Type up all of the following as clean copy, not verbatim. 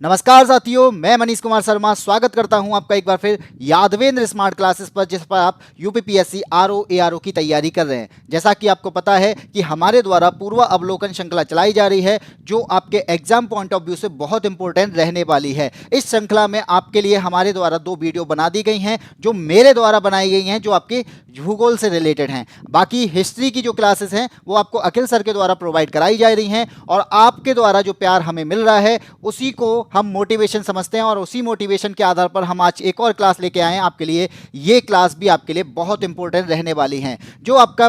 नमस्कार साथियों, मैं मनीष कुमार शर्मा स्वागत करता हूं आपका एक बार फिर यादवेंद्र स्मार्ट क्लासेस पर, जिस पर आप यूपीपीएससी आरओ एआरओ की तैयारी कर रहे हैं। जैसा कि आपको पता है कि हमारे द्वारा पूर्व अवलोकन श्रृंखला चलाई जा रही है, जो आपके एग्जाम पॉइंट ऑफ व्यू से बहुत इंपॉर्टेंट रहने वाली है। इस श्रृंखला में आपके लिए हमारे द्वारा 2 वीडियो बना दी गई हैं, जो मेरे द्वारा बनाई गई हैं, जो आपके भूगोल से रिलेटेड हैं। बाकी हिस्ट्री की जो क्लासेस हैं वो आपको अखिल सर के द्वारा प्रोवाइड कराई जा रही हैं, और आपके द्वारा जो प्यार हमें मिल रहा है उसी को हम मोटिवेशन समझते हैं, और उसी मोटिवेशन के आधार पर हम आज एक और क्लास लेके आए हैं आपके लिए। ये क्लास भी आपके लिए बहुत इंपॉर्टेंट रहने वाली है। जो आपका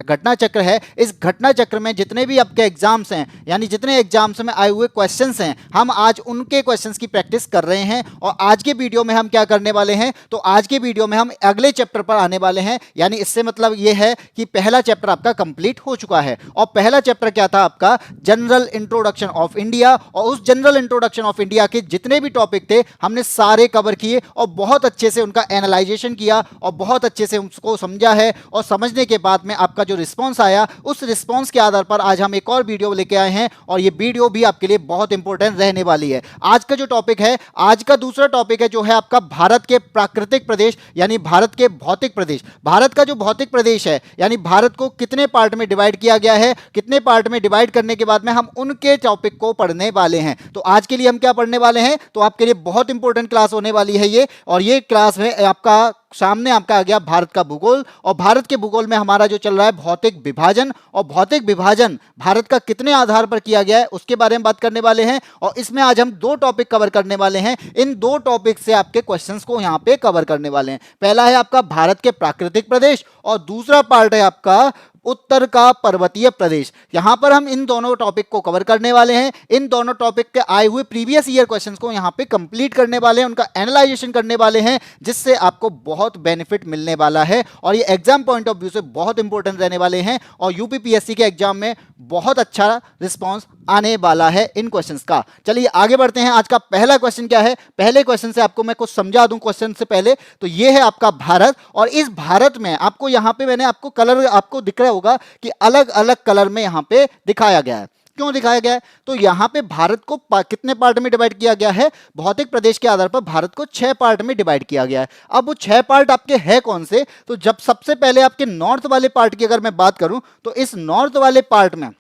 घटना चक्र है, इस घटना चक्र में जितने भी आपके एग्जाम्स हैं, यानी जितने एग्जाम्स में आए हुए क्वेश्चंस हैं, हम आज उनके क्वेश्चंस की प्रैक्टिस कर रहे हैं। और आज के वीडियो में हम क्या करने वाले हैं, तो आज के वीडियो में हम अगले चैप्टर पर आने वाले हैं। यानी इससे मतलब ये है कि पहला चैप्टर आपका कंप्लीट हो चुका है। और पहला चैप्टर क्या था आपका, जनरल इंट्रोडक्शन ऑफ इंडिया। और उस जनरल इंट्रोडक्शन ऑफ इंडिया के जितने भी टॉपिक थे हमने सारे कवर किए, और बहुत अच्छे से उनका एनालाइजेशन किया, और बहुत अच्छे से उसको समझा है। और समझने के बाद में आपका जो रिस्पॉन्स आया, उस रिस्पॉन्स के आधार पर आज हम एक और वीडियो लेके आए हैं, और ये वीडियो भी आपके लिए बहुत इंपॉर्टेंट रहने वाली है। आज का जो टॉपिक है, आज का दूसरा टॉपिक है, जो है आपका भारत के प्राकृतिक प्रदेश, यानी भारत के भौतिक प्रदेश। भारत का जो भौतिक प्रदेश है, यानी भारत को कितने पार्ट में डिवाइड किया गया है, कितने पार्ट में डिवाइड करने के बाद में हम उनके टॉपिक को पढ़ने वाले हैं। तो आज के लिए हम क्या पढ़ने वाले हैं, तो आपके लिए बहुत इंपॉर्टेंट क्लास होने वाली है ये। और ये क्लास में आपका सामने आपका आ गया भारत का भूगोल, और भारत के भूगोल में हमारा जो चल रहा है भौतिक विभाजन। और भौतिक विभाजन भारत का कितने आधार पर किया गया है उसके बारे में बात करने वाले हैं। और इसमें आज हम 2 टॉपिक कवर करने वाले हैं। इन 2 टॉपिक से आपके क्वेश्चंस को यहां पे कवर करने वाले हैं। पहला है आपका भारत के प्राकृतिक प्रदेश, और दूसरा पार्ट है आपका उत्तर का पर्वतीय प्रदेश। यहां पर हम इन दोनों टॉपिक को कवर करने वाले हैं। इन दोनों टॉपिक के आए हुए प्रीवियस ईयर क्वेश्चंस को यहां पे कंप्लीट करने वाले हैं, उनका एनालाइजेशन करने वाले हैं, जिससे आपको बहुत बेनिफिट मिलने वाला है। और ये एग्जाम पॉइंट ऑफ व्यू से बहुत इंपॉर्टेंट रहने वाले हैं, और यूपीपीएससी के एग्जाम में बहुत अच्छा रिस्पॉन्स आने वाला है इन क्वेश्चंस का। चलिए आगे बढ़ते हैं। आज का पहला क्वेश्चन क्या है, पहले क्वेश्चन से आपको मैं कुछ समझा दूं क्वेश्चन से पहले। तो ये है आपका भारत, और इस भारत में आपको यहां पे मैंने आपको कलर आपको दिख रहा होगा कि अलग अलग कलर में यहां पे दिखाया गया है। क्यों दिखाया गया है, तो यहां पे भारत को कितने पार्ट में डिवाइड किया गया है, भौतिक प्रदेश के आधार पर भारत को 6 पार्ट में डिवाइड किया गया है। अब वो 6 पार्ट आपके हैं कौन से, तो जब सबसे पहले आपके नॉर्थ वाले पार्ट की अगर मैं बात करूं, तो इस नॉर्थ वाले पार्ट में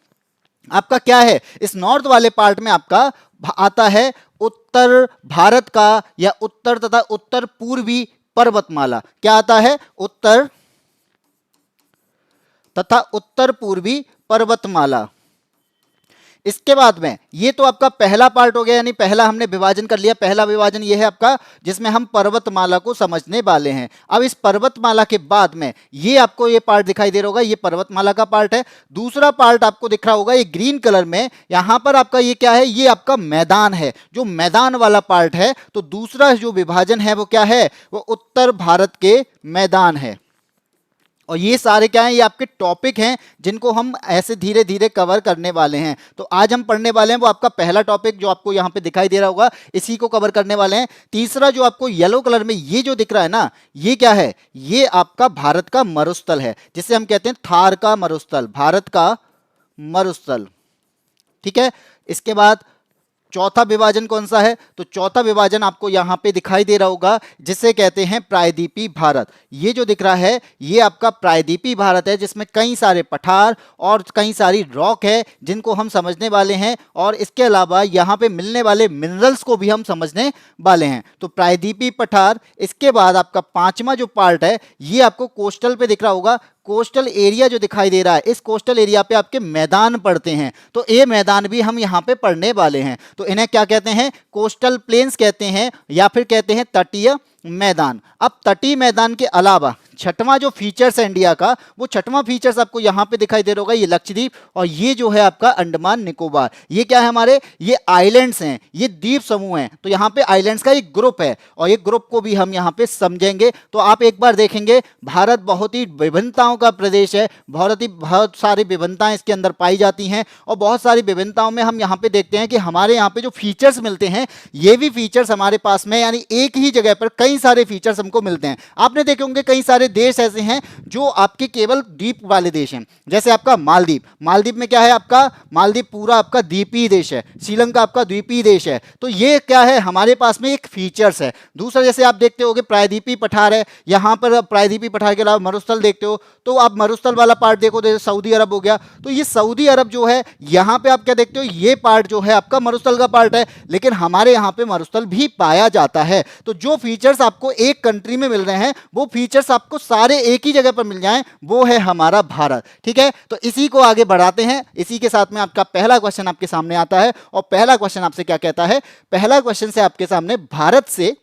आपका क्या है, इस नॉर्थ वाले पार्ट में आपका आता है उत्तर भारत का, या उत्तर तथा उत्तर पूर्वी पर्वतमाला। क्या आता है, उत्तर तथा उत्तर पूर्वी पर्वतमाला। इसके बाद में ये तो आपका पहला पार्ट हो गया, यानी पहला हमने विभाजन कर लिया। पहला विभाजन ये है आपका, जिसमें हम पर्वतमाला को समझने वाले हैं। अब इस पर्वतमाला के बाद में ये आपको ये पार्ट दिखाई दे रहा होगा, ये पर्वतमाला का पार्ट है। दूसरा पार्ट आपको दिख रहा होगा ये ग्रीन कलर में, यहां पर आपका ये क्या है, ये आपका मैदान है, जो मैदान वाला पार्ट है। तो दूसरा जो विभाजन है वो क्या है, वो उत्तर भारत के मैदान है। और ये सारे क्या हैं, ये आपके टॉपिक हैं जिनको हम ऐसे धीरे धीरे कवर करने वाले हैं। तो आज हम पढ़ने वाले हैं वो आपका पहला टॉपिक जो आपको यहाँ पे दिखाई दे रहा होगा, इसी को कवर करने वाले हैं। तीसरा जो आपको येलो कलर में ये जो दिख रहा है ना, ये क्या है, ये आपका भारत का मरुस्थल है, जिसे हम कहते हैं थार का मरुस्थल, भारत का मरुस्थल। ठीक है। इसके बाद चौथा विभाजन कौन सा है, तो चौथा विभाजन आपको यहां पे दिखाई दे रहा होगा, जिसे कहते हैं प्रायद्वीपीय भारत। ये जो दिख रहा है ये आपका प्रायद्वीपीय भारत है, जिसमें कई सारे पठार और कई सारी रॉक है जिनको हम समझने वाले हैं, और इसके अलावा यहां पे मिलने वाले मिनरल्स को भी हम समझने वाले हैं। तो प्रायद्वीपीय पठार। इसके बाद आपका 5वां जो पार्ट है ये आपको कोस्टल पे दिख रहा होगा। कोस्टल एरिया जो दिखाई दे रहा है, इस कोस्टल एरिया पे आपके मैदान पड़ते हैं, तो ये मैदान भी हम यहाँ पे पढ़ने वाले हैं। तो इन्हें क्या कहते हैं, कोस्टल प्लेन्स कहते हैं, या फिर कहते हैं तटीय मैदान। अब तटीय मैदान के अलावा छठवां जो फीचर्स है इंडिया का, वो छठवां फीचर्स आपको यहाँ पे दिखाई दे रहा होगा, ये लक्षद्वीप, और ये जो है आपका अंडमान निकोबार। ये क्या है हमारे, ये आइलैंड्स हैं, ये द्वीप समूह हैं। तो यहाँ पे आइलैंड्स का एक ग्रुप है, और ये ग्रुप को भी हम यहाँ पे समझेंगे। तो आप एक बार देखेंगे भारत बहुत ही विभिन्नताओं का प्रदेश है, बहुत सारी विभिन्नताएं इसके अंदर पाई जाती हैं, और बहुत सारी विभिन्नताओं में हम यहाँ पे देखते हैं कि हमारे यहाँ पे जो फीचर्स मिलते हैं, ये भी फीचर्स हमारे पास में, यानी एक ही जगह पर कई सारे फीचर्स हमको मिलते हैं। आपने देखे होंगे कई सारे सारे देश ऐसे हैं जो आपके केवल द्वीप वाले देश हैं, जैसे आपका मालदीव, मालदीव में क्या है आपका, मालदीव पूरा आपका द्वीपीय देश है, श्रीलंका आपका द्वीपीय देश है। तो ये क्या है हमारे पास में एक फीचर्स है। दूसरा जैसे आप देखते होगे प्रायद्वीपीय पठार है, यहाँ पर प्रायद्वीपीय पठार के अलावा मरुस्थल देखते हो, तो आप मरुस्थल वाला पार्ट देखो, जैसे सऊदी अरब हो गया, तो ये सऊदी अरब जो है यहाँ पे आप क्या देखते हो, ये पार्ट जो है आपका मरुस्थल का पार्ट है, लेकिन हमारे यहाँ पे मरुस्थल भी पाया जाता है। तो जो फीचर्स आपको एक कंट्री में मिल रहे हैं वो फीचर्स आपको सारे एक ही जगह पर मिल जाएं, वो है हमारा भारत। ठीक है, तो इसी को आगे बढ़ाते हैं। इसी के साथ में आपका पहला क्वेश्चन आपके सामने आता है, और पहला क्वेश्चन आपसे क्या कहता है, पहला क्वेश्चन से आपके सामने भारत से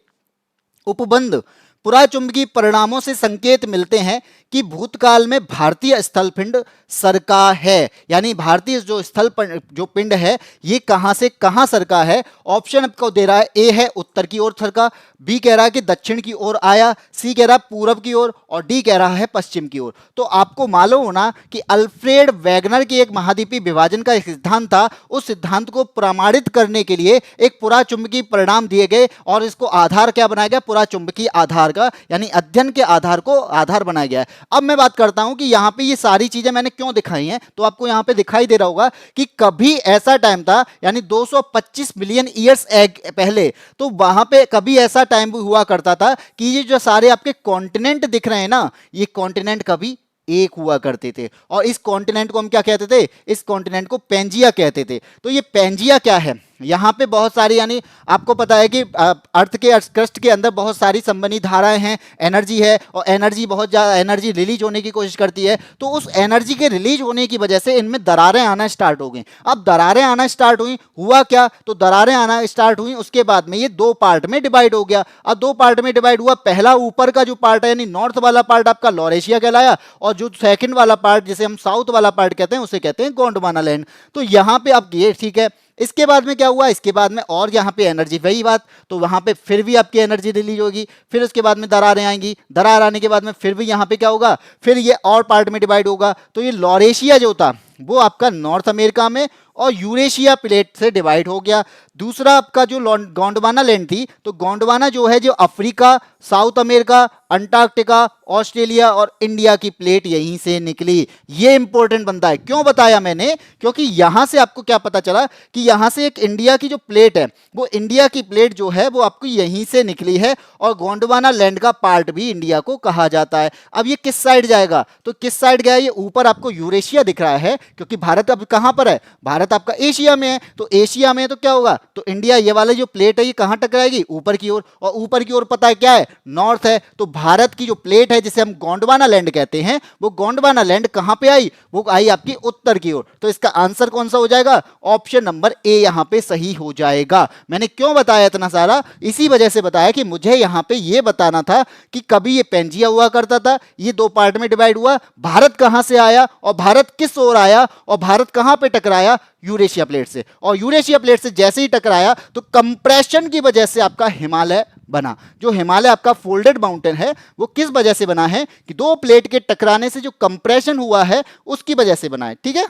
उपबंध पुराचुंबकीय परिणामों से संकेत मिलते हैं कि भूतकाल में भारतीय स्थलपिंड सरका है, यानी भारतीय जो जो पिंड है ये कहां से कहां सरका है। ऑप्शन आपको दे रहा है, ए है उत्तर की ओर सरका, बी कह रहा है कि दक्षिण की ओर आया, सी कह रहा है पूरब की ओर, और डी कह रहा है पश्चिम की ओर। तो आपको मालूम होना कि अल्फ्रेड वैगनर की एक महाद्वीपीय विभाजन का एक सिद्धांत था, उस सिद्धांत को प्रमाणित करने के लिए एक पुराचुंबकीय परिणाम दिए गए, और इसको आधार क्या बनाया गया, पुराचुंबकीय आधार का, यानी अध्ययन के आधार को आधार बनाया गया है। अब मैं बात करता हूं कि यहां पे ये सारी चीजें मैंने क्यों दिखाई हैं, तो आपको यहां पे दिखाई दे रहा होगा कि कभी ऐसा टाइम था, यानी 225 मिलियन ईयर्स पहले, तो वहां पे कभी ऐसा टाइम हुआ करता था कि ये जो सारे आपके कॉन्टिनेंट दिख रहे हैं ना, ये कॉन्टिनेंट कभी एक हुआ करते थे, और इस कॉन्टिनेंट को हम क्या कहते थे, इस कॉन्टिनेंट को पेंजिया कहते थे। तो ये पेंजिया क्या है, यहाँ पे बहुत सारी, यानी आपको पता है कि अर्थ के क्रस्ट के अंदर बहुत सारी संबंधी धाराएं हैं, एनर्जी है, और एनर्जी बहुत ज़्यादा एनर्जी रिलीज होने की कोशिश करती है, तो उस एनर्जी के रिलीज होने की वजह से इनमें दरारें आना स्टार्ट हो गई। अब दरारें आना स्टार्ट हुई, हुआ क्या, तो दरारें आना स्टार्ट हुई, उसके बाद में ये दो पार्ट में डिवाइड हो गया। अब दो पार्ट में डिवाइड हुआ, पहला ऊपर का जो पार्ट है यानी नॉर्थ वाला पार्ट आपका लॉरेशिया कहलाया, और जो सेकंड वाला पार्ट जिसे हम साउथ वाला पार्ट कहते हैं उसे कहते हैं गोंडवाना लैंड। तो यहाँ पे अब ये ठीक है, इसके बाद में क्या हुआ, इसके बाद में और यहाँ पे एनर्जी, वही बात, तो वहाँ पे फिर भी आपकी एनर्जी रिलीज होगी, फिर उसके बाद में दरारें आएंगी, दरार आने के बाद में फिर भी यहाँ पे क्या होगा, फिर ये और पार्ट में डिवाइड होगा। तो ये लॉरेशिया जो था वो आपका नॉर्थ अमेरिका में और यूरेशिया प्लेट से डिवाइड हो गया। दूसरा आपका जो गोंडवाना लैंड थी, तो गोंडवाना जो है जो Africa, south America, Antarctica, Australia और इंडिया की प्लेट यहीं से निकली। ये इंपॉर्टेंट बनता है, क्यों बताया मैंने, क्योंकि यहां से आपको क्या पता चला कि यहां से एक इंडिया की जो प्लेट है, वो इंडिया की प्लेट जो है वो आपको यहीं से निकली है, और गोंडवाना लैंड का पार्ट भी इंडिया को कहा जाता है। अब ये किस साइड जाएगा, तो किस साइड गया, ये ऊपर आपको यूरेशिया दिख रहा है, क्योंकि भारत अब कहां पर है, भारत आपका एशिया में है, तो एशिया में तो क्या होगा, तो इंडिया ये वाला जो प्लेट है ये कहां टकराएगी, ऊपर की ओर, और ऊपर की ओर पता है क्या है, नॉर्थ है। तो भारत की जो प्लेट है जिसे हम गोंडवाना लैंड कहते हैं, वो गोंडवाना लैंड कहां पे आई, वो आई आपकी उत्तर की ओर। तो इसका आंसर कौन सा हो जाएगा, ऑप्शन नंबर ए यहां पे सही हो जाएगा। मैंने क्यों बताया इतना सारा, इसी वजह से बताया कि मुझे यहां पे ये बताना था कि कभी ये पेंजिया हुआ करता था, ये दो पार्ट में डिवाइड हुआ, भारत कहां से आया और भारत किस ओर आया, और भारत कहां पे टकराया, यूरेशिया प्लेट से, और यूरेशिया प्लेट से जैसे ही टकराया तो कंप्रेशन की वजह से आपका हिमालय बना। जो हिमालय आपका फोल्डेड माउंटेन है वो किस वजह से बना है, कि दो प्लेट के टकराने से जो कंप्रेशन हुआ है उसकी वजह से बना है। ठीक है,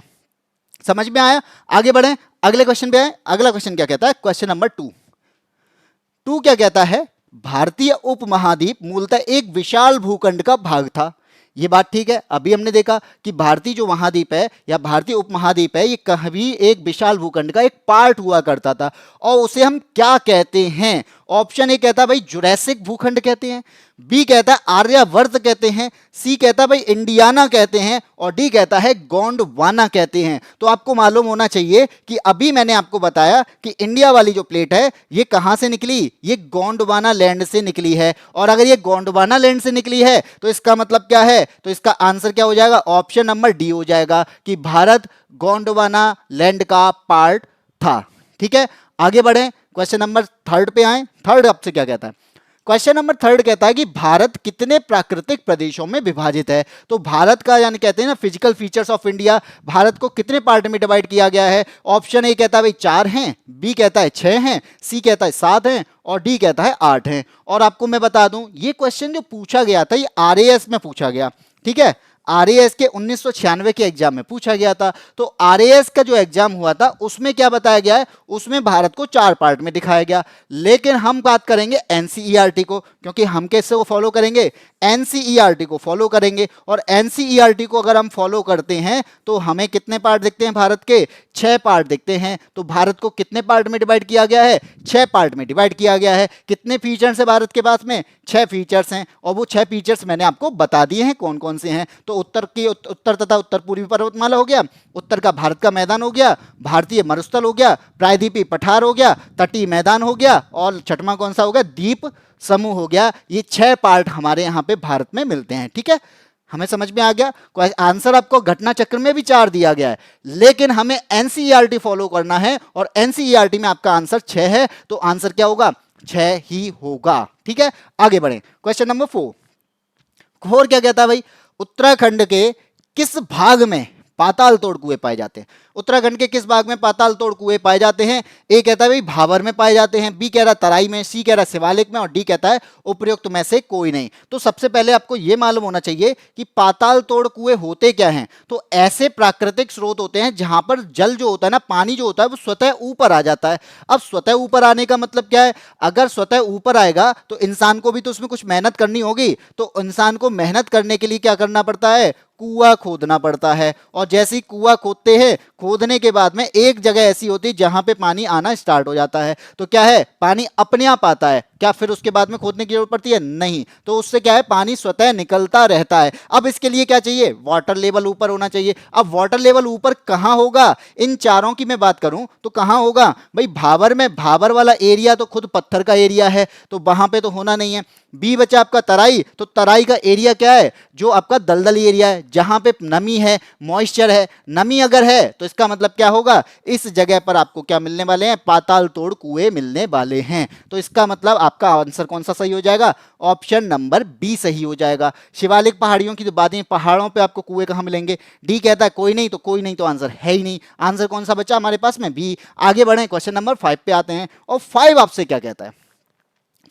समझ में आया, आगे बढ़े, अगले क्वेश्चन पे आए। अगला क्वेश्चन क्या कहता है, क्वेश्चन नंबर 2 क्या कहता है, भारतीय उपमहाद्वीप मूलतः एक विशाल भूखंड का भाग था। ये बात ठीक है, अभी हमने देखा कि भारतीय जो महाद्वीप है या भारतीय उपमहाद्वीप है ये कभी एक विशाल भूखंड का एक पार्ट हुआ करता था, और उसे हम क्या कहते हैं। ऑप्शन ए कहता है भाई जुरैसिक भूखंड कहते हैं, बी कहता है आर्यवर्त कहते हैं, सी कहता है भाई इंडियाना कहते हैं, और डी कहता है गोंडवाना कहते हैं। तो आपको मालूम होना चाहिए कि अभी मैंने आपको बताया कि इंडिया वाली जो प्लेट है ये कहां से निकली, ये गोंडवाना लैंड से निकली है, और अगर ये गोंडवाना लैंड से निकली है तो इसका मतलब क्या है, तो इसका आंसर क्या हो जाएगा, ऑप्शन नंबर डी हो जाएगा कि भारत गोंडवाना लैंड का पार्ट था। ठीक है, आगे बढ़े, क्वेश्चन नंबर 3 पे आए। थर्ड आपसे क्या कहता है, क्वेश्चन नंबर 3 कहता है कि भारत कितने प्राकृतिक प्रदेशों में विभाजित है। तो भारत का यानी कहते हैं ना physical features of India, Bharat को कितने पार्ट में डिवाइड किया गया है। ऑप्शन ए कहता है भाई 4 हैं, बी कहता है 6 हैं, सी कहता है 7 हैं, और डी कहता है 8 हैं। और आपको मैं बता दूं ये क्वेश्चन जो पूछा गया था ये RAS में पूछा गया। ठीक है, आरएएस के 1996 के एग्जाम में पूछा गया था। तो आरएएस का जो एग्जाम हुआ था उसमें क्या बताया गया है, उसमें भारत को 4 पार्ट में दिखाया गया। लेकिन हम बात करेंगे एनसीईआरटी को, क्योंकि हम कैसे को फॉलो करेंगे, एनसीईआरटी को फॉलो करेंगे। और एनसीईआरटी को अगर हम फॉलो करते हैं तो हमें कितने पार्ट दिखते हैं भारत के, 6 पार्ट दिखते हैं। तो भारत को कितने पार्ट में डिवाइड किया गया है, 6 पार्ट में डिवाइड किया गया है। कितने फीचर्स है भारत के पास में, 6 फीचर्स हैं, और वो 6 फीचर्स मैंने आपको बता दिए हैं कौन कौन से हैं। तो उत्तर तथा उत्तर पूर्वी पर्वतमाला हो गया, उत्तर का भारत का मैदान हो गया, भारतीय मरुस्थल हो गया, प्रायद्वीपीय पठार हो गया, तटीय मैदान हो गया, और छठवां कौन सा हो गया, द्वीप समूह हो गया। ये 6 पार्ट हमारे यहाँ पे भारत में मिलते हैं। ठीक है, हमें समझ में आ गया। आंसर आपको घटना चक्र में भी 4 दिया गया है, लेकिन हमें एनसीईआरटी फॉलो करना है, और एनसीईआरटी में आपका आंसर 6 है, तो आंसर क्या होगा, 6 ही होगा। ठीक है, आगे बढ़े। क्वेश्चन नंबर 4 क्या कहता है भाई, उत्तराखंड के किस भाग में पाताल तोड़ कुएं पाए जाते हैं। उत्तराखंड के किस भाग में पाताल तोड़ कुएं पाए जाते हैं। ए कहता है भाई भाबर में पाए जाते हैं, बी कह रहा है तराई में, सी कह रहा है शिवालिक में, और डी कहता है उपयुक्त में से कोई नहीं। तो सबसे पहले आपको यह मालूम होना चाहिए कि पाताल तोड़ कुएं होते क्या हैं। तो ऐसे प्राकृतिक स्रोत होते हैं जहां पर जल जो होता है ना, पानी जो होता है वो स्वतः ऊपर आ जाता है। अब स्वतः ऊपर आने का मतलब क्या है, अगर स्वतः ऊपर आएगा तो इंसान को भी तो उसमें कुछ मेहनत करनी होगी। तो इंसान को मेहनत करने के लिए क्या करना पड़ता है, कुआं खोदना पड़ता है। और जैसे ही कुआं खोदते हैं, खोदने के बाद में एक जगह ऐसी होती है जहां पे पानी आना स्टार्ट हो जाता है। तो क्या है, पानी अपने आप आता है, क्या फिर उसके बाद में खोदने की जरूरत पड़ती है, नहीं। तो उससे क्या है, पानी स्वतः निकलता रहता है। अब इसके लिए क्या चाहिए, वाटर लेवल ऊपर होना चाहिए। अब वाटर लेवल ऊपर कहां होगा, इन चारों की मैं बात करूं तो कहां होगा भाई, भाबर में। भाबर वाला एरिया तो खुद पत्थर का एरिया है, तो वहां पे तो होना नहीं है। बी बचा आपका तराई, तो तराई का एरिया क्या है, जो आपका दलदल एरिया है, जहां पे नमी है, मॉइस्चर है। नमी अगर है तो इसका मतलब क्या होगा, इस जगह पर आपको क्या मिलने वाले हैं, पाताल तोड़ कुएं मिलने वाले हैं। तो इसका मतलब आपका आंसर कौन सा सही हो जाएगा, ऑप्शन नंबर बी सही हो जाएगा। शिवालिक पहाड़ियों की तो बातें, पहाड़ों पे आपको कुएं कहां मिलेंगे। डी कहता है कोई नहीं, तो कोई नहीं तो आंसर है ही नहीं। आंसर कौन सा बचा हमारे पास में, बी। आगे बढ़े, क्वेश्चन नंबर 5 पे आते हैं। और 5 आपसे क्या कहता है,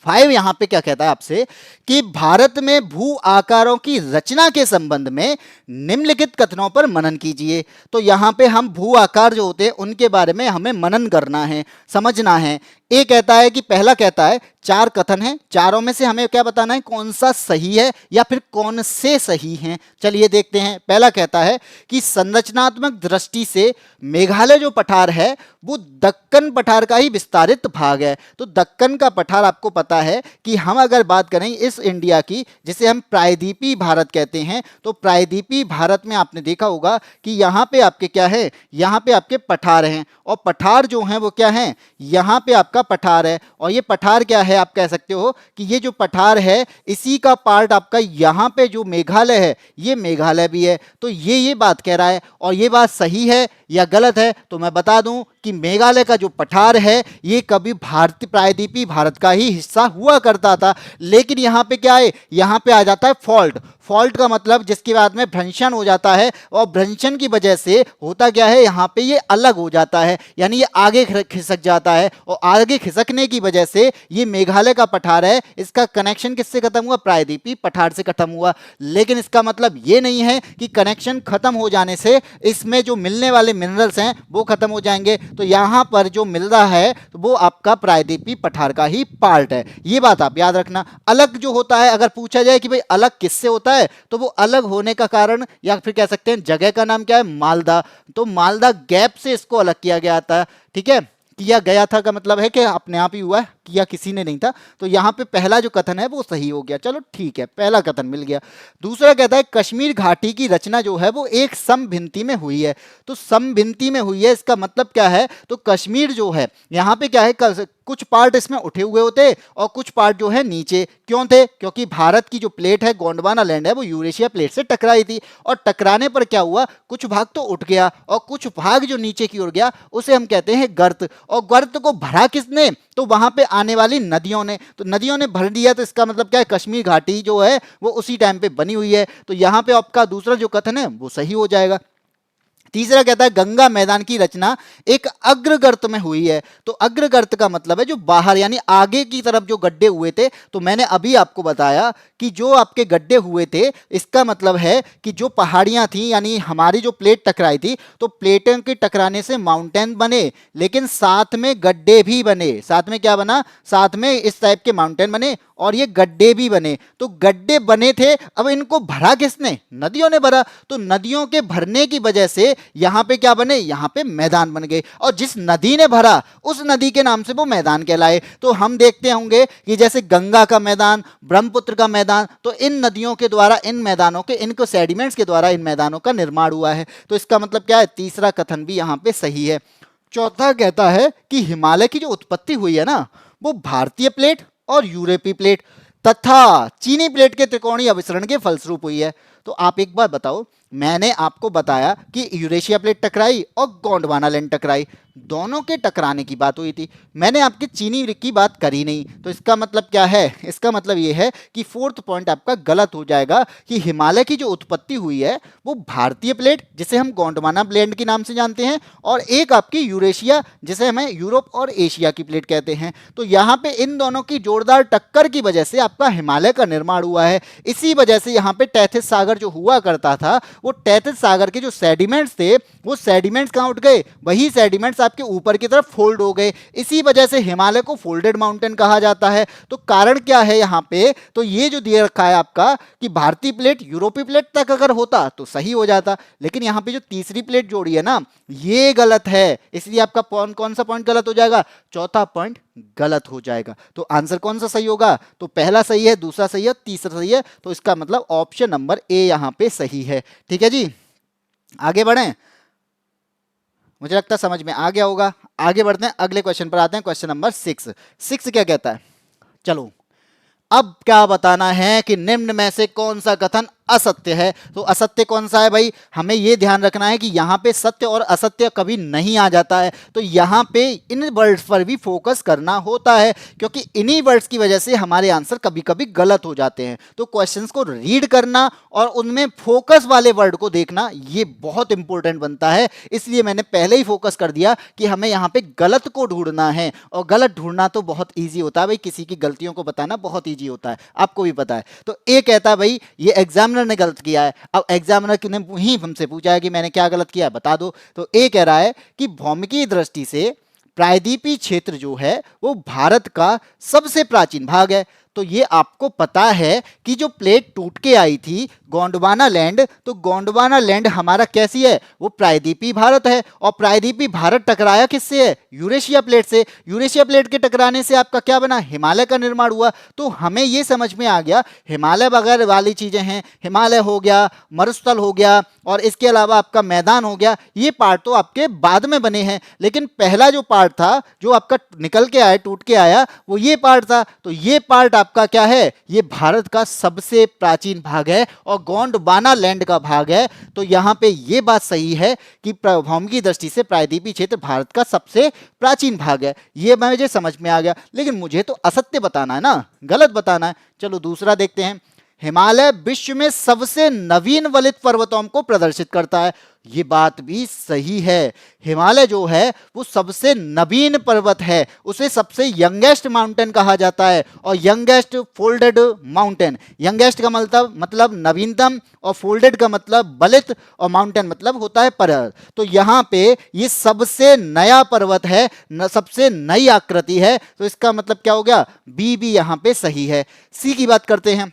5 यहां पे क्या कहता है आपसे कि भारत में भू आकारों की रचना के संबंध में निम्नलिखित कथनों पर मनन कीजिए। तो यहां पे हम भू आकार जो होते हैं उनके बारे में हमें मनन करना है, समझना है। ए कहता है कि, पहला कहता है 4 कथन हैं, चारों में से हमें क्या बताना है, कौन सा सही है या फिर कौन से सही हैं। चलिए देखते हैं। पहला कहता है कि संरचनात्मक दृष्टि से मेघालय जो पठार है वो दक्कन पठार का ही विस्तारित भाग है। तो दक्कन का पठार आपको पता है कि हम अगर बात करें इस इंडिया की, जिसे हम प्रायद्वीपीय भारत कहते हैं, तो प्रायद्वीपीय भारत में आपने देखा होगा कि यहाँ पे आपके क्या है, यहाँ पे आपके पठार हैं, और पठार जो हैं वो क्या हैं, यहाँ पे आपका पठार है। और ये पठार क्या है, आप कह सकते हो कि ये जो पठार है इसी का पार्ट आपका यहाँ पे जो मेघालय है, ये मेघालय भी है। तो ये बात कह रहा है, और ये बात सही है या गलत है, तो मैं बता दूं कि मेघालय का जो पठार है ये कभी भारतीय प्रायद्वीपीय भारत का ही हिस्सा हुआ करता था। लेकिन यहाँ पे क्या है, यहाँ पे आ जाता है फॉल्ट। फॉल्ट का मतलब जिसके बाद में भ्रंशन हो जाता है, और भ्रंशन की वजह से होता क्या है, यहाँ पे ये अलग हो जाता है, यानी ये आगे खिसक जाता है, और आगे खिसकने की वजह से ये मेघालय का पठार है, इसका कनेक्शन किससे खत्म हुआ, प्रायद्वीपीय पठार से खत्म हुआ। लेकिन इसका मतलब ये नहीं है कि कनेक्शन खत्म हो जाने से इसमें जो मिलने वाले मिनरल्स हैं वो खत्म हो जाएंगे। तो यहां पर जो मिल रहा है तो वो आपका प्रायद्वीपीय पठार का ही पार्ट है, ये बात आप याद रखना। अलग जो होता है, अगर पूछा जाए कि भाई अलग किससे होता है, तो वो अलग होने का कारण या फिर कह सकते हैं जगह का नाम क्या है, मालदा। तो मालदा गैप से इसको अलग किया गया था। ठीक है, किया गया था का मतलब है कि अपने आप ही हुआ है, किया किसी ने नहीं था। तो यहां पे पहला जो कथन है वो सही हो गया, चलो ठीक है, पहला कथन मिल गया। दूसरा कहता है कश्मीर घाटी की रचना जो है वो एक समभिन्ति में हुई है। तो समभिन्ति में हुई है, इसका मतलब क्या है, तो कश्मीर जो है यहाँ पे क्या है, कुछ पार्ट इसमें उठे हुए होते और कुछ पार्ट जो है नीचे। क्यों थे, क्योंकि भारत की जो प्लेट है, गोंडवाना लैंड है, वो यूरेशिया प्लेट से टकराई थी, और टकराने पर क्या हुआ, कुछ भाग तो उठ गया और कुछ भाग जो नीचे की ओर गया उसे हम कहते हैं गर्त। और गर्त को भरा किसने, तो वहां पे आने वाली नदियों ने। तो नदियों ने भर दिया, तो इसका मतलब क्या है, कश्मीर घाटी जो है वो उसी टाइम पे बनी हुई है। तो यहां पे आपका दूसरा जो कथन है वो सही हो जाएगा। तीसरा कहता है गंगा मैदान की रचना एक अग्रगर्त में हुई है। तो अग्रगर्त का मतलब है जो बाहर यानी आगे की तरफ जो गड्ढे हुए थे। तो मैंने अभी आपको बताया कि जो आपके गड्ढे हुए थे इसका मतलब है कि जो पहाड़ियां थी यानी हमारी जो प्लेट टकराई थी तो प्लेटों के टकराने से माउंटेन बने, लेकिन साथ में गड्ढे भी बने। साथ में क्या बना? साथ में इस टाइप के माउंटेन बने और ये गड्ढे भी बने। तो गड्ढे बने थे, अब इनको भरा किसने? नदियों ने भरा। तो नदियों के भरने की वजह से यहां पे क्या बने? यहां पे मैदान बन गए और जिस नदी ने भरा उस नदी के नाम से वो मैदान कहलाए। तो हम देखते होंगे कि जैसे गंगा का मैदान, ब्रह्मपुत्र का मैदान, तो इन नदियों के द्वारा इन मैदानों के इनको सेडिमेंट्स के द्वारा इन मैदानों का निर्माण हुआ है। तो इसका मतलब क्या है? तीसरा कथन भी यहां पे सही है। चौथा कहता है कि हिमालय की जो उत्पत्ति हुई है ना वो भारतीय प्लेट और यूरोपीय प्लेट तथा चीनी प्लेट के त्रिकोणीय अभिसरण के फलस्वरूप हुई है। तो आप एक बार बताओ, मैंने आपको बताया कि यूरेशिया प्लेट टकराई और गोंडवाना लैंड टकराई, दोनों के टकराने की बात हुई थी। मैंने आपके चीनी की बात करी नहीं। तो इसका मतलब क्या है? इसका मतलब ये है कि फोर्थ पॉइंट आपका गलत हो जाएगा कि हिमालय की जो उत्पत्ति हुई है वो भारतीय प्लेट जिसे हम गोंडवाना लैंड के नाम से जानते हैं और एक आपकी यूरेशिया जिसे हमें यूरोप और एशिया की प्लेट कहते हैं। तो यहाँ पे इन दोनों की जोरदार टक्कर की वजह से आपका हिमालय का निर्माण हुआ है। इसी वजह से यहाँ पे टैथिस सागर जो हुआ करता था वो टैथिस सागर के जो सेडिमेंट्स थे वो सेडिमेंट्स कहाँ उठ गए? वही सेडिमेंट्स आपके ऊपर की तरफ फोल्ड हो गए। इसी वजह से हिमालय को फोल्डेड माउंटेन कहा जाता है। तो कारण क्या है यहाँ पे? तो ये जो दिए रखा है आपका कि भारतीय प्लेट यूरोपीय प्लेट तक अगर होता तो सही हो जाता, लेकिन यहाँ पे जो तीसरी प्लेट जोड़ी है ना ये गलत है, इसलिए आपका कौन सा पॉइंट गलत हो जाएगा? चौथा पॉइंट गलत हो जाएगा। तो आंसर कौन सा सही होगा? तो पहला सही है, दूसरा सही है, तीसरा सही है। तो इसका मतलब ऑप्शन नंबर ए यहां पे सही है। ठीक है जी, आगे बढ़ें। मुझे लगता है समझ में आ गया होगा। आगे बढ़ते हैं, अगले क्वेश्चन पर आते हैं। Question number 6। 6 क्या कहता है? चलो अब क्या बताना है कि निम्न में से कौन सा कथन असत्य है। तो असत्य कौन सा है भाई? हमें यह ध्यान रखना है कि यहां पे सत्य और असत्य कभी नहीं आ जाता है। तो यहां पे इन वर्ड्स पर भी फोकस करना होता है क्योंकि इन्हीं वर्ड्स की वजह से हमारे आंसर कभी कभी गलत हो जाते हैं। तो क्वेश्चंस को रीड करना और उनमें फोकस वाले वर्ड को देखना ये बहुत इंपॉर्टेंट बनता है। इसलिए मैंने पहले ही फोकस कर दिया कि हमें यहाँ पे गलत को ढूंढना है और गलत ढूंढना तो बहुत ईजी होता है भाई, किसी की गलतियों को बताना बहुत ईजी होता है, आपको भी पता है। तो ए कहता है भाई ये एग्जामिनर ने गलत किया है। अब एग्जामिनर ने ही हमसे पूछा है कि मैंने क्या गलत किया है बता दो। तो ए कह रहा है कि भौमिकीय दृष्टि से प्रायद्वीपीय क्षेत्र जो है वो भारत का सबसे प्राचीन भाग है। तो ये आपको पता है कि जो प्लेट टूट के आई थी गोंडवाना लैंड, तो गोंडवाना लैंड हमारा कैसी है? वो प्रायद्वीपीय भारत है और प्रायद्वीपीय भारत टकराया किससे है? यूरेशिया प्लेट से। यूरेशिया प्लेट के टकराने से आपका क्या बना? हिमालय का निर्माण हुआ। तो हमें ये समझ में आ गया हिमालय वगैरह वाली चीजें हैं, हिमालय हो गया, मरुस्थल हो गया और इसके अलावा आपका मैदान हो गया, ये पार्ट तो आपके बाद में बने हैं, लेकिन पहला जो पार्ट था जो आपका निकल के आया, टूट के आया, वो ये पार्ट था। तो ये पार्ट आपका क्या है? ये भारत का सबसे प्राचीन भाग है और गोंडवाना लैंड का भाग है। तो यहां पे ये बात सही है कि भौमिकीय दृष्टि से प्रायद्वीपीय क्षेत्र भारत का सबसे प्राचीन भाग है। ये मुझे समझ में आ गया, लेकिन मुझे तो असत्य बताना है ना, गलत बताना है। चलो दूसरा देखते हैं। हिमालय विश्व में सबसे नवीन वलित पर्वतों को प्रदर्शित करता है। ये बात भी सही है। हिमालय जो है वो सबसे नवीन पर्वत है, उसे सबसे यंगेस्ट माउंटेन कहा जाता है और यंगेस्ट फोल्डेड माउंटेन। यंगेस्ट का मतलब नवीनतम और फोल्डेड का मतलब बलित और माउंटेन मतलब होता है पर्वत। तो यहाँ पे ये सबसे नया पर्वत है, सबसे नई आकृति है। तो इसका मतलब क्या हो गया? बी भी यहाँ पे सही है। सी की बात करते हैं।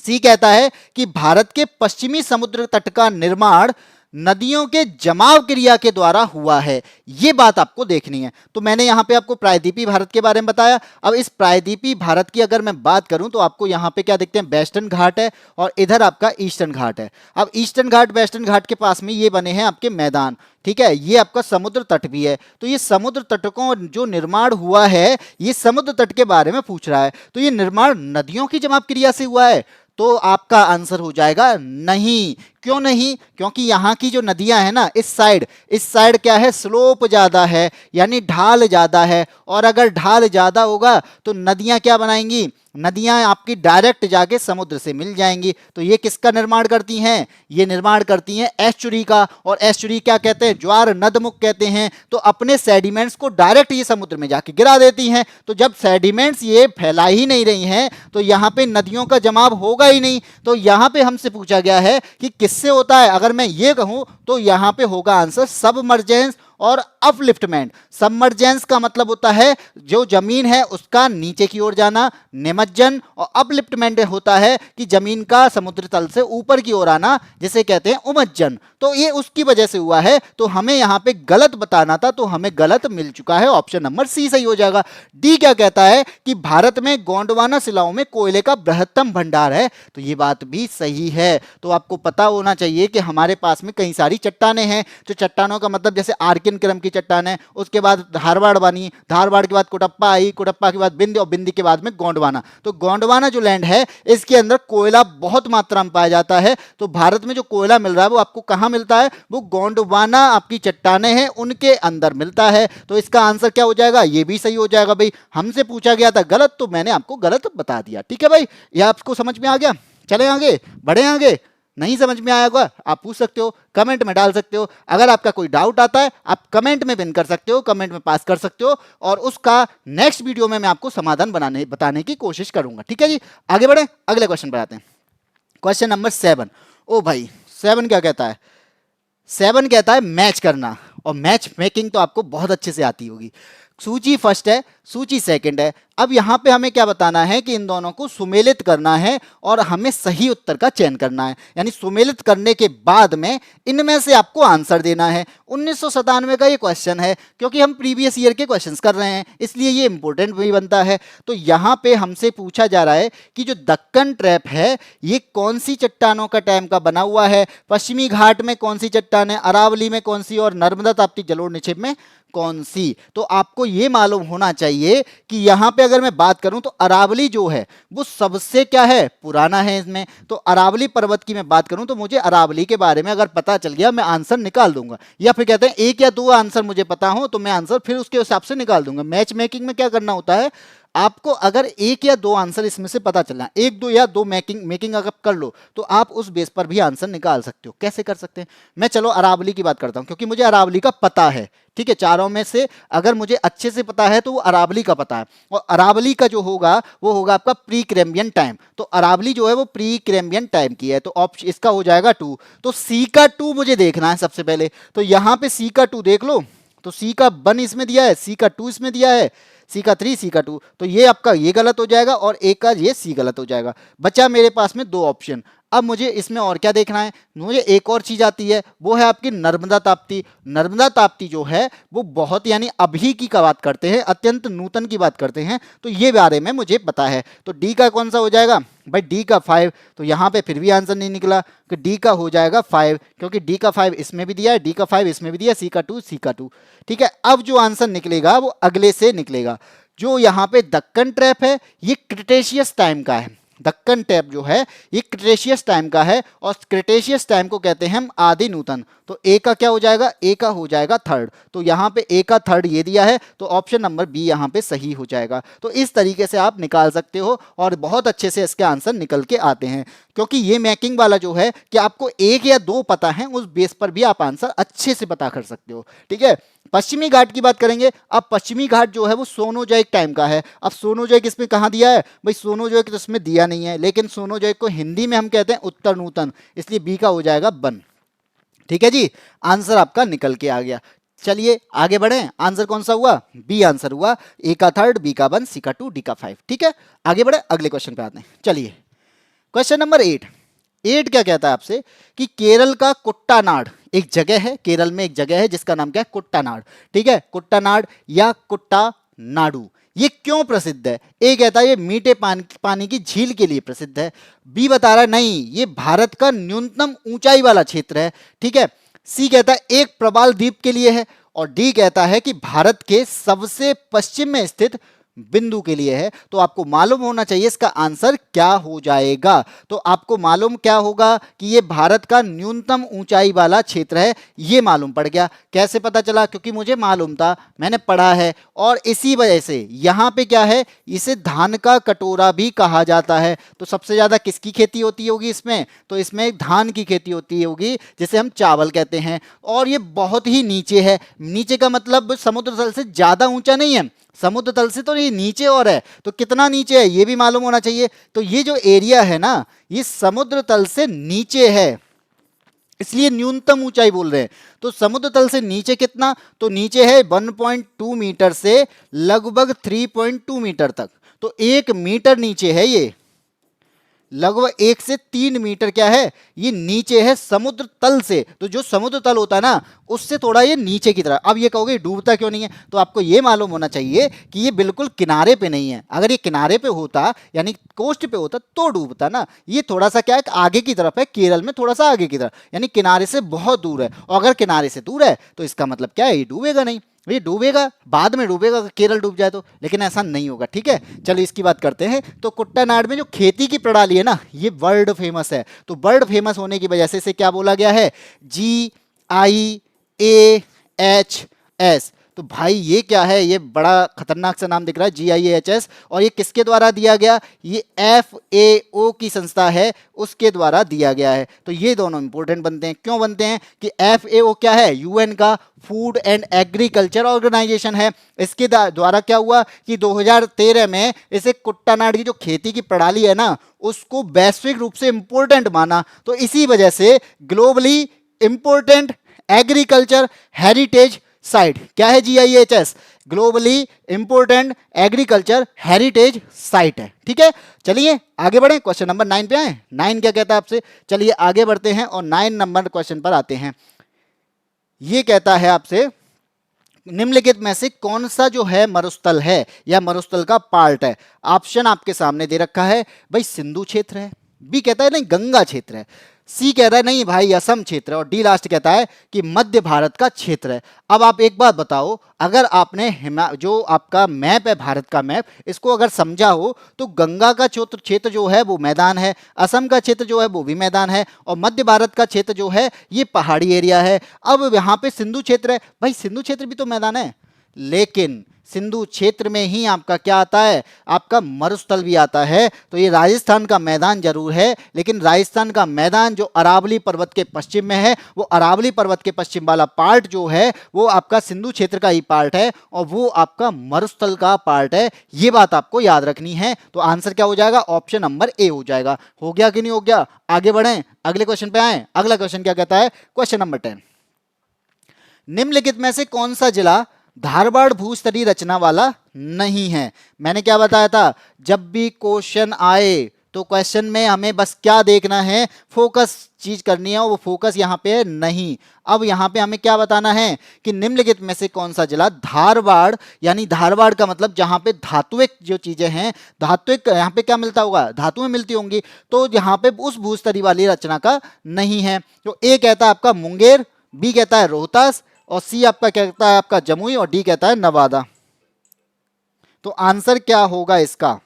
सी कहता है कि भारत के पश्चिमी समुद्र तट का निर्माण नदियों के जमाव क्रिया के द्वारा हुआ है। यह बात आपको देखनी है। तो मैंने यहां पे आपको प्रायद्वीपीय भारत के बारे में बताया। अब इस प्रायद्वीपीय भारत की अगर मैं बात करूं तो आपको यहां पे क्या देखते हैं? वेस्टर्न घाट है और इधर आपका ईस्टर्न घाट है। अब ईस्टर्न घाट वेस्टर्न घाट के पास में ये बने हैं आपके मैदान, ठीक है, ये आपका समुद्र तट भी है। तो ये समुद्र तट को जो निर्माण हुआ है ये समुद्र तट के बारे में पूछ रहा है। तो ये निर्माण नदियों की जमाव क्रिया से हुआ है। तो आपका आंसर हो जाएगा नहीं। क्यों नहीं? क्योंकि यहाँ की जो नदियां हैं ना इस साइड क्या है? स्लोप ज्यादा है यानी ढाल ज्यादा है, और अगर ढाल ज्यादा होगा तो नदियां क्या बनाएंगी? नदियां आपकी डायरेक्ट जाके समुद्र से मिल जाएंगी। तो ये किसका निर्माण करती हैं? ये निर्माण करती हैं एस्चुरी का। और एस्चुरी क्या कहते हैं? ज्वार नदमुख कहते हैं। तो अपने सेडिमेंट्स को डायरेक्ट ये समुद्र में जाके गिरा देती हैं। तो जब सेडिमेंट्स ये फैला ही नहीं रही हैं तो यहाँ पे नदियों का जमाव होगा ही नहीं। तो यहाँ पे हमसे पूछा गया है कि किससे होता है। अगर मैं ये कहूं तो यहाँ पे होगा आंसर सबमर्जेंस और अपलिफ्टमेंट। सबमर्जेंस का मतलब होता है जो जमीन है उसका नीचे की ओर जाना, निमज्जन। और अपलिफ्टमेंट होता है कि जमीन का समुद्र तल से ऊपर की ओर आना, जिसे कहते हैं उमज्जन। तो ये उसकी वजह से हुआ है। तो हमें यहाँ पे गलत बताना था, तो हमें गलत मिल चुका है। ऑप्शन नंबर सी सही हो जाएगा। डी क्या कहता है कि भारत में गोंडवाना शिलाओं में कोयले का बृहत्तम भंडार है। तो ये बात भी सही है। तो आपको पता होना चाहिए कि हमारे पास में कई सारी चट्टानें हैं। जो चट्टानों का मतलब जैसे आर्किन क्रम की चट्टान है, उसके बाद धारवाड़ बनी, धारवाड़ के बाद कुटप्पा आई, कुटप्पा के बाद बिंदी और बिंदी के बाद में गोंडवाना। तो गोंडवाना जो लैंड है इसके अंदर कोयला बहुत मात्रा में पाया जाता है। तो भारत में जो कोयला मिल रहा है वो आपको कहां मिलता है? वो गोंडवाना आपकी चट्टानें हैं उनके अंदर मिलता है। तो इसका आंसर क्या हो जाएगा? ये भी सही हो जाएगा भाई। हमसे पूछा गया था गलत, तो मैंने आपको गलत बता दिया। ठीक है भाई, ये आपको समझ में आ गया। चले आगे, बढ़े आगे। नहीं समझ में आया होगा आप पूछ सकते हो, कमेंट में डाल सकते हो। अगर आपका कोई डाउट आता है आप कमेंट में पिन कर सकते हो, कमेंट में पास कर सकते हो, और उसका नेक्स्ट वीडियो में मैं आपको समाधान बताने की कोशिश करूंगा। ठीक है जी, आगे बढ़े, अगले क्वेश्चन पर आते हैं। Question number 7। ओ भाई 7 क्या कहता है? 7 कहता है मैच करना, और मैच मेकिंग तो आपको बहुत अच्छे से आती होगी। सूची फर्स्ट है, सूची सेकंड है। अब यहाँ पे हमें क्या बताना है कि इन दोनों को सुमेलित करना है और हमें सही उत्तर का चयन करना है। यानी सुमेलित करने के बाद में इनमें से आपको आंसर देना है। 1997 का ये क्वेश्चन है, क्योंकि हम प्रीवियस ईयर के क्वेश्चंस कर रहे हैं इसलिए ये इंपॉर्टेंट भी बनता है। तो यहाँ पे हमसे पूछा जा रहा है कि जो दक्कन ट्रैप है ये कौन सी चट्टानों का टाइम का बना हुआ है? पश्चिमी घाट में कौन सी चट्टान है, अरावली में कौन सी, और नर्मदा ताप्ती जलोढ़ निक्षेप में कौन सी? तो आपको ये मालूम होना चाहिए कि यहां पे अगर मैं बात करूं तो अरावली जो है वो सबसे क्या है? पुराना है इसमें। तो अरावली पर्वत की मैं बात करूं तो मुझे अरावली के बारे में अगर पता चल गया मैं आंसर निकाल दूंगा। या फिर कहते हैं एक या दो आंसर मुझे पता हो तो मैं आंसर फिर उसके हिसाब से निकाल दूंगा। मैच मेकिंग में क्या करना होता है, आपको अगर एक या दो आंसर इसमें से पता चलना, एक दो या दो मेकिंग अगर कर लो तो आप उस बेस पर भी आंसर निकाल सकते हो। कैसे कर सकते हैं? मैं चलो अरावली की बात करता हूं क्योंकि मुझे अरावली का पता है। ठीक है, चारों में से अगर मुझे अच्छे से पता है तो वो अरावली का पता है। और अरावली का जो होगा वो होगा आपका प्री कैम्ब्रियन टाइम। तो अरावली जो है वो प्री कैम्ब्रियन टाइम की है। तो ऑप्शन इसका हो जाएगा 2। तो सी का 2 मुझे देखना है सबसे पहले। तो यहां पे सी का 2 देख लो। तो सी का 1 इसमें दिया है, सी का 2 इसमें दिया है, सी का 3, सी का 2। तो ये आपका ये गलत हो जाएगा और एक का ये सी गलत हो जाएगा। बचा मेरे पास में 2 ऑप्शन। अब मुझे इसमें और क्या देखना है? मुझे एक और चीज आती है, वो है आपकी नर्मदा ताप्ती। नर्मदा ताप्ती जो है वो बहुत यानी अभी की का बात करते हैं, अत्यंत नूतन की बात करते हैं। तो ये बारे में मुझे पता है। तो डी का कौन सा हो जाएगा भाई? डी का 5। तो यहाँ पे फिर भी आंसर नहीं निकला कि डी का हो जाएगा 5, क्योंकि डी का 5 इसमें भी दिया है, डी का 5 इसमें भी दिया है, सी का 2, सी का 2। ठीक है, अब जो आंसर निकलेगा वो अगले से निकलेगा। जो यहाँ पे दक्कन ट्रैप है ये क्रिटेशियस टाइम का है। दक्कन ट्रैप जो है ये क्रिटेशियस टाइम का है, और क्रिटेशियस टाइम को कहते हैं हम आदि नूतन। तो ए का क्या हो जाएगा? ए का हो जाएगा 3rd। तो यहाँ पे ए का 3rd ये दिया है, तो ऑप्शन नंबर बी यहाँ पे सही हो जाएगा। तो इस तरीके से आप निकाल सकते हो और बहुत अच्छे से इसके आंसर निकल के आते हैं। क्योंकि ये मैकिंग वाला जो है कि आपको एक या दो पता है, उस बेस पर भी आप आंसर अच्छे से पता कर सकते हो। ठीक है, पश्चिमी घाट की बात करेंगे। अब पश्चिमी घाट जो है वो सोनोजॉइक टाइम का है। अब सोनोजॉइक इसमें कहाँ दिया है भाई? सोनोजॉइक तो इसमें दिया नहीं है, लेकिन सोनोजॉइक को हिंदी में हम कहते हैं उत्तर नूतन, इसलिए बी का हो जाएगा 1। ठीक है जी, आंसर आपका निकल के आ गया। चलिए आगे बढ़े। आंसर कौन सा हुआ? बी आंसर हुआ। ए का 3rd, बी का 1, सी का 2, डी का 5। ठीक है, आगे बढ़े, अगले क्वेश्चन पे आते हैं। चलिए क्वेश्चन नंबर 8। 8 क्या कहता है आपसे कि केरल का कुट्टानाड एक जगह है, केरल में एक जगह है जिसका नाम क्या है? कुट्टानाड। ठीक है, कुट्टानाड या कुट्टा नाडू ये क्यों प्रसिद्ध है? ए कहता है ये मीठे पानी की झील के लिए प्रसिद्ध है। बी बता रहा है नहीं ये भारत का न्यूनतम ऊंचाई वाला क्षेत्र है। ठीक है, सी कहता है एक प्रवाल द्वीप के लिए है, और डी कहता है कि भारत के सबसे पश्चिम में स्थित बिंदु के लिए है, तो आपको मालूम होना चाहिए इसका आंसर क्या हो जाएगा। तो आपको मालूम क्या होगा कि ये भारत का न्यूनतम ऊंचाई वाला क्षेत्र है, ये मालूम पड़ गया। कैसे पता चला? क्योंकि मुझे मालूम था, मैंने पढ़ा है, और इसी वजह से यहाँ पे क्या है, इसे धान का कटोरा भी कहा जाता है। तो सबसे ज्यादा किसकी खेती होती होगी इसमें? तो इसमें धान की खेती होती होगी, जिसे हम चावल कहते हैं। और ये बहुत ही नीचे है। नीचे का मतलब समुद्र तल से ज्यादा ऊंचा नहीं है, समुद्र तल से तो ये नीचे और है। तो कितना नीचे है ये भी मालूम होना चाहिए। तो ये जो एरिया है ना, ये समुद्र तल से नीचे है, इसलिए न्यूनतम ऊंचाई बोल रहे हैं। तो समुद्र तल से नीचे कितना? तो नीचे है 1.2 मीटर से लगभग 3.2 मीटर तक। तो 1 मीटर नीचे है ये, लगभग 1 से 3 मीटर क्या है, ये नीचे है समुद्र तल से। तो जो समुद्र तल होता है ना, उससे थोड़ा ये नीचे की तरफ। अब ये कहोगे डूबता क्यों नहीं है? तो आपको ये मालूम होना चाहिए कि ये बिल्कुल किनारे पे नहीं है। अगर ये किनारे पे होता, यानी कोस्ट पे होता, तो डूबता ना। ये थोड़ा सा क्या है, आगे की तरफ है, केरल में थोड़ा सा आगे की तरफ, यानी किनारे से बहुत दूर है। और अगर किनारे से दूर है तो इसका मतलब क्या है, ये डूबेगा नहीं। ये डूबेगा, बाद में डूबेगा, केरल डूब जाए तो, लेकिन ऐसा नहीं होगा। ठीक है, चलो इसकी बात करते हैं। तो कुट्टानाड में जो खेती की प्रणाली है ना, ये वर्ल्ड फेमस है। तो वर्ल्ड फेमस होने की वजह से इसे क्या बोला गया है, GIAHS। तो भाई ये क्या है, ये बड़ा खतरनाक सा नाम दिख रहा है, GIAHS। और ये किसके द्वारा दिया गया? ये FAO की संस्था है, उसके द्वारा दिया गया है। तो ये दोनों इंपॉर्टेंट बनते हैं। क्यों बनते हैं? कि FAO क्या है, UN का फूड एंड एग्रीकल्चर ऑर्गेनाइजेशन है। इसके द्वारा क्या हुआ कि 2013 में इसे कुट्टानाड की जो खेती की प्रणाली है ना, उसको वैश्विक रूप से इंपॉर्टेंट माना। तो इसी वजह से globally important agriculture heritage site क्या है, GIHS, globally important agriculture heritage site है। ठीक है, चलिए आगे बढ़े, क्वेश्चन नंबर 9 पे आए। 9 क्या कहता है आपसे, चलिए आगे बढ़ते हैं और 9 नंबर क्वेश्चन पर आते हैं। ये कहता है आपसे, निम्नलिखित में से कौन सा जो है मरुस्थल है या मरुस्थल का पार्ट है? ऑप्शन आपके सामने दे रखा है भाई, सिंधु क्षेत्र है, बी कहता है नहीं गंगा क्षेत्र है, सी कह रहा है नहीं भाई असम क्षेत्र है, और डी लास्ट कहता है कि मध्य भारत का क्षेत्र है। अब आप एक बात बताओ, अगर आपने जो आपका मैप है, भारत का मैप, इसको अगर समझा हो, तो गंगा का क्षेत्र जो है वो मैदान है, असम का क्षेत्र जो है वो भी मैदान है, और मध्य भारत का क्षेत्र जो है ये पहाड़ी एरिया है। अब यहाँ पे सिंधु क्षेत्र है, भाई सिंधु क्षेत्र भी तो मैदान है, लेकिन सिंधु क्षेत्र में ही आपका क्या आता है, आपका मरुस्थल भी आता है। तो ये राजस्थान का मैदान जरूर है, लेकिन राजस्थान का मैदान जो अरावली पर्वत के पश्चिम में है, वो अरावली पर्वत के पश्चिम वाला पार्ट जो है वो आपका सिंधु क्षेत्र का ही पार्ट है, और वो आपका मरुस्थल का पार्ट है। ये बात आपको याद रखनी है। तो आंसर क्या हो जाएगा, ऑप्शन नंबर ए हो जाएगा। हो गया कि नहीं हो गया? आगे बढ़ें, अगले क्वेश्चन पे आए। अगला क्वेश्चन क्या कहता है, क्वेश्चन नंबर 10, निम्नलिखित में से कौन सा जिला धारवाड़ भूस्तरीय रचना वाला नहीं है? मैंने क्या बताया था, जब भी क्वेश्चन आए तो क्वेश्चन में हमें बस क्या देखना है, फोकस चीज करनी है, और वो फोकस यहाँ पे है नहीं। अब यहाँ पे हमें क्या बताना है कि निम्नलिखित में से कौन सा जिला धारवाड़, यानी धारवाड़ का मतलब जहाँ पे धात्विक जो चीजें हैं, धात्विक यहाँ पे क्या मिलता होगा, धातुएं मिलती होंगी, तो यहाँ पे उस भूस्तरीय वाली रचना का नहीं है। तो ए कहता है आपका मुंगेर, बी कहता है रोहतास, और सी आपका कहता है आपका जमुई, और डी कहता है नवादा। तो आंसर क्या होगा इसका?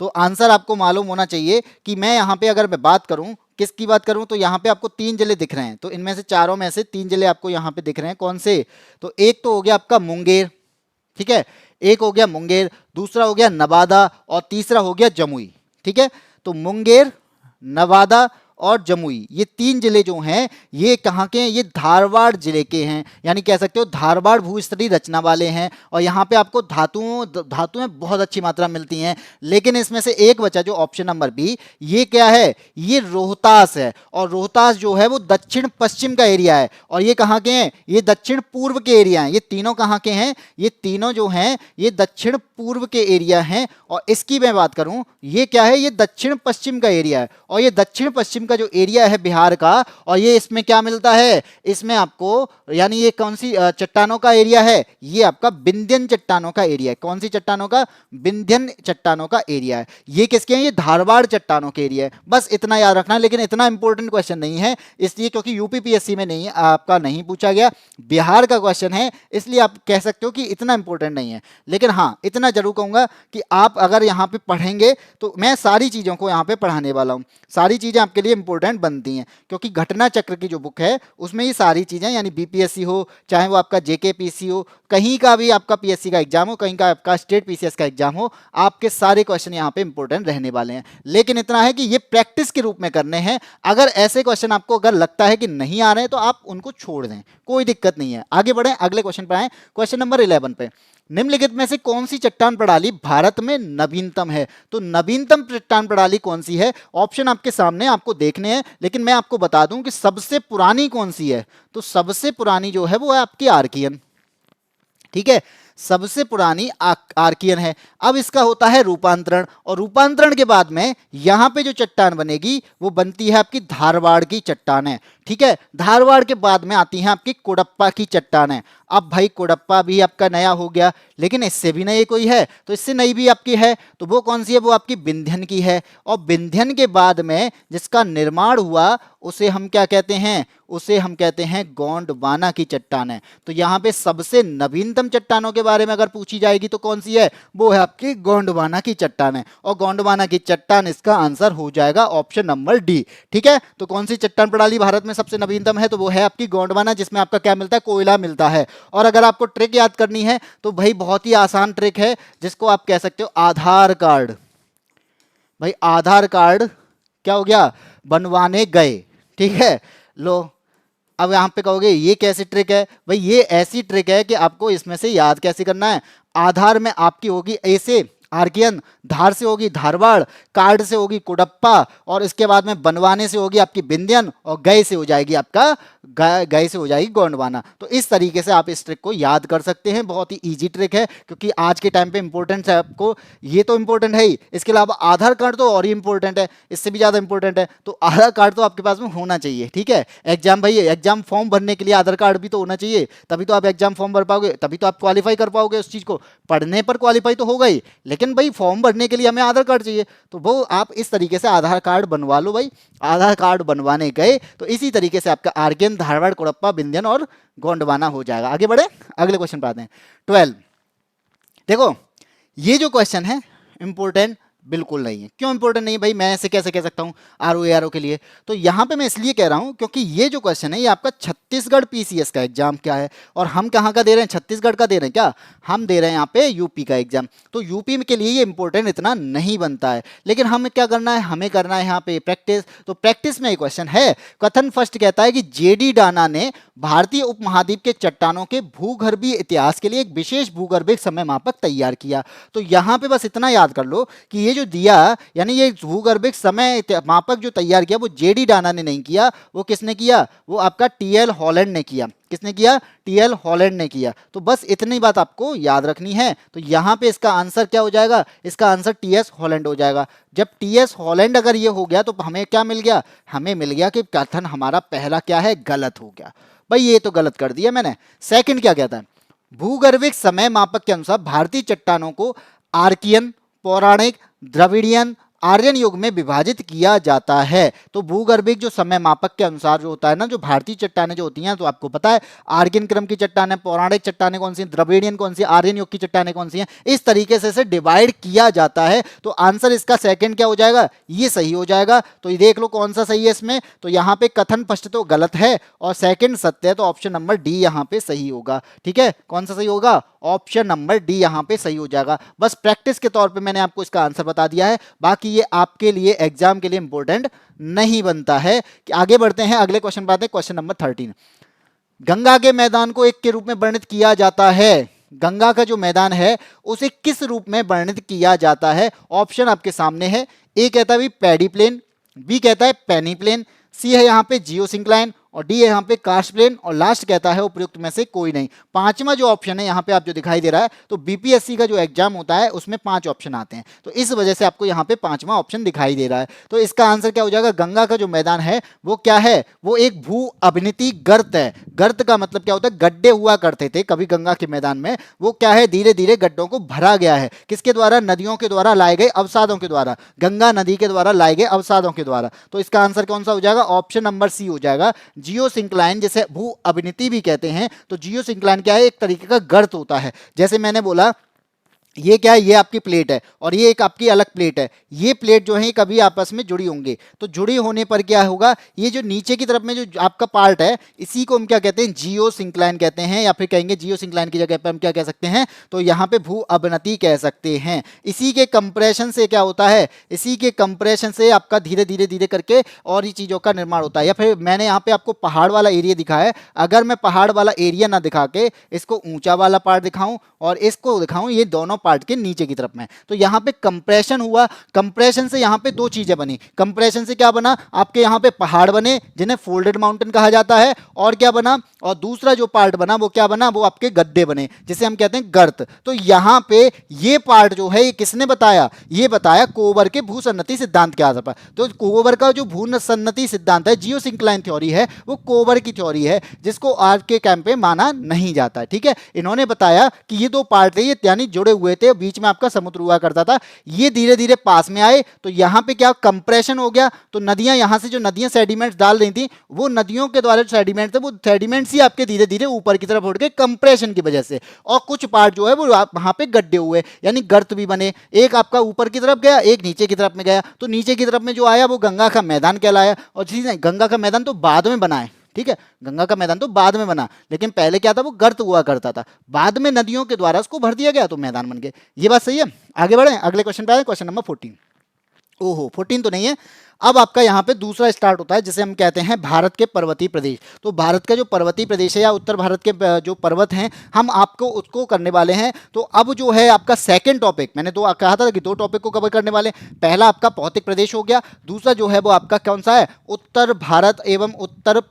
तो आंसर आपको मालूम होना चाहिए कि मैं यहां पे अगर मैं बात करूं, किसकी बात करूं, तो यहां पे आपको 3 जिले दिख रहे हैं। तो इनमें से चारों में से 3 जिले आपको यहां पे दिख रहे हैं। कौन से? तो एक तो हो गया आपका मुंगेर, ठीक है, एक हो गया मुंगेर, दूसरा हो गया नवादा, और तीसरा हो गया जमुई। ठीक है, तो मुंगेर, नवादा और जमुई, ये 3 जिले जो हैं ये कहाँ के हैं, ये धारवाड़ जिले के हैं, यानी कह सकते हो धारवाड़ भूस्तरीय रचना वाले हैं। और यहाँ पे आपको धातुएं बहुत अच्छी मात्रा मिलती हैं, लेकिन इसमें से एक बचा जो ऑप्शन नंबर बी, ये क्या है, ये रोहतास है। और रोहतास जो है वो दक्षिण पश्चिम का एरिया है, और ये कहाँ के हैं, ये दक्षिण पूर्व के एरिया हैं। ये तीनों कहाँ के हैं, ये तीनों जो हैं ये दक्षिण पूर्व के एरिया हैं। और इसकी मैं बात करूं, ये क्या है, ये दक्षिण पश्चिम का एरिया है, और ये दक्षिण पश्चिम का जो एरिया है बिहार का, और ये इसमें क्या मिलता है, इसमें आपको, यानी ये कौन सी चट्टानों का एरिया है, ये आपका विंध्यन चट्टानों का एरिया है। कौन सी चट्टानों का, विंध्यन चट्टानों का एरिया है। ये किसके हैं, ये धारवाड़ चट्टानों के एरिया है। बस इतना याद रखना, लेकिन इतना इंपॉर्टेंट क्वेश्चन नहीं है, इसलिए क्योंकि यूपीपीएससी में नहीं आपका नहीं पूछा गया, बिहार का क्वेश्चन है, इसलिए आप कह सकते हो कि इतना इंपॉर्टेंट नहीं है। लेकिन हाँ, इतना जरूर कहूंगा कि आप अगर यहाँ पे पढ़ेंगे तो मैं सारी चीज़ों को यहाँ पे पढ़ाने वाला हूँ, सारी चीज़ें आपके लिए इंपॉर्टेंट बनती हैं, क्योंकि घटना चक्र की जो बुक है उसमें ये सारी चीज़ें, यानी बीपीएससी हो, चाहे वो आपका जेकेपीसी हो, कहीं का भी आपका पीएससी का एग्जाम हो, कहीं का आपका स्टेट पीसीएस का एग्जाम हो, आपके सारे क्वेश्चन यहाँ पे इंपॉर्टेंट रहने वाले हैं। लेकिन इतना है कि ये प्रैक्टिस के रूप में करने हैं। अगर ऐसे क्वेश्चन आपको अगर लगता है कि नहीं आ रहे हैं तो आप उनको छोड़ दें, कोई दिक्कत नहीं है। आगे बढ़ें, अगले क्वेश्चन पर आए, क्वेश्चन नंबर 11 पे, निम्नलिखित में से कौन सी चट्टान प्रणाली भारत में नवीनतम है। तो नवीनतम चट्टान प्रणाली कौन सी है, ऑप्शन आपके सामने, आपको देखने हैं, लेकिन मैं आपको बता दूं कि सबसे पुरानी कौन सी है। तो सबसे पुरानी जो है वो है आपकी आर्कियन, ठीक है, सबसे पुरानी आर्कियन है। अब इसका होता है रूपांतरण, और रूपांतरण के बाद में यहां पे जो चट्टान बनेगी वो बनती है आपकी धारवाड़ की चट्टान है, ठीक है। धारवाड़ के बाद में आती हैं आपकी कोडप्पा की चट्टान है। अब भाई कोडप्पा भी आपका नया हो गया, लेकिन इससे भी नई कोई है, तो इससे नई भी आपकी है, तो वो कौन सी है, वो आपकी विंध्यन की है। और विंध्यन के बाद में जिसका निर्माण हुआ उसे हम क्या कहते हैं, उसे हम कहते हैं गोंडवाना की चट्टान है। तो यहाँ पे सबसे नवीनतम चट्टानों के बारे में अगर पूछी जाएगी तो कौन सी है, वो है आपकी गोंडवाना की चट्टान है, और गोंडवाना की चट्टान इसका आंसर हो जाएगा ऑप्शन नंबर डी, ठीक है। तो कौन सी चट्टान प्रणाली भारत में सबसे नवीनतम है, तो वो है आपकी गोंडवाना, जिसमें आपका क्या मिलता है, कोयला मिलता है। और अगर आपको ट्रिक याद करनी है तो भाई बहुत ही आसान ट्रिक है, जिसको आप कह सकते हो आधार कार्ड। भाई आधार कार्ड क्या हो गया, बनवाने गए, ठीक है। लो अब यहां पे कहोगे ये कैसी ट्रिक है, भाई ये ऐसी ट्रिक है कि आपको इसमें से याद कैसे करना है। आधार में आपकी होगी ए से आर्कियन, धार से होगी धारवाड़, कार्ड से होगी कोडप्पा, और इसके बाद में बनवाने से होगी आपकी विंध्यन, और गए से हो जाएगी आपका गए से हो जाएगी गोंडवाना। तो इस तरीके से आप इस ट्रिक को याद कर सकते हैं, बहुत ही इजी ट्रिक है, क्योंकि आज के टाइम पे इंपॉर्टेंट है आपको, ये तो इंपॉर्टेंट है ही, इसके अलावा आधार कार्ड तो और ही इंपॉर्टेंट है, इससे भी ज़्यादा इंपॉर्टेंट है। तो आधार कार्ड तो आपके पास में होना चाहिए, ठीक है। एग्जाम, भाई एग्जाम फॉर्म भरने के लिए आधार कार्ड भी तो होना चाहिए, तभी तो आप एग्जाम फॉर्म भर पाओगे, तभी तो आप क्वालिफाई कर पाओगे उस चीज़ को। पढ़ने पर क्वालिफाई तो होगा ही, लेकिन भाई फॉर्म भरने के लिए हमें आधार कार्ड चाहिए, तो वो आप इस तरीके से आधार कार्ड बनवा लो। भाई आधार कार्ड बनवाने गए तो इसी तरीके से आपका आर्कियन, धारवाड़, कोडप्पा, विंध्यन और गोंडवाना हो जाएगा। आगे बढ़े, अगले क्वेश्चन पे आते हैं। 12, देखो ये जो क्वेश्चन है इंपॉर्टेंट बिल्कुल नहीं है। क्यों इंपॉर्टेंट नहीं है भाई, मैं ऐसे कैसे कह सकता हूं आरओ के लिए, तो यहां पे मैं इसलिए कह रहा हूं क्योंकि ये जो क्वेश्चन है ये आपका छत्तीसगढ़ पीसीएस का एग्जाम क्या है, और हम कहां का दे रहे हैं, छत्तीसगढ़ का दे रहे हैं क्या, हम दे रहे हैं यहाँ पे यूपी का एग्जाम। तो यूपी के लिए ये इंपॉर्टेंट इतना नहीं बनता है, लेकिन हमें क्या करना है, हमें करना है यहाँ पे प्रैक्टिस। तो प्रैक्टिस में ये क्वेश्चन है, कथन फर्स्ट कहता है कि जेडी डाना ने भारतीय उपमहाद्वीप के चट्टानों के भूगर्भीय इतिहास के लिए एक विशेष भूगर्भिक समय मापक तैयार किया। तो यहाँ पे बस इतना याद कर लो कि ये जो दिया, यानी ये भूगर्भिक समय मापक जो तैयार किया वो जेडी डाना ने नहीं किया, वो किसने किया, वो आपका टीएल हॉलैंड ने किया। किसने किया, टीएल हॉलैंड ने किया। तो बस इतनी बात आपको याद रखनी है। तो यहाँ पे इसका आंसर क्या हो जाएगा, इसका आंसर टीएस हॉलैंड हो जाएगा। जब टीएस हॉलैंड अगर ये हो गया तो हमें क्या मिल गया, हमें मिल गया कि कथन हमारा पहला क्या है, गलत हो गया। भाई ये तो गलत कर दिया मैंने। सेकंड क्या कहता है, भूगर्भिक समय मापक के अनुसार भारतीय चट्टानों को आर्कियन, पौराणिक, द्रविडियन, आर्यन युग में विभाजित किया जाता है। तो भूगर्भिक जो समय मापक के अनुसार जो होता है ना, जो भारतीय चट्टानें जो होती हैं, तो आपको पता है आर्यन क्रम की चट्टानें, पौराणिक चट्टानें कौन सी हैं, द्रविडियन कौन सी, आर्यन युग की चट्टानें कौन सी हैं, इस तरीके से डिवाइड किया जाता है। तो आंसर इसका सेकंड क्या हो जाएगा, ये सही हो जाएगा। तो ये देख लो कौन सा सही है इसमें, तो यहाँ पे कथन फर्स्ट तो गलत है और सेकंड सत्य है, तो ऑप्शन नंबर डी यहाँ पे सही होगा। ठीक है, कौन सा सही होगा, ऑप्शन नंबर डी यहाँ पे सही हो जाएगा। बस प्रैक्टिस के तौर पे मैंने आपको इसका आंसर बता दिया है, बाकी ये आपके लिए एग्जाम के लिए इंपॉर्टेंट नहीं बनता है। कि आगे बढ़ते हैं, अगले क्वेश्चन पर आते हैं, क्वेश्चन नंबर 13। गंगा के मैदान को एक के रूप में वर्णित किया जाता है, गंगा का जो मैदान है उसे किस रूप में वर्णित किया जाता है। ऑप्शन आपके सामने है, ए कहता है पैडी प्लेन, बी कहता है पेनी प्लेन, सी है यहाँ पे जियोसिंक्लाइन, और डी है यहाँ पे कार्स्ट प्लेन, और लास्ट कहता है उपयुक्त में से कोई नहीं। पांचवा जो ऑप्शन है यहाँ पे आप जो दिखाई दे रहा है, तो बीपीएससी का जो एग्जाम होता है उसमें 5 ऑप्शन आते हैं, तो इस वजह से आपको यहाँ पे पांचवा ऑप्शन दिखाई दे रहा है। तो इसका आंसर क्या हो जाएगा, गंगा का जो मैदान है वो क्या है, वो एक भू अभिनीति गर्त है। गर्त का मतलब क्या होता है, गड्ढे हुआ करते थे कभी गंगा के मैदान में, वो क्या है धीरे धीरे गड्ढों को भरा गया है। किसके द्वारा, नदियों के द्वारा लाए गए अवसादों के द्वारा, गंगा नदी के द्वारा लाए गए अवसादों के द्वारा। तो इसका आंसर कौन सा हो जाएगा, ऑप्शन नंबर सी हो जाएगा। जियोसिंक्लाइन, जैसे भू अभिनीति भी कहते हैं, तो जियोसिंक्लाइन क्या है, एक तरीके का गर्त होता है। जैसे मैंने बोला ये क्या है, ये आपकी प्लेट है और ये एक आपकी अलग प्लेट है, ये प्लेट जो है कभी आपस में जुड़ी होंगे, तो जुड़ी होने पर क्या होगा, ये जो नीचे की तरफ में जो आपका पार्ट है इसी को हम क्या कहते हैं, जियो सिंक्लाइन कहते हैं, या फिर कहेंगे जियो सिंक्लाइन की जगह पर हम क्या कह सकते हैं, तो यहाँ पे भू अवनति कह सकते हैं। इसी के कंप्रेशन से क्या होता है, इसी के कंप्रेशन से आपका धीरे धीरे धीरे करके और ही चीज़ों का निर्माण होता है। या फिर मैंने यहाँ पे आपको पहाड़ वाला एरिया दिखाया है, अगर मैं पहाड़ वाला एरिया ना दिखा के इसको ऊंचा वाला पार्ट दिखाऊं और इसको दिखाऊं ये दोनों पार्ट के नीचे की तरफ में, तो यहां पे कंप्रेशन हुआ, कंप्रेशन से यहां पे दो चीजें बनी। कंप्रेशन से क्या बना, आपके यहां पे पहाड़ बने जिन्हें फोल्डेड माउंटेन कहा जाता है, और क्या बना, और दूसरा जो पार्ट बना वो क्या बना, वो आपके गड्ढे बने जिसे हम कहते हैं गर्त। तो यहां पे ये पार्ट जो है ये किसने बताया, ये बताया कोबर के भूसन्नति सिद्धांत के आधार पर। तो कोबर का जो भूसन्नति सिद्धांत है, जियोसिंक्लाइन थ्योरी है, वो कोबर की थ्योरी है जिसको आज के कैंप पे माना नहीं जाता है। ठीक है, इन्होंने बताया कि ये दो पार्ट थे, ये यानी जुड़े हुए थे, बीच में आपका समुद्र हुआ करता था, ये धीरे धीरे पास में आए, तो यहां पे क्या कंप्रेशन हो गया, तो नदियां यहां से जो नदियां सेडिमेंट्स डाल रही थी, वो नदियों के द्वारा जो सेडिमेंट थे वो सेडिमेंट्स ही आपके धीरे धीरे ऊपर की तरफ उठ गए कंप्रेशन की वजह से, और कुछ पार्ट जो है वो वहां पे गड्ढे हुए यानी गर्त भी बने, एक आपका ऊपर की तरफ गया, एक नीचे की तरफ में गया। तो नीचे की तरफ में जो आया वो गंगा का मैदान कहलाया, और गंगा का मैदान तो बाद में बना है। ठीक है, गंगा का मैदान तो बाद में बना, लेकिन पहले क्या था, वो गर्त हुआ करता था, बाद में नदियों के द्वारा उसको भर दिया गया तो मैदान बन गए। ये बात सही है। आगे बढ़े, अगले क्वेश्चन पे आए, क्वेश्चन नंबर 14। ओहो 14 तो नहीं है, अब आपका यहाँ पे दूसरा स्टार्ट होता है जिसे हम कहते हैं भारत के पर्वतीय प्रदेश। तो भारत का जो पर्वतीय प्रदेश है या उत्तर भारत के जो पर्वत हैं, हम आपको उसको करने वाले हैं। तो अब जो है आपका सेकंड टॉपिक, मैंने तो कहा था कि दो टॉपिक को कवर करने वाले, पहला आपका भौतिक प्रदेश हो गया, दूसरा जो है वो आपका कौन सा है, उत्तर भारत एवं उत्तर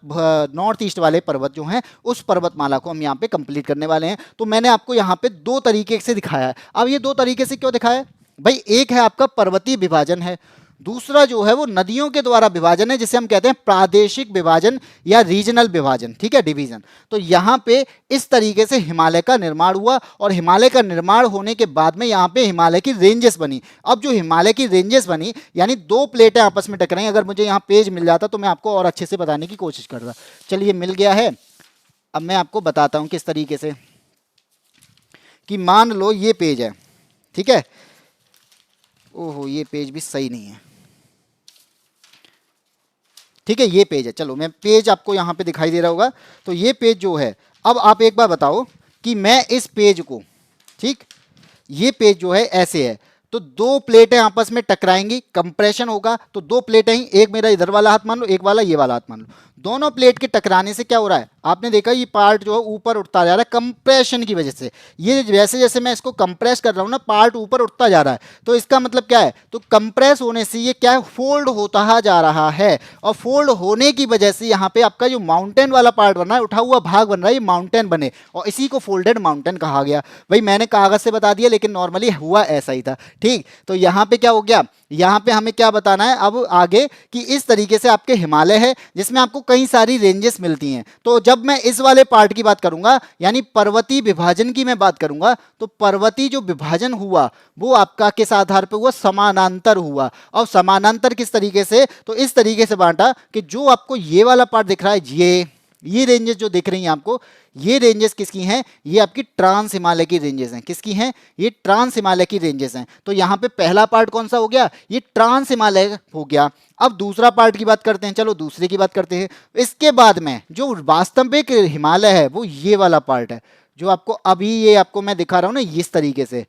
नॉर्थ ईस्ट वाले पर्वत जो हैं उस पर्वतमाला को हम यहाँ पे कंप्लीट करने वाले हैं। तो मैंने आपको यहाँ पे दो तरीके से दिखाया है। अब ये दो तरीके से क्यों दिखाया है भाई, एक है आपका पर्वतीय विभाजन है, दूसरा जो है वो नदियों के द्वारा विभाजन है जिसे हम कहते हैं प्रादेशिक विभाजन या रीजनल विभाजन। ठीक है, डिवीजन। तो यहाँ पे इस तरीके से हिमालय का निर्माण हुआ, और हिमालय का निर्माण होने के बाद में यहाँ पे हिमालय की रेंजेस बनी। अब जो हिमालय की रेंजेस बनी यानी दो प्लेटें आपस में टकराई। अगर मुझे यहाँ पेज मिल जाता तो मैं आपको और अच्छे से बताने की कोशिश करता। चलिए मिल गया है, अब मैं आपको बताता हूँ किस तरीके से, कि मान लो ये पेज है, ठीक है, ओहो ये पेज भी सही नहीं है, ठीक है, ये पेज है, चलो मैं पेज आपको यहाँ पे दिखाई दे रहा होगा, तो ये पेज जो है, अब आप एक बार बताओ कि मैं इस पेज को, ठीक, ये पेज जो है ऐसे है, तो दो प्लेटें आपस में टकराएंगी, कंप्रेशन होगा, तो दो प्लेटें ही, एक मेरा इधर वाला हाथ मान लो, एक वाला ये वाला हाथ मान लो, दोनों प्लेट के टकराने से क्या हो रहा है, आपने देखा ये पार्ट जो है ऊपर उठता जा रहा है कंप्रेशन की वजह से। ये जैसे जैसे मैं इसको कंप्रेस कर रहा हूँ ना, पार्ट ऊपर उठता जा रहा है, तो इसका मतलब क्या है, तो कंप्रेस होने से ये क्या है, फोल्ड होता जा रहा है, और फोल्ड होने की वजह से यहाँ पे आपका जो माउंटेन वाला पार्ट बन रहा है, उठा हुआ भाग बन रहा है, ये माउंटेन बने, और इसी को फोल्डेड माउंटेन कहा गया। भाई मैंने कागज से बता दिया, लेकिन नॉर्मली हुआ ऐसा ही था। ठीक, तो यहाँ पे क्या हो गया, यहाँ पे हमें क्या बताना है अब आगे, कि इस तरीके से आपके हिमालय है जिसमें आपको कई सारी रेंजेस मिलती हैं। तो जब मैं इस वाले पार्ट की बात करूंगा, यानी पर्वतीय विभाजन की मैं बात करूंगा, तो पर्वतीय जो विभाजन हुआ वो आपका किस आधार पे हुआ, समानांतर हुआ। और समानांतर किस तरीके से, तो इस तरीके से बांटा कि जो आपको ये वाला पार्ट दिख रहा है, ये रेंजेस जो दिख रही हैं आपको, ये रेंजेस किसकी हैं, ये आपकी ट्रांस हिमालय की रेंजेस हैं। किसकी हैं, ये ट्रांस हिमालय की रेंजेस हैं। तो यहाँ पे पहला पार्ट कौन सा हो गया, ये ट्रांस हिमालय हो गया। अब दूसरा पार्ट की बात करते हैं, चलो दूसरे की बात करते हैं। इसके बाद में जो वास्तविक हिमालय है वो ये वाला पार्ट है, जो आपको अभी ये आपको मैं दिखा रहा हूँ ना, इस तरीके से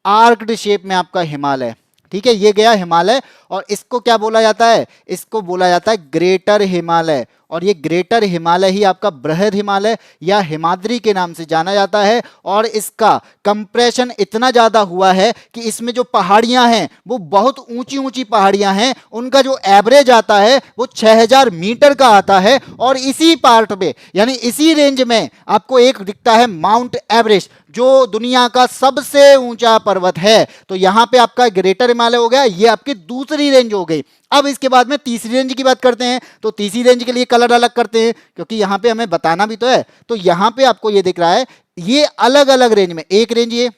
आर्क्ड शेप में आपका हिमालय, ठीक है, ये गया हिमालय, और इसको क्या बोला जाता है, इसको बोला जाता है ग्रेटर हिमालय, और ये ग्रेटर हिमालय ही आपका बृहद हिमालय या हिमाद्री के नाम से जाना जाता है। और इसका कंप्रेशन इतना ज्यादा हुआ है कि इसमें जो पहाड़ियां हैं वो बहुत ऊंची ऊंची पहाड़ियां हैं, उनका जो एवरेज आता है वो 6000 मीटर का आता है। और इसी पार्ट में यानी इसी रेंज में आपको एक दिखता है माउंट एवरेस्ट, जो दुनिया का सबसे ऊंचा पर्वत है। तो यहां पे आपका ग्रेटर हिमालय हो गया, ये आपकी दूसरी रेंज हो गई। अब इसके बाद में तीसरी रेंज की बात करते हैं, तो तीसरी रेंज के लिए कलर अलग करते हैं, क्योंकि यहां पे हमें बताना भी तो है। तो यहां पे आपको ये दिख रहा है, ये अलग अलग रेंज में, एक रेंज ये,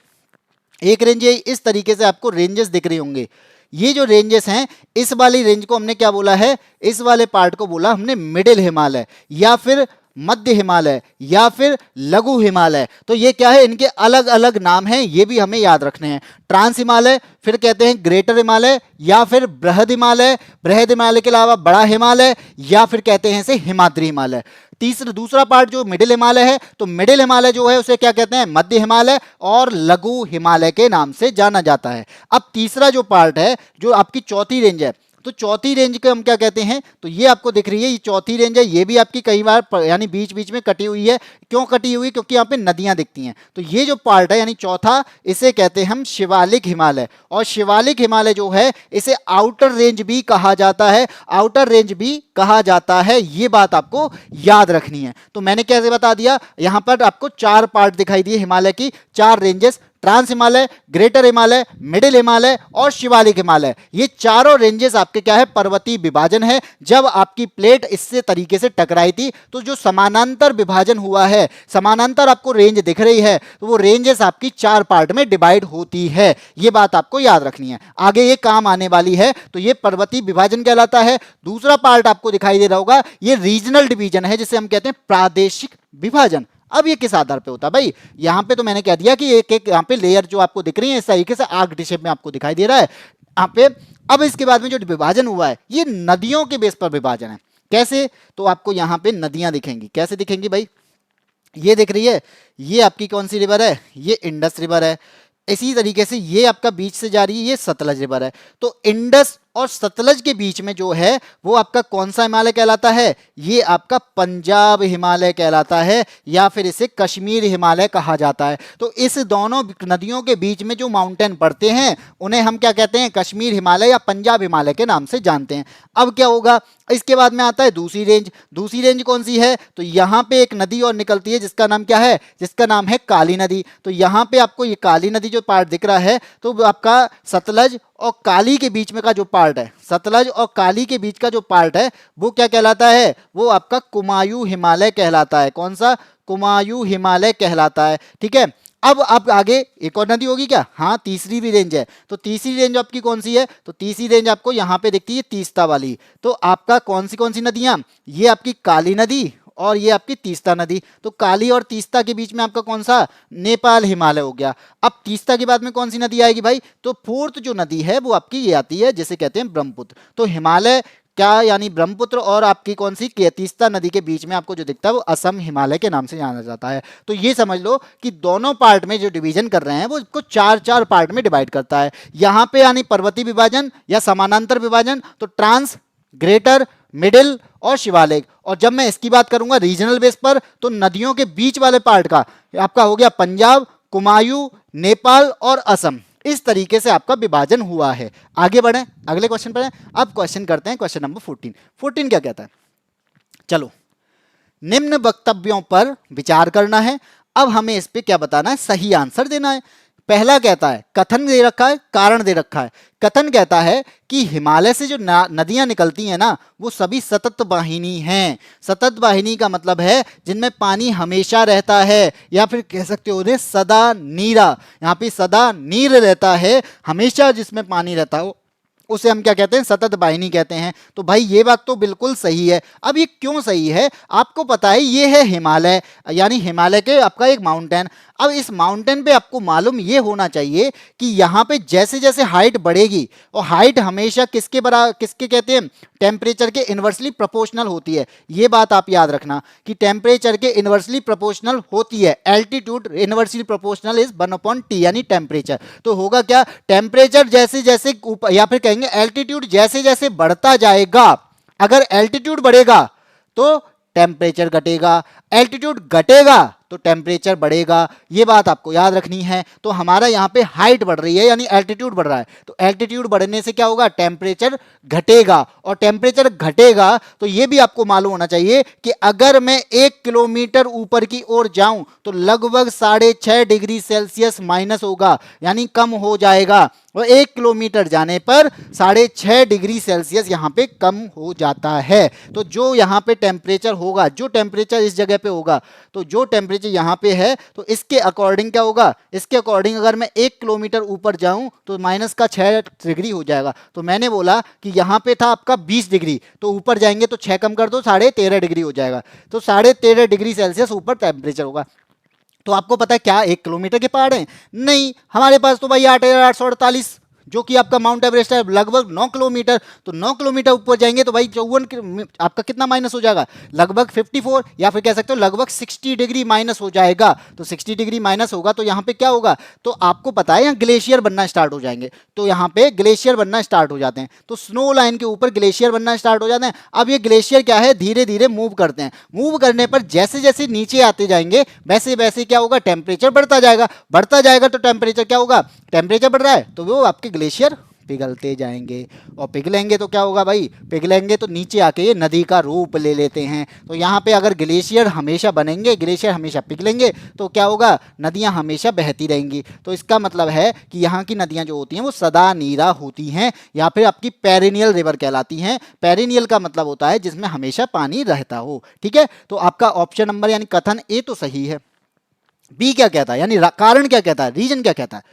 एक रेंज ये, इस तरीके से आपको रेंजेस दिख रही होंगे। ये जो रेंजेस हैं, इस वाली रेंज को हमने क्या बोला है, इस वाले पार्ट को बोला हमने मिडिल हिमालय या फिर मध्य हिमालय या फिर लघु हिमालय। तो ये क्या है, इनके अलग अलग नाम हैं, ये भी हमें याद रखने हैं। ट्रांस हिमालय, फिर कहते हैं ग्रेटर हिमालय या फिर बृहद हिमालय, बृहद हिमालय के अलावा बड़ा हिमालय, या फिर कहते हैं इसे हिमाद्री हिमालय। दूसरा पार्ट जो मिडिल हिमालय है, तो मिडिल हिमालय जो है उसे क्या कहते हैं, मध्य हिमालय और लघु हिमालय के नाम से जाना जाता है। अब तीसरा जो पार्ट है, जो आपकी चौथी रेंज है, तो चौथी रेंज को हम क्या कहते हैं, तो ये आपको दिख रही है, ये चौथी रेंज है। ये भी आपकी कई बार यानी बीच बीच में कटी हुई है। क्यों कटी हुई, क्योंकि यहाँ पे नदियां दिखती हैं। तो ये जो पार्ट है यानी चौथा, इसे कहते हैं हम शिवालिक हिमालय। और शिवालिक हिमालय जो है, इसे आउटर रेंज भी कहा जाता है, आउटर रेंज भी कहा जाता है। ये बात आपको याद रखनी है। तो मैंने कैसे बता दिया, यहां पर आपको 4 पार्ट दिखाई दिए हिमालय की, 4 ranges, trans Himalaya, greater Himalaya, middle Himalaya और शिवालिक हिमालय। ये चारों रेंजेस आपके क्या है, पर्वतीय विभाजन है। जब आपकी प्लेट इससे तरीके से टकराई थी, तो जो समानांतर विभाजन हुआ है, समानांतर आपको रेंज दिख रही है, तो वो रेंजेस आपकी 4 पार्ट में डिवाइड होती है। ये बात आपको याद रखनी है, आगे ये काम आने वाली है। तो ये पर्वतीय विभाजन कहलाता है। दूसरा पार्ट आपको दिखाई दे रहा होगा, ये रीजनल डिवीजन है, जिसे हम कहते हैं प्रादेशिक विभाजन। अब ये किस आधार पे होता है भाई, यहां पे तो मैंने कह दिया कि एक एक यहां पे लेयर जो आपको दिख रही है, इस तरीके से आर्क शेप में आपको दिखाई दे रहा है यहां पे। अब इसके बाद में जो विभाजन हुआ है, ये नदियों के बेस पर विभाजन है। कैसे, तो आपको यहां पे नदियां दिखेंगी। कैसे दिखेंगी भाई, ये दिख रही है, ये आपकी कौन सी रिवर है, ये इंडस रिवर है। इसी तरीके से ये आपका बीच से जा रही है, ये सतलज रिवर है। तो इंडस और सतलज के बीच में जो है, वो आपका कौन सा हिमालय कहलाता है, ये आपका पंजाब हिमालय कहलाता है, या फिर इसे कश्मीर हिमालय कहा जाता है। तो इस दोनों नदियों के बीच में जो माउंटेन पड़ते हैं, उन्हें हम क्या कहते हैं, कश्मीर हिमालय या पंजाब हिमालय के नाम से जानते हैं। अब क्या होगा, इसके बाद में आता है दूसरी रेंज। दूसरी रेंज कौन सी है, तो यहाँ पे एक नदी और निकलती है, जिसका नाम क्या है, जिसका नाम है काली नदी। तो यहाँ पे आपको ये काली नदी जो पार्ट दिख रहा है, तो आपका सतलज और काली के बीच में का जो पार्ट है, सतलज और काली के बीच का जो पार्ट है, वो क्या कहलाता है, वो आपका कुमायूं हिमालय कहलाता है। कौन सा, कुमायूं हिमालय कहलाता है। ठीक है, अब आप आगे एक और नदी होगी क्या, हाँ तीसरी भी रेंज है। तो तीसरी रेंज आपकी कौन सी है, तो तीसरी रेंज आपको यहाँ पे दिखती है तीस्ता वाली। तो आपका कौन सी नदियां, ये आपकी काली नदी और ये आपकी तीस्ता नदी। तो काली और तीस्ता के बीच में आपका कौन सा, नेपाल हिमालय हो गया। अब तीस्ता के बाद में कौन सी नदी आएगी भाई, तो फोर्थ जो नदी है वो आपकी ये आती है, जिसे कहते हैं ब्रह्मपुत्र। तो हिमालय क्या, यानी ब्रह्मपुत्र और आपकी कौन सी तीस्ता नदी के बीच में आपको जो दिखता है, वो असम हिमालय के नाम से जाना जाता है। तो ये समझ लो कि दोनों पार्ट में जो डिवीजन कर रहे हैं, वो इसको 4-4 पार्ट में डिवाइड करता है। यहाँ पे यानी पर्वतीय विभाजन या समानांतर विभाजन, तो ट्रांस, ग्रेटर, मिडिल और शिवालिक। और जब मैं इसकी बात करूंगा रीजनल बेस पर, तो नदियों के बीच वाले पार्ट का आपका हो गया पंजाब, कुमायूं, नेपाल और असम। इस तरीके से आपका विभाजन हुआ है। आगे बढ़े, अगले क्वेश्चन पर। अब क्वेश्चन करते हैं, क्वेश्चन नंबर 14 क्या कहता है, चलो निम्न वक्तव्यों पर विचार करना है। अब हमें इस पे क्या बताना है, सही आंसर देना है। पहला कहता है, कथन दे रखा है, कारण दे रखा है। कथन कहता है कि हिमालय से जो नदियां निकलती हैं ना, वो सभी सतत वाहिनी हैं। सतत वाहिनी का मतलब है जिनमें पानी हमेशा रहता है, या फिर कह सकते हो उन्हें सदा नीरा। यहाँ पे सदा नीर रहता है, हमेशा जिसमें पानी रहता हो, उसे हम क्या कहते हैं, सतत वाहिनी कहते हैं। तो भाई ये बात तो बिल्कुल सही है। अब ये क्यों सही है, आपको पता है, ये है हिमालय, यानी हिमालय के आपका एक माउंटेन। अब इस माउंटेन पे आपको मालूम ये होना चाहिए कि यहाँ पे जैसे जैसे हाइट बढ़ेगी, और हाइट हमेशा किसके कहते हैं, टेम्परेचर के इन्वर्सली प्रोपोर्शनल होती है। ये बात आप याद रखना कि टेम्परेचर के इन्वर्सली प्रोपोर्शनल होती है। Altitude inversely proportional is 1/T, यानी टेम्परेचर। तो होगा क्या, टेम्परेचर जैसे जैसे ऊपर, या फिर कहेंगे एल्टीट्यूड जैसे जैसे बढ़ता जाएगा, अगर एल्टीट्यूड बढ़ेगा तो टेम्परेचर घटेगा, एल्टीट्यूड घटेगा तो टेम्परेचर बढ़ेगा। ये बात आपको याद रखनी है। तो हमारा यहाँ पे हाइट बढ़ रही है यानी एल्टीट्यूड बढ़ रहा है, तो एल्टीट्यूड बढ़ने से क्या होगा, टेम्परेचर घटेगा, और टेम्परेचर घटेगा तो ये भी आपको मालूम होना चाहिए कि अगर मैं 1 किलोमीटर ऊपर की ओर जाऊं तो लगभग 6.5 डिग्री सेल्सियस माइनस होगा, यानी कम हो जाएगा। और 1 किलोमीटर जाने पर 6.5 डिग्री सेल्सियस यहाँ पे कम हो जाता है। तो जो यहाँ पे टेम्परेचर होगा, जो टेम्परेचर इस जगह पे होगा, तो जो टेम्परेचर यहाँ पे है, तो इसके अकॉर्डिंग क्या होगा, इसके अकॉर्डिंग अगर मैं 1 किलोमीटर ऊपर जाऊं तो -6 डिग्री हो जाएगा। तो मैंने बोला कि यहाँ पे था आपका 20 डिग्री, तो ऊपर जाएंगे तो 6 कम कर दो, 13.5 डिग्री हो जाएगा। तो 13.5 डिग्री सेल्सियस ऊपर टेम्परेचर होगा। तो आपको पता है क्या 1 किलोमीटर के पहाड़ हैं? नहीं, हमारे पास तो भाई 8,848, जो कि आपका माउंट एवरेस्ट है, लगभग 9 किलोमीटर। तो 9 किलोमीटर ऊपर जाएंगे तो भाई 54 आपका कितना माइनस हो जाएगा, लगभग 54, या फिर कह सकते हो लगभग 60 डिग्री माइनस हो जाएगा। तो 60 डिग्री माइनस होगा तो यहाँ पे क्या होगा, तो आपको पता है यहाँ ग्लेशियर बनना स्टार्ट हो जाएंगे। तो यहाँ पे ग्लेशियर बनना स्टार्ट हो जाते हैं, तो स्नो लाइन के ऊपर ग्लेशियर बनना स्टार्ट हो जाते हैं। अब ये ग्लेशियर क्या है, धीरे धीरे मूव करते हैं। मूव करने पर जैसे जैसे नीचे आते जाएंगे वैसे वैसे क्या होगा, टेम्परेचर बढ़ता जाएगा। बढ़ता जाएगा तो टेम्परेचर क्या होगा, टेम्परेचर बढ़ रहा है तो वो आपके ग्लेशियर पिघलते जाएंगे, और पिघलेंगे तो क्या होगा भाई, पिघलेंगे तो नीचे आके ये नदी का रूप ले लेते हैं। तो यहाँ पे अगर ग्लेशियर हमेशा बनेंगे, ग्लेशियर हमेशा पिघलेंगे, तो क्या होगा, नदियाँ हमेशा बहती रहेंगी। तो इसका मतलब है कि यहाँ की नदियाँ जो होती हैं वो सदा नीरा होती हैं, या फिर आपकी पेरिनियल रिवर कहलाती हैं। पेरिनियल का मतलब होता है जिसमें हमेशा पानी रहता हो। ठीक है, तो आपका ऑप्शन नंबर यानी कथन ए तो सही है। बी क्या कहता है, यानी कारण क्या कहता है, रीजन क्या कहता है,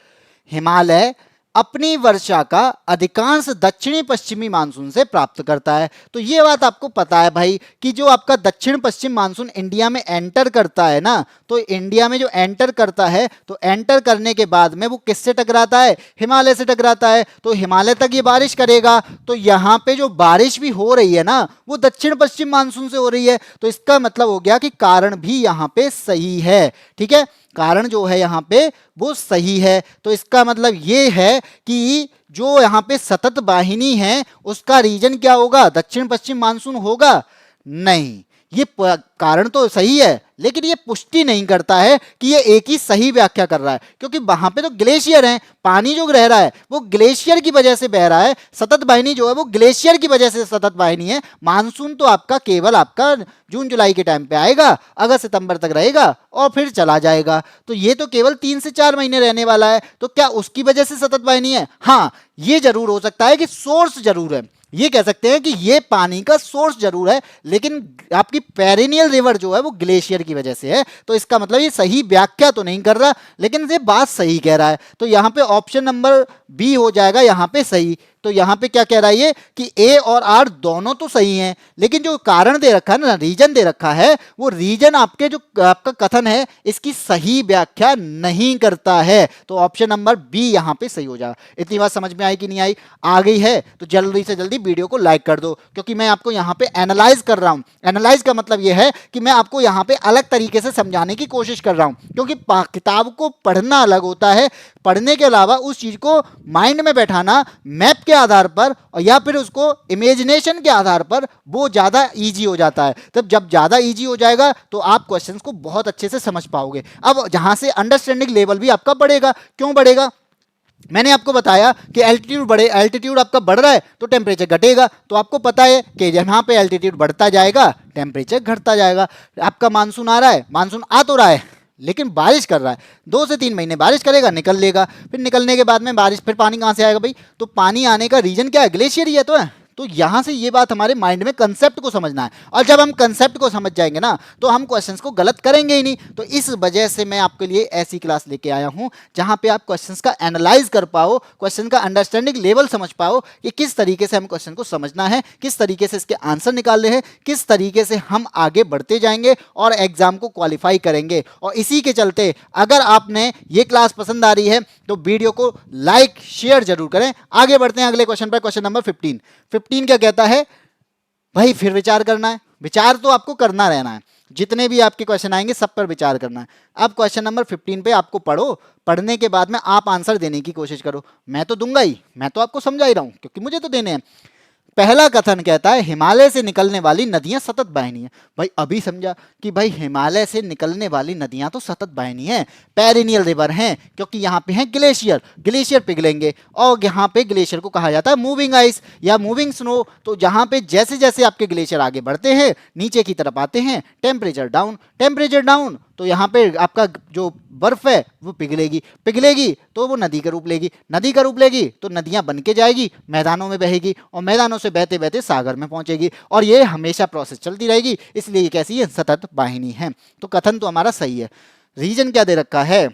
हिमालय अपनी वर्षा का अधिकांश दक्षिणी पश्चिमी मानसून से प्राप्त करता है। तो ये बात आपको पता है भाई कि जो आपका दक्षिण पश्चिम मानसून इंडिया में एंटर करता है ना, तो इंडिया में जो एंटर करता है, तो एंटर करने के बाद में वो किससे टकराता है, हिमालय से टकराता है। तो हिमालय तक ये बारिश करेगा, तो यहाँ पे जो बारिश भी हो रही है ना वो दक्षिण पश्चिम मानसून से हो रही है। तो इसका मतलब हो गया कि कारण भी यहाँ पे सही है। ठीक है, कारण जो है यहाँ पे वो सही है। तो इसका मतलब ये है कि जो यहाँ पे सतत वाहिनी है उसका रीजन क्या होगा, दक्षिण पश्चिम मानसून होगा? नहीं, ये कारण तो सही है लेकिन ये पुष्टि नहीं करता है कि ये एक ही सही व्याख्या कर रहा है, क्योंकि वहां पे तो ग्लेशियर है, पानी जो रह रहा है वो ग्लेशियर की वजह से बह रहा है, सतत वाहिनी जो है वो ग्लेशियर की वजह से सतत वाहिनी है। मानसून तो आपका केवल आपका जून जुलाई के टाइम पे आएगा, अगस्त सितंबर तक रहेगा और फिर चला जाएगा। तो ये तो केवल 3 से 4 महीने रहने वाला है, तो क्या उसकी वजह से सतत वाहिनी है? हाँ, ये जरूर हो सकता है कि सोर्स जरूर है, ये कह सकते हैं कि ये पानी का सोर्स जरूर है, लेकिन आपकी पेरिनियल रिवर जो है वो ग्लेशियर की वजह से है। तो इसका मतलब ये सही व्याख्या तो नहीं कर रहा, लेकिन ये बात सही कह रहा है। तो यहाँ पे ऑप्शन नंबर बी हो जाएगा यहाँ पे सही। तो यहाँ पे क्या कह रहा है ये कि ए और आर दोनों तो सही हैं, लेकिन जो कारण दे रखा है ना, रीजन दे रखा है, वो रीजन आपके जो आपका कथन है इसकी सही व्याख्या नहीं करता है। तो ऑप्शन नंबर बी यहाँ पे सही हो जाएगा। इतनी बात समझ में आई कि नहीं आई? आ गई है तो जल्दी से जल्दी वीडियो को लाइक कर दो, क्योंकि मैं आपको यहाँ पे एनालाइज कर रहा हूँ। एनालाइज का मतलब ये है कि मैं आपको यहाँ पे अलग तरीके से समझाने की कोशिश कर रहा हूँ, क्योंकि किताब को पढ़ना अलग होता है, पढ़ने के अलावा उस चीज को माइंड में बैठाना मैप के आधार पर और या फिर उसको इमेजिनेशन के आधार पर वो ज्यादा इजी हो जाता है। तब जब ज्यादा इजी हो जाएगा तो आप क्वेश्चंस को बहुत अच्छे से समझ पाओगे। अब जहां से अंडरस्टैंडिंग लेवल भी आपका बढ़ेगा। क्यों बढ़ेगा? मैंने आपको बताया कि एल्टीट्यूड आपका बढ़ रहा है तो टेम्परेचर घटेगा। तो आपको पता है कि जहां पे एल्टीट्यूड बढ़ता जाएगा टेम्परेचर घटता जाएगा। आपका मानसून आ रहा है, मानसून आ तो रहा है लेकिन बारिश कर रहा है, 2 से 3 महीने बारिश करेगा, निकल लेगा, फिर निकलने के बाद में बारिश, फिर पानी कहाँ से आएगा भाई? तो पानी आने का रीजन क्या है? ग्लेशियर ही है तो है। तो यहां से ये बात हमारे माइंड में कंसेप्ट को समझना है, और जब हम कंसेप्ट को समझ जाएंगे ना तो हम क्वेश्चंस को गलत करेंगे ही नहीं। तो इस वजह से मैं आपके लिए ऐसी क्लास लेके आया हूं जहां पे आप क्वेश्चंस का एनालाइज कर पाओ, क्वेश्चन का अंडरस्टैंडिंग लेवल समझ पाओ कि किस तरीके से हम क्वेश्चन को समझना है, किस तरीके से इसके आंसर निकालने हैं, किस तरीके से हम आगे बढ़ते जाएंगे और एग्जाम को क्वालिफाई करेंगे। और इसी के चलते अगर आपने ये क्लास पसंद आ रही है तो वीडियो को लाइक शेयर जरूर करें। आगे बढ़ते हैं अगले क्वेश्चन पर, क्वेश्चन नंबर 15। 15 क्या कहता है भाई? फिर विचार करना है, विचार तो आपको करना रहना है, जितने भी आपके क्वेश्चन आएंगे सब पर विचार करना है। अब क्वेश्चन नंबर 15 पे आपको पढ़ो, पढ़ने के बाद में आप आंसर देने की कोशिश करो। मैं तो दूंगा ही, मैं तो आपको समझा ही रहा हूं क्योंकि मुझे तो देने हैं। पहला कथन कहता है हिमालय से निकलने वाली नदियां सतत बहनी है। भाई अभी समझा कि भाई हिमालय से निकलने वाली नदियां तो सतत बहनी है, पेरिनियल रिवर हैं, क्योंकि यहाँ पे हैं ग्लेशियर, ग्लेशियर पिघलेंगे। और यहाँ पे ग्लेशियर को कहा जाता है मूविंग आइस या मूविंग स्नो। तो जहाँ पे जैसे जैसे आपके ग्लेशियर आगे बढ़ते हैं, नीचे की तरफ आते हैं, टेम्परेचर डाउन, टेम्परेचर डाउन, तो यहाँ पे आपका जो बर्फ है वो पिघलेगी, पिघलेगी तो वो नदी का रूप लेगी, नदी का रूप लेगी तो नदियां बन के जाएगी, मैदानों में बहेगी, और मैदानों से बहते बहते सागर में पहुंचेगी, और ये हमेशा प्रोसेस चलती रहेगी। इसलिए ये कैसी है? सतत वाहिनी है। तो कथन तो हमारा सही है। रीजन क्या दे रखा है?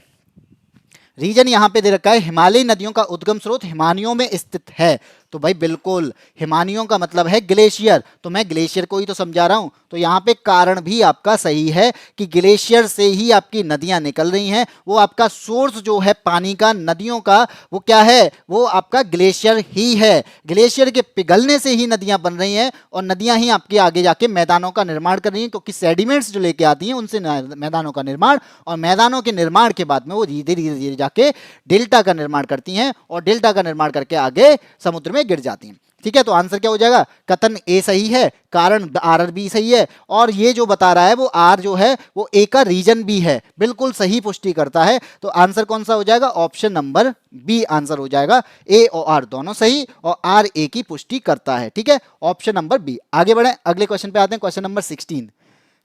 रीजन यहाँ पे दे रखा है हिमालयी नदियों का उद्गम स्रोत हिमानियों में स्थित है। तो भाई बिल्कुल, हिमानियों का मतलब है ग्लेशियर, तो मैं ग्लेशियर को ही तो समझा रहा हूं। तो यहाँ पे कारण भी आपका सही है कि ग्लेशियर से ही आपकी नदियां निकल रही हैं। वो आपका सोर्स जो है पानी का, नदियों का, वो क्या है? वो आपका ग्लेशियर ही है। ग्लेशियर के पिघलने से ही नदियां बन रही हैं, और नदियां ही आपके आगे जाके मैदानों का निर्माण कर रही हैं, क्योंकि सेडिमेंट्स जो लेके आती हैं उनसे मैदानों का निर्माण, और मैदानों के निर्माण के बाद में वो धीरे धीरे धीरे जाके डेल्टा का निर्माण करती हैं, और डेल्टा का निर्माण करके आगे समुद्र में गिर जाती हैं। ठीक है, तो आंसर क्या हो जाएगा? कथन ए सही है, कारण आर भी सही है, और ये जो बता रहा है वो आर जो है वो ए का रीजन भी है, बिल्कुल सही पुष्टि करता है। तो आंसर कौन सा हो जाएगा? ऑप्शन नंबर बी आंसर हो जाएगा। ए और आर दोनों सही, और आर ए की पुष्टि करता है। ठीक है, ऑप्शन नंबर बी। आगे बढ़े, अगले क्वेश्चन पे आते हैं, क्वेश्चन नंबर 16।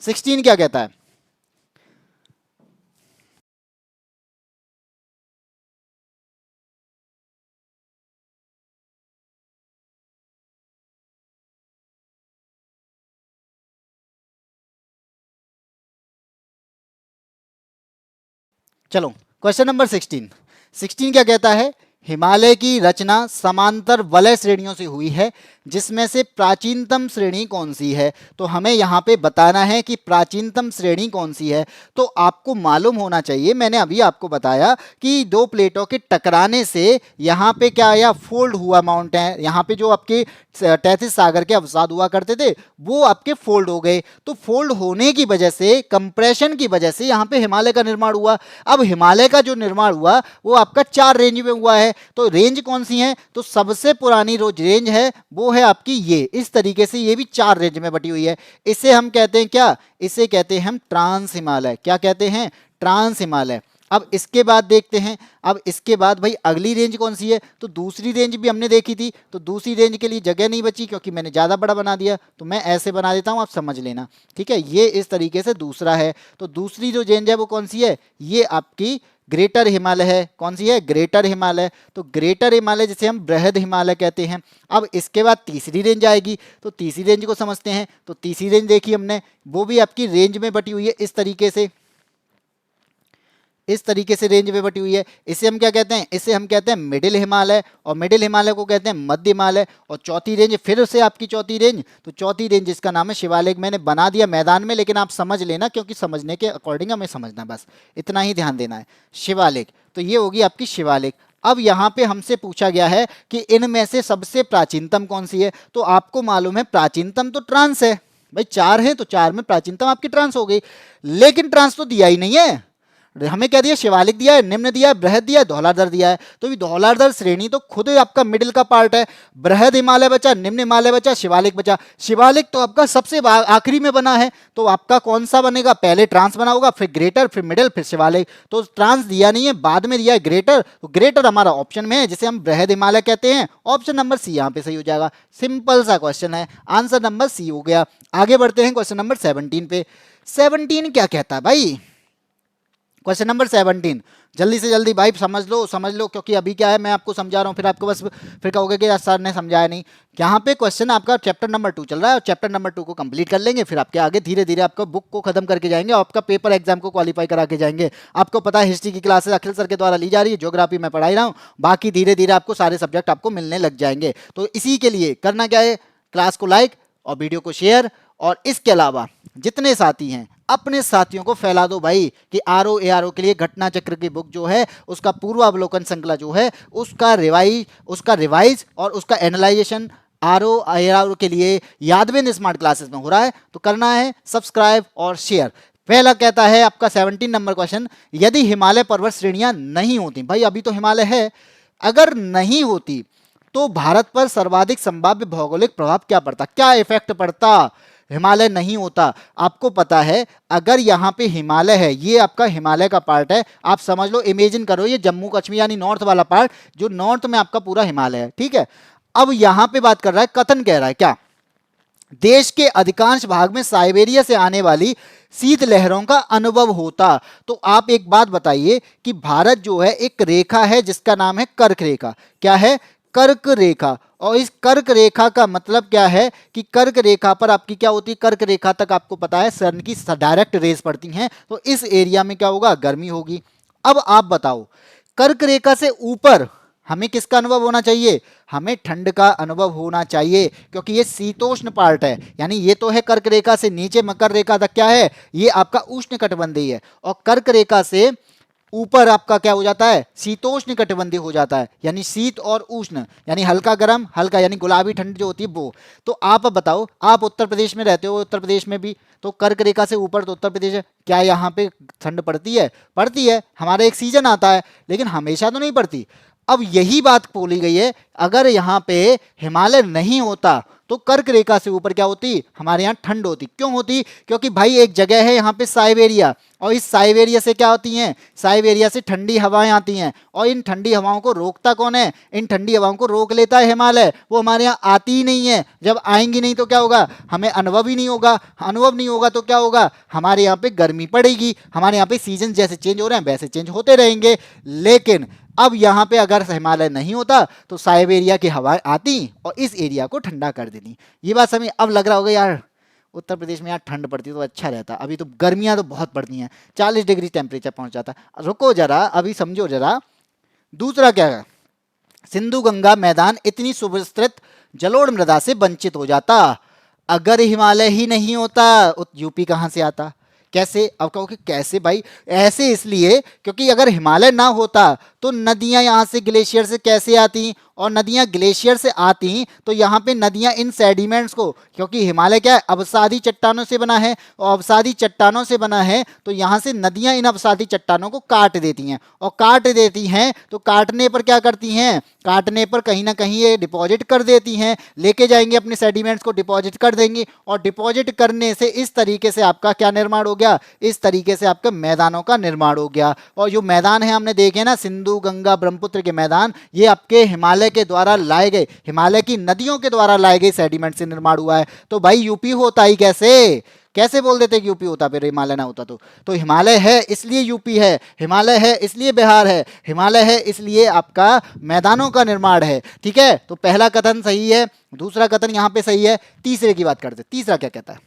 16 क्या कहता है? चलो, क्वेश्चन नंबर 16। 16 क्या कहता है? हिमालय की रचना समांतर वलय श्रेणियों से हुई है, जिसमें से प्राचीनतम श्रेणी कौन सी है? तो हमें यहाँ पे बताना है कि प्राचीनतम श्रेणी कौन सी है। तो आपको मालूम होना चाहिए, मैंने अभी आपको बताया कि दो प्लेटों के टकराने से यहाँ पे क्या आया? फोल्ड हुआ माउंटेन, यहाँ पे जो आपके तैतीस सागर के अवसाद हुआ करते थे वो आपके फोल्ड हो गए। तो फोल्ड होने की वजह से, कंप्रेशन की वजह से यहाँ पे हिमालय का निर्माण हुआ। अब हिमालय का जो निर्माण हुआ वो आपका 4 रेंज में हुआ है। तो रेंज कौन सी है? तो सबसे पुरानी जो रेंज है वो है आपकी ये, इस तरीके से ये भी 4 रेंज में बटी हुई है। इसे हम कहते हैं क्या? इसे कहते हैं हम ट्रांस हिमालय। क्या कहते हैं? ट्रांस हिमालय। अब इसके बाद देखते हैं, अब इसके बाद भाई अगली रेंज कौन सी है? तो दूसरी रेंज भी हमने देखी थी, तो दूसरी रेंज के लिए जगह नहीं बची क्योंकि मैंने ज़्यादा बड़ा बना दिया, तो मैं ऐसे बना देता हूँ, आप समझ लेना। ठीक है, ये इस तरीके से दूसरा है। तो दूसरी जो रेंज है वो कौन सी है? ये आपकी ग्रेटर हिमालय है। कौन सी है? ग्रेटर हिमालय। तो ग्रेटर हिमालय जिसे हम बृहद हिमालय कहते हैं। अब इसके बाद तीसरी रेंज आएगी, तो तीसरी रेंज को समझते हैं। तो तीसरी रेंज देखी हमने, वो भी आपकी रेंज में बटी हुई है इस तरीके से, इस तरीके से रेंज में बटी हुई है। इसे हम क्या कहते हैं? इसे हम कहते हैं मिडिल हिमालय, और मिडिल हिमालय को कहते हैं मध्य हिमालय। और चौथी रेंज फिर से आपकी चौथी रेंज, तो चौथी रेंज जिसका नाम है शिवालिक। मैंने बना दिया मैदान में, लेकिन आप समझ लेना क्योंकि समझने के अकॉर्डिंग हमें समझना, बस इतना ही ध्यान देना है। शिवालिक, तो ये होगी आपकी शिवालिक। अब यहाँ पे हमसे पूछा गया है कि इनमें से सबसे प्राचीनतम कौन सी है? तो आपको मालूम है प्राचीनतम तो ट्रांस है भाई, 4 है तो 4 में प्राचीनतम आपकी ट्रांस हो गई। लेकिन ट्रांस तो दिया ही नहीं है, हमें क्या दिया? शिवालिक दिया है, निम्न दिया है, बृहद दिया है, धौलाधर दिया है। तो ये धौलाधर श्रेणी तो खुद ही आपका मिडिल का पार्ट है। बृहद हिमालय बचा, निम्न हिमालय बचा, शिवालिक बचा। शिवालिक तो आपका सबसे आखिरी में बना है, तो आपका कौन सा बनेगा? पहले ट्रांस बना होगा, फिर ग्रेटर, फिर मिडिल, फिर शिवालिक। तो ट्रांस दिया नहीं है, बाद में दिया है ग्रेटर। तो ग्रेटर हमारा ऑप्शन में है, जिसे हम बृहद हिमालय कहते हैं। ऑप्शन नंबर सी यहाँ पे सही हो जाएगा। सिंपल सा क्वेश्चन है, आंसर नंबर सी हो गया। आगे बढ़ते हैं क्वेश्चन नंबर 17 पे। 17 क्या कहता है भाई? क्वेश्चन नंबर 17, जल्दी से जल्दी भाई समझ लो, क्योंकि अभी क्या है, मैं आपको समझा रहा हूँ, फिर आपको बस फिर कहोगे कि यार सर ने समझाया नहीं। यहाँ पे क्वेश्चन आपका चैप्टर नंबर 2 चल रहा है, और चैप्टर नंबर 2 को कंप्लीट कर लेंगे, फिर आपके आगे धीरे धीरे आपका बुक को खत्म करके जाएंगे, और आपका पेपर एग्जाम को क्वालिफाई करा के जाएंगे। आपको पता है हिस्ट्री की क्लासेस अखिल सर के द्वारा ली जा रही है, ज्योग्राफी में पढ़ाई रहा हूँ, बाकी धीरे धीरे आपको सारे सब्जेक्ट आपको मिलने लग जाएंगे। तो इसी के लिए करना क्या है, क्लास को लाइक और वीडियो को शेयर, और इसके अलावा जितने साथी हैं अपने साथियों को फैला दो भाई कि RO ARO के लिए घटना चक्र की बुक जो है उसका पूर्वावलोकन श्रृंखला जो है उसका रिवाइज और उसका एनालाइजेशन RO ARO के लिए यादवेंद्र स्मार्ट क्लासेस में हो रहा है। तो करना है सब्सक्राइब और शेयर। पहला कहता है आपका 17 नंबर क्वेश्चन, यदि हिमालय पर्वत श्रेणियां नहीं होती, भाई अभी तो हिमालय है, अगर नहीं होती तो भारत पर सर्वाधिक संभाव्य भौगोलिक प्रभाव क्या पड़ता, क्या इफेक्ट पड़ता, हिमालय नहीं होता। आपको पता है अगर यहाँ पे हिमालय है, ये आपका हिमालय का पार्ट है, आप समझ लो, इमेजिन करो ये जम्मू कश्मीर यानी नॉर्थ वाला पार्ट, जो नॉर्थ में आपका पूरा हिमालय है, ठीक है। अब यहां पे बात कर रहा है, कथन कह रहा है क्या, देश के अधिकांश भाग में साइबेरिया से आने वाली शीत लहरों का अनुभव होता। तो आप एक बात बताइए कि भारत जो है एक रेखा है जिसका नाम है कर्क रेखा। क्या है, कर्क रेखा। और इस कर्क रेखा का मतलब क्या है कि कर्क रेखा पर आपकी क्या होती है, कर्क रेखा तक आपको पता है सन की डायरेक्ट रेज पड़ती हैं, तो इस एरिया में क्या होगा, गर्मी होगी। अब आप बताओ, कर्क रेखा से ऊपर हमें किसका अनुभव होना चाहिए, हमें ठंड का अनुभव होना चाहिए, क्योंकि ये शीतोष्ण पार्ट है, यानी ये तो है कर्क रेखा से नीचे मकर रेखा तक क्या है, ये आपका उष्ण कटिबंधीय है, और कर्क रेखा से ऊपर आपका क्या हो जाता है, शीतोष्ण कटिबंधीय हो जाता है, यानी शीत और उष्ण, यानी हल्का गर्म हल्का, यानी गुलाबी ठंड जो होती है वो। तो आप बताओ, आप उत्तर प्रदेश में रहते हो, उत्तर प्रदेश में भी तो कर्क रेखा से ऊपर तो उत्तर प्रदेश है, क्या यहाँ पे ठंड पड़ती है, पड़ती है, हमारा एक सीजन आता है, लेकिन हमेशा तो नहीं पड़ती। अब यही बात बोली गई है, अगर यहाँ पे हिमालय नहीं होता तो कर्क रेखा से ऊपर क्या होती, हमारे यहाँ ठंड होती। क्यों होती, क्योंकि भाई एक जगह है यहाँ पे साइबेरिया, और इस साइबेरिया से क्या होती हैं, साइबेरिया से ठंडी हवाएं आती हैं, और इन ठंडी हवाओं को रोकता कौन है, इन ठंडी हवाओं को रोक लेता है हिमालय, वो हमारे यहाँ आती ही नहीं है। जब आएंगी नहीं तो क्या होगा, हमें अनुभव ही नहीं होगा, अनुभव नहीं होगा तो क्या होगा, हमारे यहाँ पे गर्मी पड़ेगी, हमारे यहाँ पे सीजन जैसे चेंज हो रहे हैं वैसे चेंज होते रहेंगे। लेकिन अब यहाँ पे अगर हिमालय नहीं होता तो साइबेरिया की हवाएं आती और इस एरिया को ठंडा कर देती। ये बात समझ, अब लग रहा होगा यार उत्तर प्रदेश में यार ठंड पड़ती तो अच्छा रहता, अभी तो गर्मियां तो बहुत पड़ती हैं, 40 डिग्री टेम्परेचर पहुंच जाता। रुको जरा, अभी समझो जरा। दूसरा क्या है, सिंधु गंगा मैदान इतनी सुविस्तृत जलोढ़ मृदा से वंचित हो जाता। अगर हिमालय ही नहीं होता यूपी कहां से आता, कैसे, अब कहोगे कैसे भाई, ऐसे इसलिए क्योंकि अगर हिमालय ना होता तो नदियां यहां से ग्लेशियर से कैसे आती, और नदियां ग्लेशियर से आती तो यहाँ पे नदियां इन सेडिमेंट्स को, क्योंकि हिमालय क्या है, अवसादी चट्टानों से बना है, और अवसादी चट्टानों से बना है तो यहाँ से नदियां इन अवसादी चट्टानों को काट देती हैं, और काट देती हैं तो काटने पर क्या करती हैं, काटने पर कहीं ना कहीं ये डिपॉजिट कर देती हैं, लेके जाएंगे अपने सेडिमेंट्स को डिपॉजिट कर देंगे, और डिपॉजिट करने से इस तरीके से आपका क्या निर्माण हो गया, इस तरीके से आपके मैदानों का निर्माण हो गया। और जो मैदान है हमने देखे ना, सिंधु गंगा ब्रह्मपुत्र के मैदान, ये आपके हिमालय के द्वारा लाए गए, हिमालय की नदियों के द्वारा लाए गए सेडिमेंट से निर्माण हुआ है। तो भाई यूपी होता ही कैसे, कैसे बोल देते कि यूपी होता, फिर हिमालय ना होता तो हिमालय है इसलिए यूपी है, हिमालय है इसलिए बिहार है, हिमालय है इसलिए आपका मैदानों का निर्माण है। ठीक है, तो पहला कथन सही है, दूसरा कथन यहां पे सही है। तीसरे की बात करते, तीसरा क्या कहता है,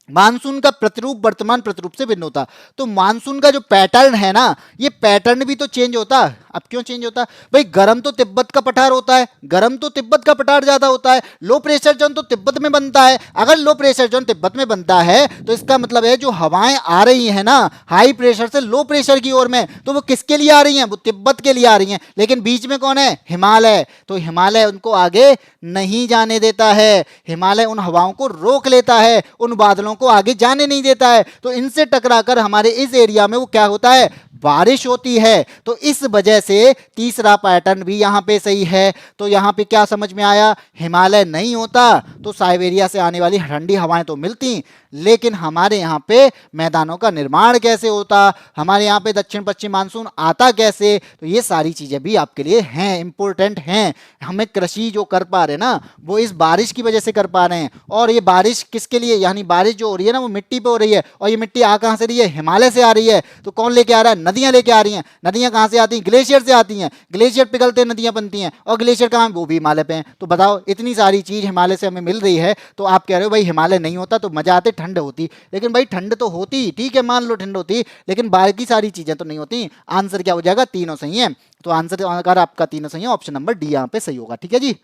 मानसून का प्रतिरूप वर्तमान प्रतिरूप से भिन्न होता। तो मानसून का जो पैटर्न है ना, ये पैटर्न भी तो चेंज होता। अब क्यों चेंज होता, भाई गर्म तो तिब्बत का पठार होता है, गर्म तो तिब्बत का पठार ज्यादा होता है, लो प्रेशर जोन तो तिब्बत में बनता है। अगर लो प्रेशर जोन तिब्बत में बनता है तो इसका मतलब है जो हवाएं आ रही है ना हाई प्रेशर से लो प्रेशर की ओर में, तो वो किसके लिए आ रही हैं, वो तिब्बत के लिए आ रही हैं। लेकिन बीच में कौन है, हिमालय, तो हिमालय उनको आगे नहीं जाने देता है, हिमालय उन हवाओं को रोक लेता है, उन बादलों को आगे जाने नहीं देता है। तो इनसे टकराकर हमारे इस एरिया में वो क्या होता है, बारिश होती है। तो इस वजह से तीसरा पैटर्न भी यहाँ पे सही है। तो यहाँ पे क्या समझ में आया, हिमालय नहीं होता तो साइबेरिया से आने वाली ठंडी हवाएं तो मिलती, लेकिन हमारे यहाँ पे मैदानों का निर्माण कैसे होता, हमारे यहाँ पे दक्षिण पश्चिम मानसून आता कैसे। तो ये सारी चीजें भी आपके लिए हैं, इंपॉर्टेंट हैं। हमें कृषि जो कर पा रहे हैं ना वो इस बारिश की वजह से कर पा रहे हैं। और ये बारिश किसके लिए, यानी बारिश जो हो रही है ना वो मिट्टी पे हो रही है, और ये मिट्टी आ कहाँ से रही है, हिमालय से आ रही है। तो कौन लेके आ रहा है, नदियां लेके आ रही हैं। नदियां कहाँ से आती हैं, ग्लेशियर से आती हैं। ग्लेशियर पिघलते नदियां बनती हैं, और ग्लेशियर कहाँ, वो भी हिमालय पे हैं। तो बताओ, इतनी सारी चीज हिमालय से हमें मिल रही है, तो आप कह रहे हो भाई हिमालय नहीं होता तो मजा आते, ठंड होती। लेकिन भाई ठंड तो होती, ठीक है मान लो ठंड होती, लेकिन बाकी सारी चीजें तो नहीं होती। आंसर क्या हो जाएगा, तीनों सही है। तो आंसर अगर आपका तीनों सही है, ऑप्शन नंबर डी यहाँ पे सही होगा। ठीक है जी,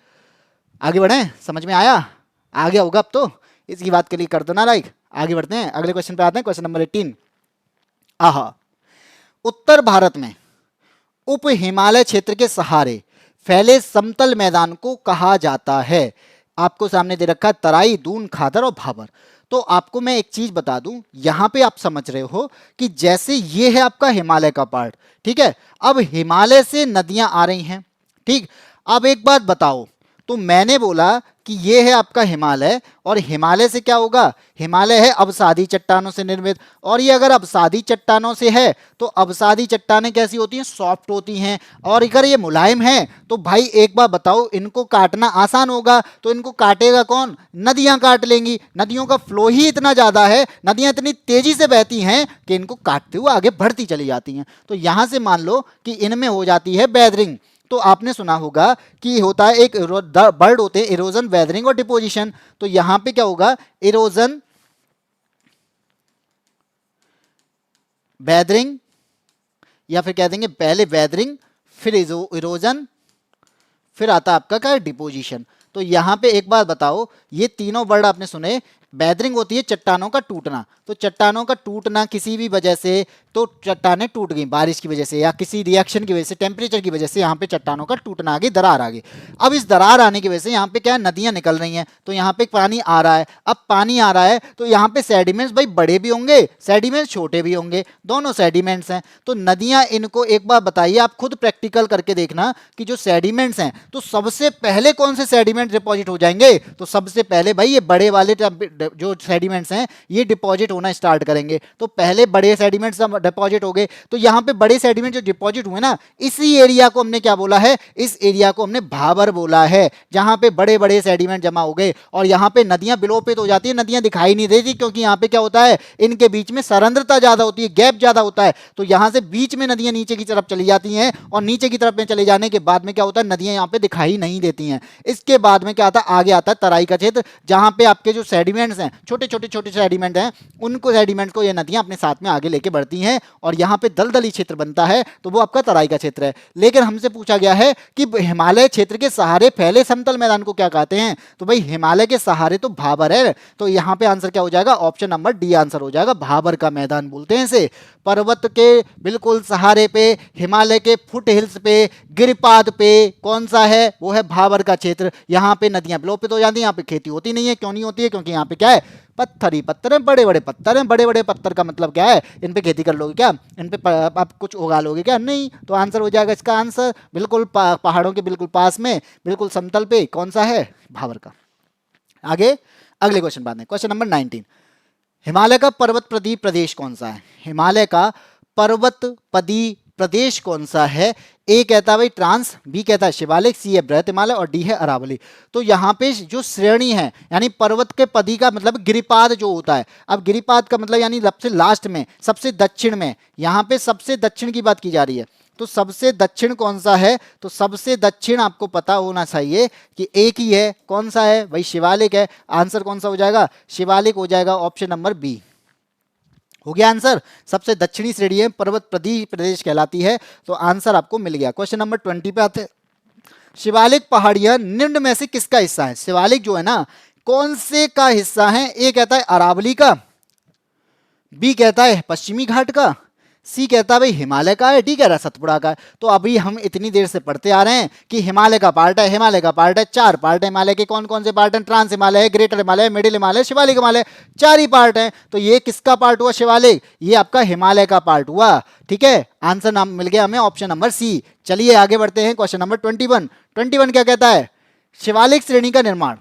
आगे बढ़े, समझ में आया, आगे होगा अब तो, इसकी बात के लिए कर दो ना लाइक। आगे बढ़ते हैं, अगले क्वेश्चन पे आते हैं, क्वेश्चन नंबर 18। आहा, उत्तर भारत में उप हिमालय क्षेत्र के सहारे फैले समतल मैदान को कहा जाता है। आपको सामने दे रखा है तराई, दून, खादर और भाबर। तो आपको मैं एक चीज बता दूं, यहां पे आप समझ रहे हो कि जैसे ये है आपका हिमालय का पार्ट, ठीक है, अब हिमालय से नदियां आ रही हैं, ठीक। अब एक बात बताओ, तो मैंने बोला कि ये है आपका हिमालय, और हिमालय से क्या होगा, हिमालय है अवसादी चट्टानों से निर्मित। और ये अगर अवसादी चट्टानों से है तो अवसादी चट्टानें कैसी होती हैं, सॉफ्ट होती हैं। और अगर ये मुलायम है तो भाई एक बार बताओ, इनको काटना आसान होगा, तो इनको काटेगा कौन, नदियां काट लेंगी। नदियों का फ्लो ही इतना ज्यादा है, नदियां इतनी तेजी से बहती हैं कि इनको काटते हुए आगे बढ़ती चली जाती हैं। तो यहां से मान लो कि इनमें हो जाती है वेदरिंग। तो आपने सुना होगा कि होता है एक बर्ड होते हैं इरोजन, वेदरिंग और डिपोजिशन। तो यहां पे क्या होगा, इरोजन, वेदरिंग, या फिर कह देंगे पहले वेदरिंग फिर इरोजन, फिर आता आपका क्या, डिपोजिशन। तो यहां पे एक बात बताओ, ये तीनों वर्ड आपने सुने। वेदरिंग होती है चट्टानों का टूटना, तो चट्टानों का टूटना किसी भी वजह से, तो चट्टानें टूट गई बारिश की वजह से या किसी रिएक्शन की वजह से, टेम्परेचर की वजह से यहाँ पे चट्टानों का टूटना आ गई, दरार आ गई। अब इस दरार आने की वजह से यहाँ पे क्या है, नदियां निकल रही हैं, तो यहाँ पे पानी आ रहा है। अब पानी आ रहा है तो यहाँ पे सेडिमेंट्स भाई बड़े भी होंगे, सेडिमेंट्स छोटे भी होंगे, दोनों सेडिमेंट्स हैं। तो नदियां, इनको एक बार बताइए, आप खुद प्रैक्टिकल करके देखना कि जो सेडिमेंट्स हैं, तो सबसे पहले कौन से सेडिमेंट डिपॉजिट हो जाएंगे, तो सबसे पहले भाई ये बड़े वाले जो सेडिमेंट्स हैं ये डिपॉजिट होना स्टार्ट करेंगे। तो पहले बड़े सेडिमेंट्स डिपॉजिट हो गए। तो यहाँ पे बड़े सेडिमेंट जो डिपॉजिट हुए ना, इसी एरिया को हमने क्या बोला है, इस एरिया को हमने भाबर बोला है, जहां पे बड़े बड़े सेडिमेंट जमा हो गए। और यहाँ पे नदियां विलोपित हो जाती है, नदियां दिखाई नहीं देती, क्योंकि यहाँ पे क्या होता है, इनके बीच में सरंध्रता ज्यादा होती है, गैप ज्यादा होता है। तो यहाँ से बीच में नदियां नीचे की तरफ चली जाती हैं, और नीचे की तरफ में चले जाने के बाद में क्या होता है, नदियां यहाँ पे दिखाई नहीं देती हैं। इसके बाद में क्या आता है, आगे आता है तराई का क्षेत्र, जहां पे आपके जो सेडिमेंट्स हैं, छोटे छोटे सेडिमेंट हैं, उनको सेडिमेंट को ये नदियां अपने साथ में आगे लेके बढ़ती हैं, और यहाँ पे दलदली क्षेत्र बनता है, तो वो आपका तराई का क्षेत्र है। लेकिन हमसे पूछा गया है कि हिमालय क्षेत्र के सहारे फैले समतल मैदान को क्या कहते हैं, तो भाई हिमालय के सहारे तो भाबर है। तो यहाँ पे आंसर क्या हो जाएगा, ऑप्शन नंबर डी आंसर हो जाएगा, भाबर का मैदान बोलते हैं इसे। पर्वत के बिल्कुल सहारे पे, हिमालय के फुट हिल्स पे, गिरिपाद पे कौन सा है, वो है भाबर का क्षेत्र। यहाँ पे नदियां विलोपित हो जाती हैं, यहाँ पे खेती होती नहीं है। क्यों नहीं होती है, क्योंकि यहाँ पे क्या है, पत्थर ही पत्थर है, बड़े बड़े पत्थर हैं। बड़े बड़े पत्थर का मतलब क्या है, इन पे खेती कर लोगे क्या, इन पे आप कुछ उगा लोगे क्या, नहीं। तो आंसर हो जाएगा इसका आंसर बिल्कुल पहाड़ों के बिल्कुल पास में, बिल्कुल समतल पे कौन सा है, भाबर का। आगे अगले क्वेश्चन बात है, क्वेश्चन नंबर 19। हिमालय का पर्वतपदी प्रदेश कौन सा है, हिमालय का पर्वतपदी प्रदेश कौन सा है। ए कहता है भाई ट्रांस, बी कहता है शिवालिक, सी है बृहत हिमालय, और डी है अरावली। तो यहाँ पे जो श्रेणी है, यानी पर्वत के पदी का मतलब गिरिपाद जो होता है। अब गिरिपाद का मतलब यानी सबसे लास्ट में, सबसे दक्षिण में, यहाँ पे सबसे दक्षिण की बात की जा रही है। तो सबसे दक्षिण कौन सा है, तो सबसे दक्षिण आपको पता होना चाहिए कि एक ही है, कौन सा है भाई, शिवालिक है। आंसर कौन सा हो जाएगा, शिवालिक हो जाएगा, ऑप्शन नंबर बी हो गया आंसर। सबसे दक्षिणी श्रेणी है, पर्वत प्रदेश कहलाती है। तो आंसर आपको मिल गया। क्वेश्चन नंबर 20 पे आते हैं। शिवालिक पहाड़ियां निम्न में से किसका हिस्सा है, शिवालिक जो है ना कौन से का हिस्सा है। ए कहता है अरावली का, बी कहता है पश्चिमी घाट का, सी कहता है भाई हिमालय का है, डी कह रहा है सतपुड़ा का है। तो अभी हम इतनी देर से पढ़ते आ रहे हैं कि हिमालय का पार्ट है, हिमालय का पार्ट है, 4 पार्ट है हिमालय के। कौन कौन से पार्ट हैं? ट्रांस हिमालय है, ग्रेटर हिमालय, मिडिल हिमालय, शिवालिक हिमालय, 4 ही पार्ट हैं। तो ये किसका पार्ट हुआ? शिवालिक। ये आपका हिमालय का पार्ट हुआ। ठीक है, आंसर नाम मिल गया हमें ऑप्शन नंबर सी। चलिए आगे बढ़ते हैं, क्वेश्चन नंबर 21। 21 क्या कहता है? शिवालिक श्रेणी का निर्माण।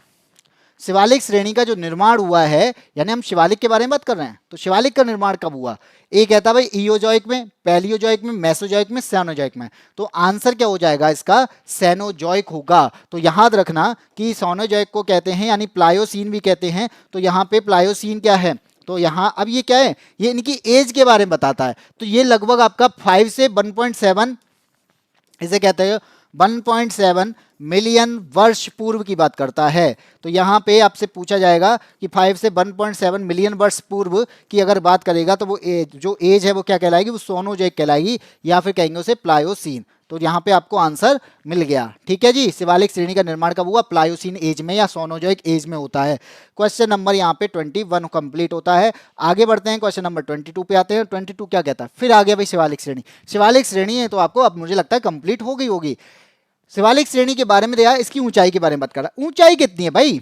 शिवालिक श्रेणी का जो निर्माण हुआ है, यानी हम शिवालिक के बारे में बात कर रहे हैं, तो शिवालिक का निर्माण कब हुआ? ए कहता है भाई इयोजॉइक में, पैलियोजॉइक में, मेसोजॉइक में, सैनोजॉइक में। तो आंसर क्या हो जाएगा इसका? सैनोजॉइक होगा। तो याद रखना कि सैनोजॉइक को कहते हैं यानी प्लायोसीन भी कहते हैं। तो यहाँ पे प्लायोसीन क्या है? तो यहाँ अब ये क्या है? ये इनकी एज के बारे में बताता है। तो ये लगभग आपका 5 से 1.7, इसे कहते हैं 1.7 मिलियन वर्ष पूर्व की बात करता है। तो यहाँ पे आपसे पूछा जाएगा कि 5 से 1.7 मिलियन वर्ष पूर्व की अगर बात करेगा तो वो जो एज है वो क्या कहलाएगी? वो सोनोजॉइक कहलाएगी, या फिर कहेंगे उसे प्लायोसीन। तो यहाँ पे आपको आंसर मिल गया। ठीक है जी, शिवालिक श्रेणी का निर्माण कब हुआ? प्लायोसीन एज में या सोनोजॉइक एज में होता है। क्वेश्चन नंबर यहाँ पे 21 कंप्लीट होता है। आगे बढ़ते हैं, क्वेश्चन नंबर 22 पे आते हैं। 22 क्या कहता है? फिर आ गया भाई शिवालिक श्रेणी। शिवालिक श्रेणी है तो आपको अब मुझे लगता है कंप्लीट हो गई होगी। शिवालिक श्रेणी के बारे में दिया, इसकी ऊंचाई के बारे में बात कर रहा है। ऊंचाई कितनी है भाई?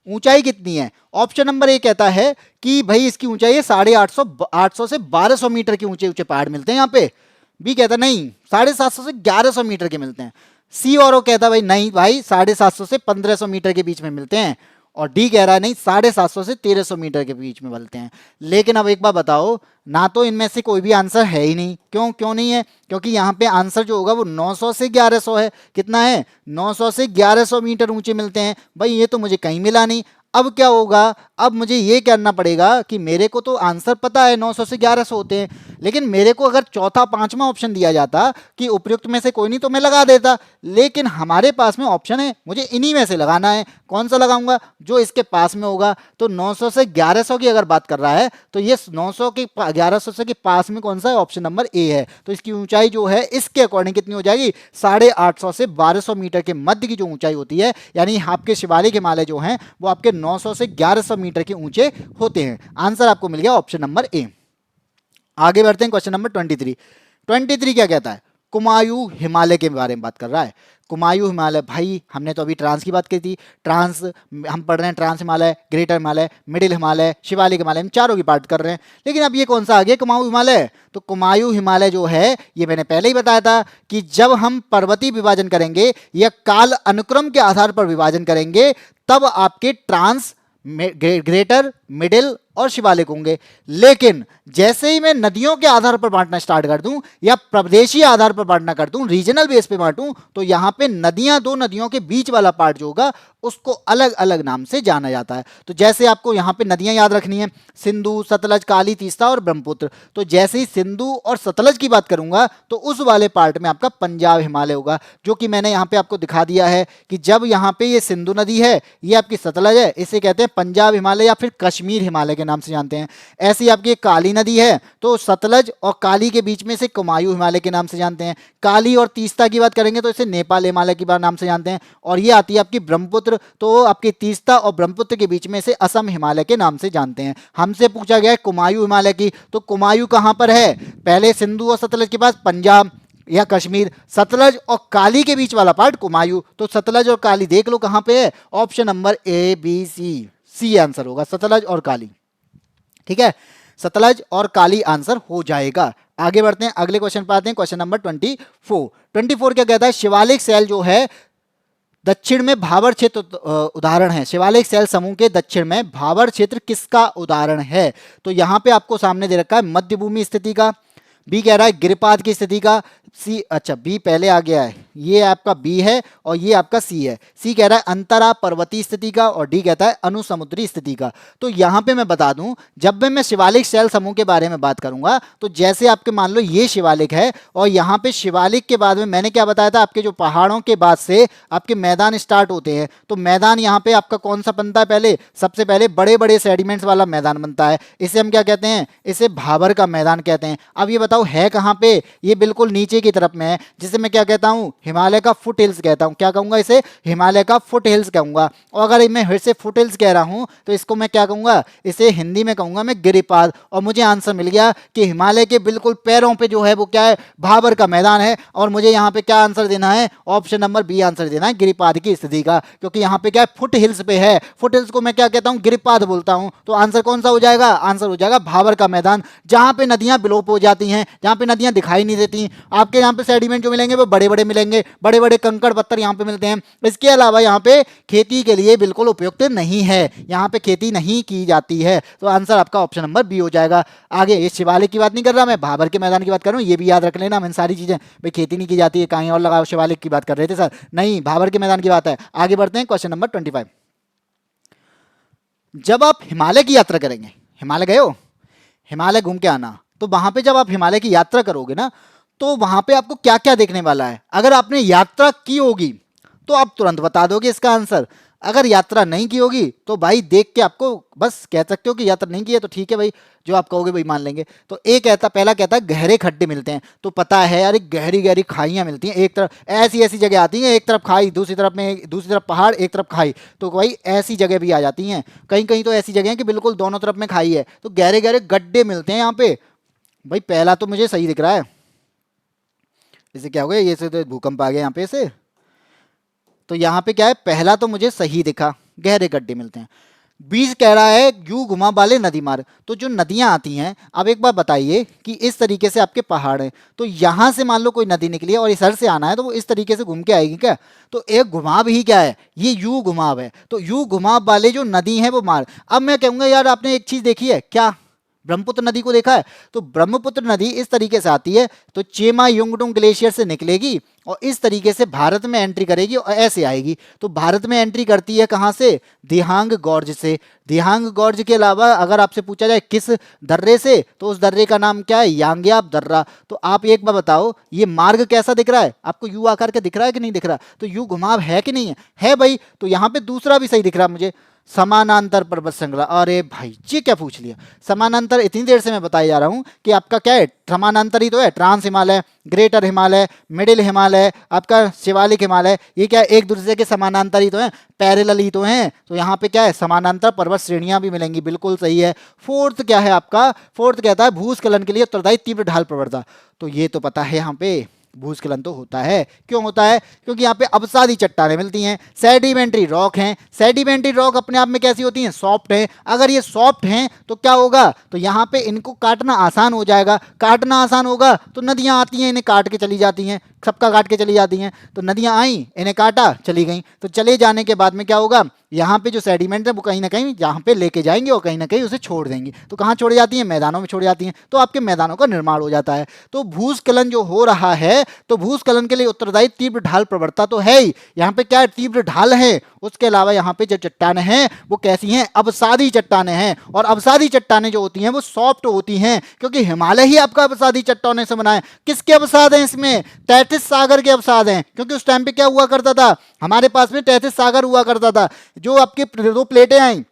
ऊंचाई कितनी है? ऑप्शन नंबर ए कहता है कि भाई इसकी ऊंचाई है 850 से 1200 मीटर के ऊंचे ऊंचे पहाड़ मिलते हैं यहाँ पे। बी कहता नहीं 750 से 1100 मीटर के मिलते हैं। सी और ओ कहता भाई नहीं भाई 750 से 1500 मीटर के बीच में मिलते हैं। और डी कह रहा है नहीं 750 से 1300 मीटर के बीच में मिलते हैं। लेकिन अब एक बार बताओ, ना तो इनमें से कोई भी आंसर है ही नहीं। क्यों नहीं है? क्योंकि यहाँ पे आंसर जो होगा वो 900 से 1100 है। कितना है? 900 से 1100 मीटर ऊंचे मिलते हैं। भाई ये तो मुझे कहीं मिला नहीं। अब क्या होगा? अब मुझे ये करना पड़ेगा कि मेरे को तो आंसर पता है 900 से 1100 होते हैं, लेकिन मेरे को अगर चौथा पांचवा ऑप्शन दिया जाता कि उपयुक्त में से कोई नहीं तो मैं लगा देता। लेकिन हमारे पास में ऑप्शन है, मुझे इन्हीं में से लगाना है। कौन सा लगाऊंगा? जो इसके पास में होगा। तो 900 से 1100 की अगर बात कर रहा है तो ये 900 के 1100 से के पास में कौन सा है? ऑप्शन नंबर ए है। तो इसकी ऊंचाई जो है इसके अकॉर्डिंग कितनी हो जाएगी? 850 से 1200 मीटर के मध्य की जो ऊंचाई होती है, यानी आपके शिवालिक हिमालय जो हैं वो आपके 900 से 1100 मीटर के ऊंचे होते हैं। आंसर आपको मिल गया ऑप्शन नंबर ए। आगे बढ़ते हैं, क्वेश्चन नंबर 23। 23 क्या कहता है? कुमायूं हिमालय के बारे में बात कर रहा है। कुमायूं हिमालय, भाई हमने तो अभी ट्रांस की बात की थी। ट्रांस हम पढ़ रहे हैं, trans Himalaya, greater Himalaya, middle Himalaya, Shivalik Himalaya, हम चारों की बात कर रहे हैं। लेकिन अब ये कौन सा आ गया? कुमायूं हिमालय। तो कुमायूं हिमालय जो है ये मैंने पहले ही बताया था कि जब हम पर्वतीय विभाजन करेंगे या काल अनुक्रम के आधार पर विभाजन करेंगे तब आपके ट्रांस, ग्रेटर, मिडिल और शिवालिक होंगे। लेकिन जैसे ही मैं नदियों के आधार पर बांटना स्टार्ट कर दूं या प्रदेशीय आधार पर बांटना कर दूं, रीजनल बेस पे बांटूं, तो यहां पे नदियां, दो नदियों के बीच वाला पार्ट जो होगा उसको अलग अलग नाम से जाना जाता है। तो जैसे आपको यहां पे नदियां याद रखनी है, सिंधु, सतलज, काली, तीस्ता और ब्रह्मपुत्र। तो जैसे ही सिंधु और सतलज की बात करूंगा तो उस वाले पार्ट में आपका पंजाब हिमालय होगा, जो कि मैंने यहाँ पे आपको दिखा दिया है कि जब यहाँ पे ये सिंधु नदी है, ये आपकी सतलज है, इसे कहते हैं पंजाब हिमालय या फिर कश्मीर हिमालय के नाम से जानते हैं। ऐसी आपकी काली नदी है तो सतलज और काली के बीच में से कुमायूं हिमालय के नाम से जानते हैं। काली और तीस्ता की बात करेंगे तो इसे नेपाल हिमालय के नाम से जानते हैं। और ये आती है आपकी ब्रह्मपुत्र, तो आपकी तीस्ता और ब्रह्मपुत्र के बीच में से असम हिमालय के नाम से जानते हैं। हमसे पूछा गया है कुमायूं हिमालय की, तो कुमायूं कहां पर है? पहले सिंधु और सतलज के पास पंजाब या कश्मीर, सतलज और काली के बीच वाला पार्ट कुमायूं। तो सतलज और काली देख लो कहां पे है? Option number A, B, C answer होगा, सतलज और काली। ठीक है, सतलज और काली आंसर हो जाएगा। आगे बढ़ते हैं, अगले क्वेश्चन पे आते हैं, क्वेश्चन नंबर 24। 24 क्या कहता है? शिवालिक सेल जो है दक्षिण में भाबर क्षेत्र उदाहरण है। शिवालिक सेल समूह के दक्षिण में भाबर क्षेत्र किसका उदाहरण है? तो यहां पे आपको सामने दे रखा है मध्य भूमि स्थिति का, बी कह रहा है गिरिपाद की स्थिति का, सी, अच्छा बी पहले आ गया है, ये आपका बी है और ये आपका सी है। सी कह रहा है अंतरा पर्वतीय स्थिति का और डी कहता है अनुसमुद्री स्थिति का। तो यहां पे मैं बता दूं, जब भी मैं शिवालिक सेल समूह के बारे में बात करूंगा तो जैसे आपके मान लो ये शिवालिक है और यहां पे शिवालिक के बाद में मैंने क्या बताया था, आपके जो पहाड़ों के बाद से आपके मैदान स्टार्ट होते हैं। तो मैदान यहाँ पे आपका कौन सा बनता है? पहले सबसे पहले बड़े बड़े सेडिमेंट्स वाला मैदान बनता है। इसे हम क्या कहते हैं? इसे भाबर का मैदान कहते हैं। अब ये बताओ है कहाँ पे, ये बिल्कुल नीचे की तरफ में है, जिसे मैं क्या कहता हूँ, हिमालय का फुट हिल्स कहता हूँ। क्या कहूंगा इसे, हिमालय का फुट हिल्स कहूंगा। और अगर मैं फिर से फुट हिल्स कह रहा हूँ तो इसको मैं क्या कहूंगा, इसे हिंदी में कहूंगा मैं गिरिपाद। और मुझे आंसर मिल गया कि हिमालय के बिल्कुल पैरों पे जो है वो क्या है, भाबर का मैदान है। और मुझे यहाँ पे क्या आंसर देना है, ऑप्शन नंबर बी आंसर देना है, गिरिपाद की स्थिति का, क्योंकि यहाँ पे क्या है, फुट हिल्स पे है। फुट हिल्स को मैं क्या कहता हूँ, गिरिपाद बोलता हूँ। तो आंसर कौन सा हो जाएगा, आंसर हो जाएगा भाबर का मैदान, जहां पे नदियां विलोप हो जाती हैं, जहां पे नदियां दिखाई नहीं देती। आपके यहाँ पे सेडिमेंट जो मिलेंगे वो बड़े बड़े मिलेंगे, बड़े बड़े कंकड़ पत्थर यहाँ पे मिलते हैं। इसके अलावा यहाँ पे खेती के लिए बिल्कुल उपयुक्त नहीं है, यहाँ पे खेती नहीं की जाती है। तो आंसर आपका ऑप्शन नंबर बी हो जाएगा। आगे ये शिवालिक की बात नहीं कर रहा मैं, भाबर के मैदान की बात कर रहा हूँ, ये भी याद रख लेना। मैंने सारी चीजें, भाई खेती नहीं की जाती है, कहीं और लगाओ, शिवालिक की बात कर रहे थे सर, नहीं भाबर के मैदान की बात है। आगे बढ़ते हैं, क्वेश्चन नंबर 25। जब आप हिमालय की यात्रा करेंगे, हिमालय गए हो, हिमालय घूम के आना, तो वहां पे जब आप हिमालय की यात्रा करोगे ना, तो वहां पे आपको क्या क्या देखने वाला है। अगर आपने यात्रा की होगी तो आप तुरंत बता दोगे इसका आंसर। अगर यात्रा नहीं की होगी तो भाई देख के आपको बस कह सकते हो कि यात्रा नहीं की है, तो ठीक है भाई, जो आप कहोगे वही मान लेंगे। तो एक कहता, पहला कहता है गहरे खड्डे मिलते हैं, तो पता है यार, गहरी गहरी खाइयां मिलती हैं। एक तरफ ऐसी ऐसी जगह आती हैं, एक तरफ खाई, दूसरी तरफ में, दूसरी तरफ पहाड़, एक तरफ खाई, तो भाई ऐसी जगह भी आ जाती हैं। कहीं कहीं तो ऐसी जगह है कि बिल्कुल दोनों तरफ में खाई है, तो गहरे गहरे गड्ढे मिलते हैं यहाँ पे। भाई पहला तो मुझे सही दिख रहा है, इसे क्या हो गया, ये से तो भूकंप आ गया यहाँ पे से, तो यहाँ पे क्या है, पहला तो मुझे सही दिखा, गहरे गड्ढे मिलते हैं। बीज कह रहा है यू घुमा वाले नदी मार्ग, तो जो नदियां आती हैं, अब एक बार बताइए कि इस तरीके से आपके पहाड़ हैं, तो यहां से मान लो कोई नदी निकली है और इधर से आना है, तो वो इस तरीके से घूम के आएगी क्या। तो एक घुमाव ही क्या है, ये यू घुमाव है। तो यू घुमाव वाले जो नदी है वो मार्ग। अब मैं कहूंगा यार, आपने एक चीज देखी है क्या, ब्रह्मपुत्र नदी को देखा है, तो ब्रह्मपुत्र नदी इस तरीके से आती है, तो चेमा युंगडुंग ग्लेशियर से निकलेगी और इस तरीके से भारत में एंट्री करेगी और ऐसे आएगी। तो भारत में एंट्री करती है कहाँ से, दिहांग गॉर्ज से। दिहांग गॉर्ज के अलावा अगर आपसे पूछा जाए किस दर्रे से, तो उस दर्रे का नाम क्या है, यांग्याप दर्रा। तो आप एक बार बताओ, ये मार्ग कैसा दिख रहा है आपको, यू आकार के दिख रहा है कि नहीं दिख रहा, तो यू घुमाव है कि नहीं है, है भाई। तो यहाँ पे दूसरा भी सही दिख रहा है मुझे, समानांतर पर्वत श्रृंखला। अरे भाई ये क्या पूछ लिया, समानांतर इतनी देर से मैं बताया जा रहा हूं कि आपका क्या है, समानांतर ही तो है। Trans Himalaya, greater Himalaya, middle Himalaya, आपका शिवालिक हिमालय, ये क्या है, एक दूसरे के समानांतर ही तो है, पैरेलल ही तो हैं। तो यहाँ पे क्या है, समानांतर पर्वत श्रेणियां भी मिलेंगी, बिल्कुल सही है। फोर्थ क्या है आपका, फोर्थ कहता है भूस्खलन के लिए उत्तरदायी तीव्र ढाल प्रवणता। तो ये तो पता है, यहाँ पे भूस्खलन तो होता है। क्यों होता है, क्योंकि यहाँ पे अवसादी चट्टानें मिलती हैं, सेडिमेंट्री रॉक हैं। सेडिमेंट्री रॉक अपने आप में कैसी होती हैं, सॉफ्ट हैं। अगर ये सॉफ्ट हैं तो क्या होगा, तो यहाँ पे इनको काटना आसान हो जाएगा। काटना आसान होगा तो नदियाँ आती हैं, इन्हें काट के चली जाती हैं, सबका काट के चली जाती हैं। तो नदियाँ आई, इन्हें काटा, चली गई। तो चले जाने के बाद में क्या होगा, यहाँ पे जो सेडिमेंट है वो कहीं ना कहीं यहाँ पे लेके जाएंगे और कहीं ना कहीं उसे छोड़ देंगे। तो कहाँ छोड़ जाती हैं, मैदानों में छोड़ जाती हैं। तो आपके मैदानों का निर्माण हो जाता है। तो भूस्खलन जो हो रहा है, तो भूस्खलन के लिए उत्तरदायी तीव्र ढाल प्रवणता तो है ही। यहाँ पे क्या तीव्र ढाल है, उसके अलावा यहाँ पे जो चट्टानें हैं वो कैसी हैं, अवसादी चट्टानें हैं। और अवसादी चट्टानें जो होती हैं वो सॉफ्ट होती हैं, क्योंकि हिमालय ही आपका अवसादी चट्टानों से बना है। किसके अवसाद हैं इसमें, तैतीस सागर के अवसाद हैं। क्योंकि उस टाइम पे क्या हुआ करता था, हमारे पास में तैतीस सागर हुआ करता था। जो आपकी दो प्लेटें आई,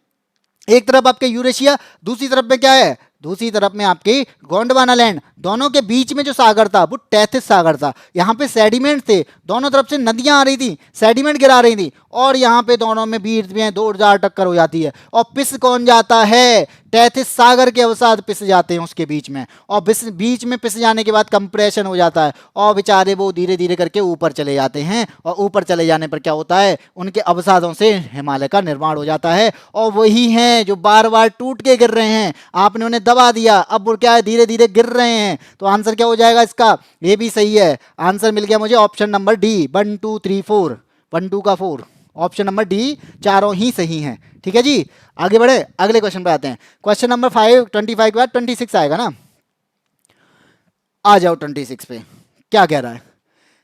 एक तरफ आपके यूरेशिया, दूसरी तरफ में क्या है, दूसरी तरफ में आपकी गोंडवाना लैंड, दोनों के बीच में जो सागर था वो तैतीस सागर था। यहाँ पे सेडिमेंट थे, दोनों तरफ से नदियां आ रही थी, सेडिमेंट गिरा रही थी, और यहाँ पे दोनों में बीच में दो चार टक्कर हो जाती है। और पिस कौन जाता है, तैतीस सागर के अवसाद पिस जाते हैं उसके बीच में। और बीच में पिस जाने के बाद कंप्रेशन हो जाता है और बेचारे वो धीरे धीरे करके ऊपर चले जाते हैं। और ऊपर चले जाने पर क्या होता है, उनके अवसादों से हिमालय का निर्माण हो जाता है। और वही हैं जो बार बार टूट के गिर रहे हैं, आपने उन्हें दबा दिया, अब वो क्या है, धीरे धीरे गिर रहे हैं। तो आंसर क्या हो जाएगा इसका, ये भी सही है। आंसर मिल गया मुझे ऑप्शन नंबर डी, 1 2 3 4, 1 2 का 4, ऑप्शन नंबर डी, चारों ही सही हैं। ठीक है जी, आगे बढ़े, अगले क्वेश्चन पे आते हैं। क्वेश्चन नंबर 5, 25 के बाद 26 आएगा ना। आ जाओ 26 पे, क्या कह रहा है,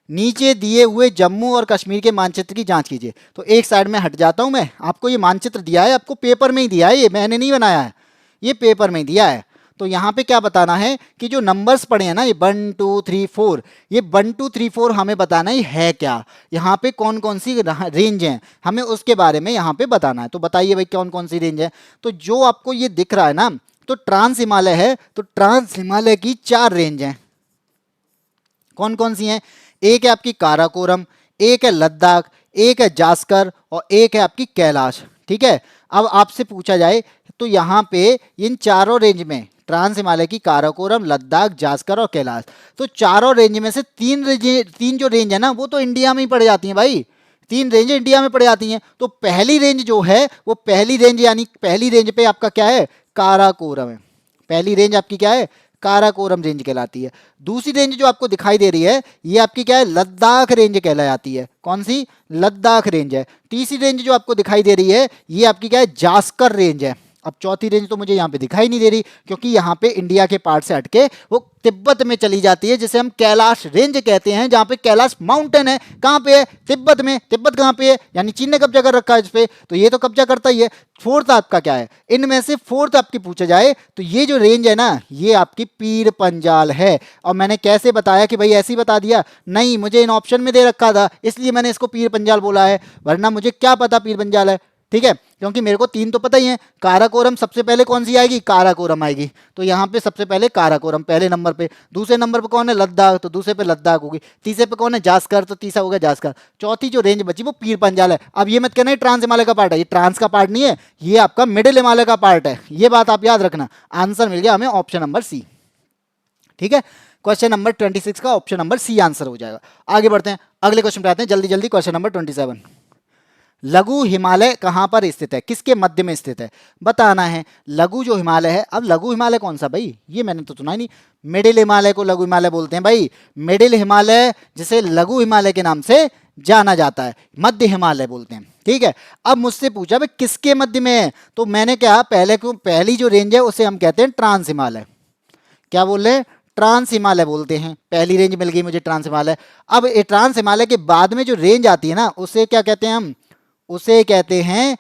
नीचे दिए हुए जम्मू और कश्मीर के मानचित्र की जांच कीजिए। तो एक साइड में हट जाता हूं मैं, आपको ये मानचित्र दिया है, आपको पेपर में ही दिया है, ये मैंने नहीं बनाया है, ये पेपर में दिया है। तो यहाँ पे क्या बताना है कि जो नंबर्स पड़े हैं ना, ये 1 2 3 4, ये 1 2 3 4 हमें बताना है क्या, यहाँ पे कौन कौन सी रेंज है, हमें उसके बारे में यहाँ पे बताना है। तो बताइए भाई कौन कौन सी रेंज है। तो जो आपको ये दिख रहा है ना, तो ट्रांस हिमालय है, तो ट्रांस हिमालय की 4 रेंज हैं। कौन कौन सी हैं? एक है आपकी काराकोरम, एक है लद्दाख, एक है जास्कर और एक है आपकी कैलाश। ठीक है, अब आपसे पूछा जाए तो यहाँ पे इन चारों रेंज में ट्रांस हिमालय की काराकोरम, लद्दाख, जास्कर और कैलाश, तो चारों रेंज में से तीन जो रेंज है ना वो तो इंडिया में ही पड़ जाती हैं भाई। तीन रेंज इंडिया में पड़ जाती हैं। तो पहली रेंज जो है वो पहली रेंज यानी पहली रेंज पे आपका क्या है? काराकोरम है। पहली रेंज आपकी क्या है? काराकोरम रेंज कहलाती है। दूसरी रेंज जो आपको दिखाई दे रही है ये आपकी क्या है? लद्दाख रेंज कहलाती है। कौन सी? लद्दाख रेंज है। तीसरी रेंज जो आपको दिखाई दे रही है ये आपकी क्या है? जास्कर रेंज है। अब चौथी रेंज तो मुझे यहाँ पे दिखाई नहीं दे रही क्योंकि यहाँ पे इंडिया के पार्ट से हटके वो तिब्बत में चली जाती है, जिसे हम कैलाश रेंज कहते हैं, जहाँ पे कैलाश माउंटेन है। कहाँ पे है? तिब्बत में। तिब्बत कहाँ पे है? यानी चीन ने कब्जा कर रखा है इस पे, तो ये तो कब्जा करता ही है। फोर्थ आपका क्या है? इनमें से फोर्थ आपकी पूछा जाए तो ये जो रेंज है ना ये आपकी पीर पंजाल है। और मैंने कैसे बताया कि भाई ऐसे ही बता दिया? नहीं, मुझे इन ऑप्शन में दे रखा था इसलिए मैंने इसको पीर पंजाल बोला है, वरना मुझे क्या पता पीर पंजाल है। ठीक है, क्योंकि मेरे को तीन तो पता ही है। काराकोरम सबसे पहले कौन सी आएगी? काराकोरम आएगी, तो यहाँ पे सबसे पहले काराकोरम पहले नंबर पे। दूसरे नंबर पे कौन है? लद्दाख, तो दूसरे पे लद्दाख होगी। तीसरे पे कौन है? जास्कर, तो तीसरा होगा जास्कर। चौथी जो रेंज बची वो पीर पंजाल है। अब ये मत कहना ट्रांस हिमालय का पार्ट है, ये ट्रांस का पार्ट नहीं है, ये आपका मिडिल हिमालय का पार्ट है। ये बात आप याद रखना। आंसर मिल गया हमें ऑप्शन नंबर सी। ठीक है, क्वेश्चन नंबर 26 का ऑप्शन नंबर सी आंसर हो जाएगा। आगे बढ़ते हैं, अगले क्वेश्चन पे आते हैं जल्दी जल्दी। क्वेश्चन नंबर 27, लघु हिमालय कहाँ पर स्थित है? किसके मध्य में स्थित है बताना है। लघु जो हिमालय है, अब लघु हिमालय कौन सा भाई? ये मैंने तो सुना ही नहीं। मिडिल हिमालय को लघु हिमालय बोलते हैं भाई। मिडिल हिमालय जिसे लघु हिमालय के नाम से जाना जाता है, मध्य हिमालय बोलते हैं। ठीक है, अब मुझसे पूछा भाई किसके मध्य में है, तो मैंने क्या पहली जो रेंज है उसे हम कहते हैं ट्रांस हिमालय। क्या बोल रहे हैं? ट्रांस हिमालय बोलते हैं। पहली रेंज मिल गई मुझे ट्रांस हिमालय। अब ये ट्रांस हिमालय के बाद में जो रेंज आती है ना उसे क्या कहते हैं? हम उसे कहते हैं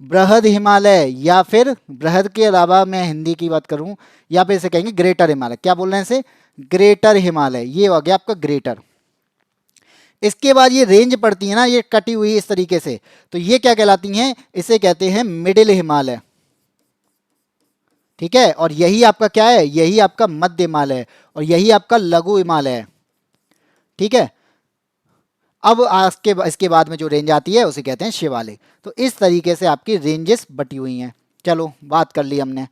बृहद हिमालय, या फिर बृहद के अलावा मैं हिंदी की बात करूं या फिर इसे कहेंगे ग्रेटर हिमालय। क्या बोल रहे हैं इसे? ग्रेटर हिमालय। ये हो गया आपका ग्रेटर। इसके बाद ये रेंज पड़ती है ना ये कटी हुई इस तरीके से, तो ये क्या कहलाती हैं? इसे कहते हैं मिडिल हिमालय। ठीक है, और यही आपका क्या है? यही आपका मध्य हिमालय है और यही आपका लघु हिमालय है। ठीक है, अब इसके बाद में जो रेंज आती है उसे कहते हैं शिवालिक। तो इस तरीके से आपकी रेंजेस बटी हुई हैं। चलो बात कर ली हमने।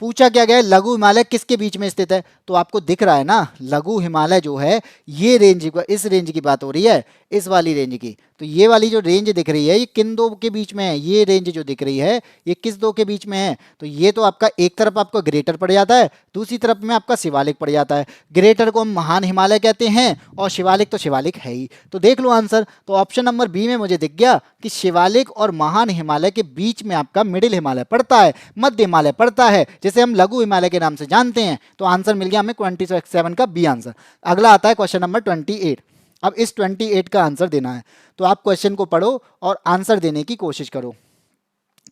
पूछा क्या गया? लघु हिमालय किसके बीच में स्थित है? तो आपको दिख रहा है ना लघु हिमालय जो है ये रेंज, इस रेंज की बात हो रही है, इस वाली रेंज की। तो ये वाली जो रेंज दिख रही है ये किन दो के बीच में है? ये रेंज जो दिख रही है ये किस दो के बीच में है? तो ये तो आपका एक तरफ आपका ग्रेटर पड़ जाता है, दूसरी तरफ में आपका शिवालिक पड़ जाता है। ग्रेटर को हम महान हिमालय कहते हैं और शिवालिक तो शिवालिक है ही। तो देख लो आंसर, तो ऑप्शन नंबर बी में मुझे दिख गया कि शिवालिक और महान हिमालय के बीच में आपका मिडिल हिमालय पड़ता है, मध्य हिमालय पड़ता है, जिसे हम लघु हिमालय के नाम से जानते हैं। तो आंसर मिल गया हमें 27 का बी आंसर। अगला आता है क्वेश्चन नंबर 28। अब इस 28 का आंसर देना है, तो आप क्वेश्चन को पढ़ो और आंसर देने की कोशिश करो।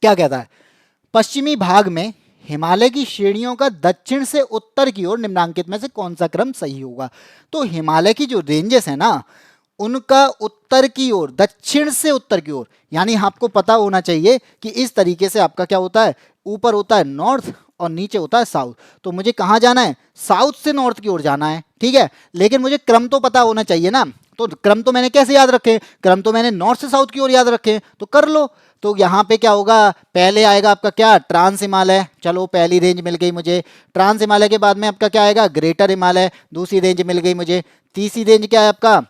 क्या कहता है? पश्चिमी भाग में हिमालय की श्रेणियों का दक्षिण से उत्तर की ओर निम्नांकित में से कौन सा क्रम सही होगा? तो हिमालय की जो रेंजेस है ना उनका उत्तर की ओर, दक्षिण से उत्तर की ओर, यानी आपको पता होना चाहिए कि इस तरीके से आपका क्या होता है? ऊपर होता है नॉर्थ और नीचे होता है साउथ। तो मुझे कहाँ जाना है? साउथ से नॉर्थ की ओर जाना है। ठीक है, लेकिन मुझे क्रम तो पता होना चाहिए ना। तो क्रम तो मैंने कैसे याद रखे? क्रम तो मैंने नॉर्थ से साउथ की ओर याद रखे, तो कर लो। तो यहाँ पे क्या होगा? पहले आएगा आपका क्या? ट्रांस हिमालय। चलो पहली रेंज मिल गई मुझे। ट्रांस हिमालय के बाद में आपका क्या आएगा? ग्रेटर हिमालय, दूसरी रेंज मिल गई मुझे। तीसरी रेंज क्या है आपका?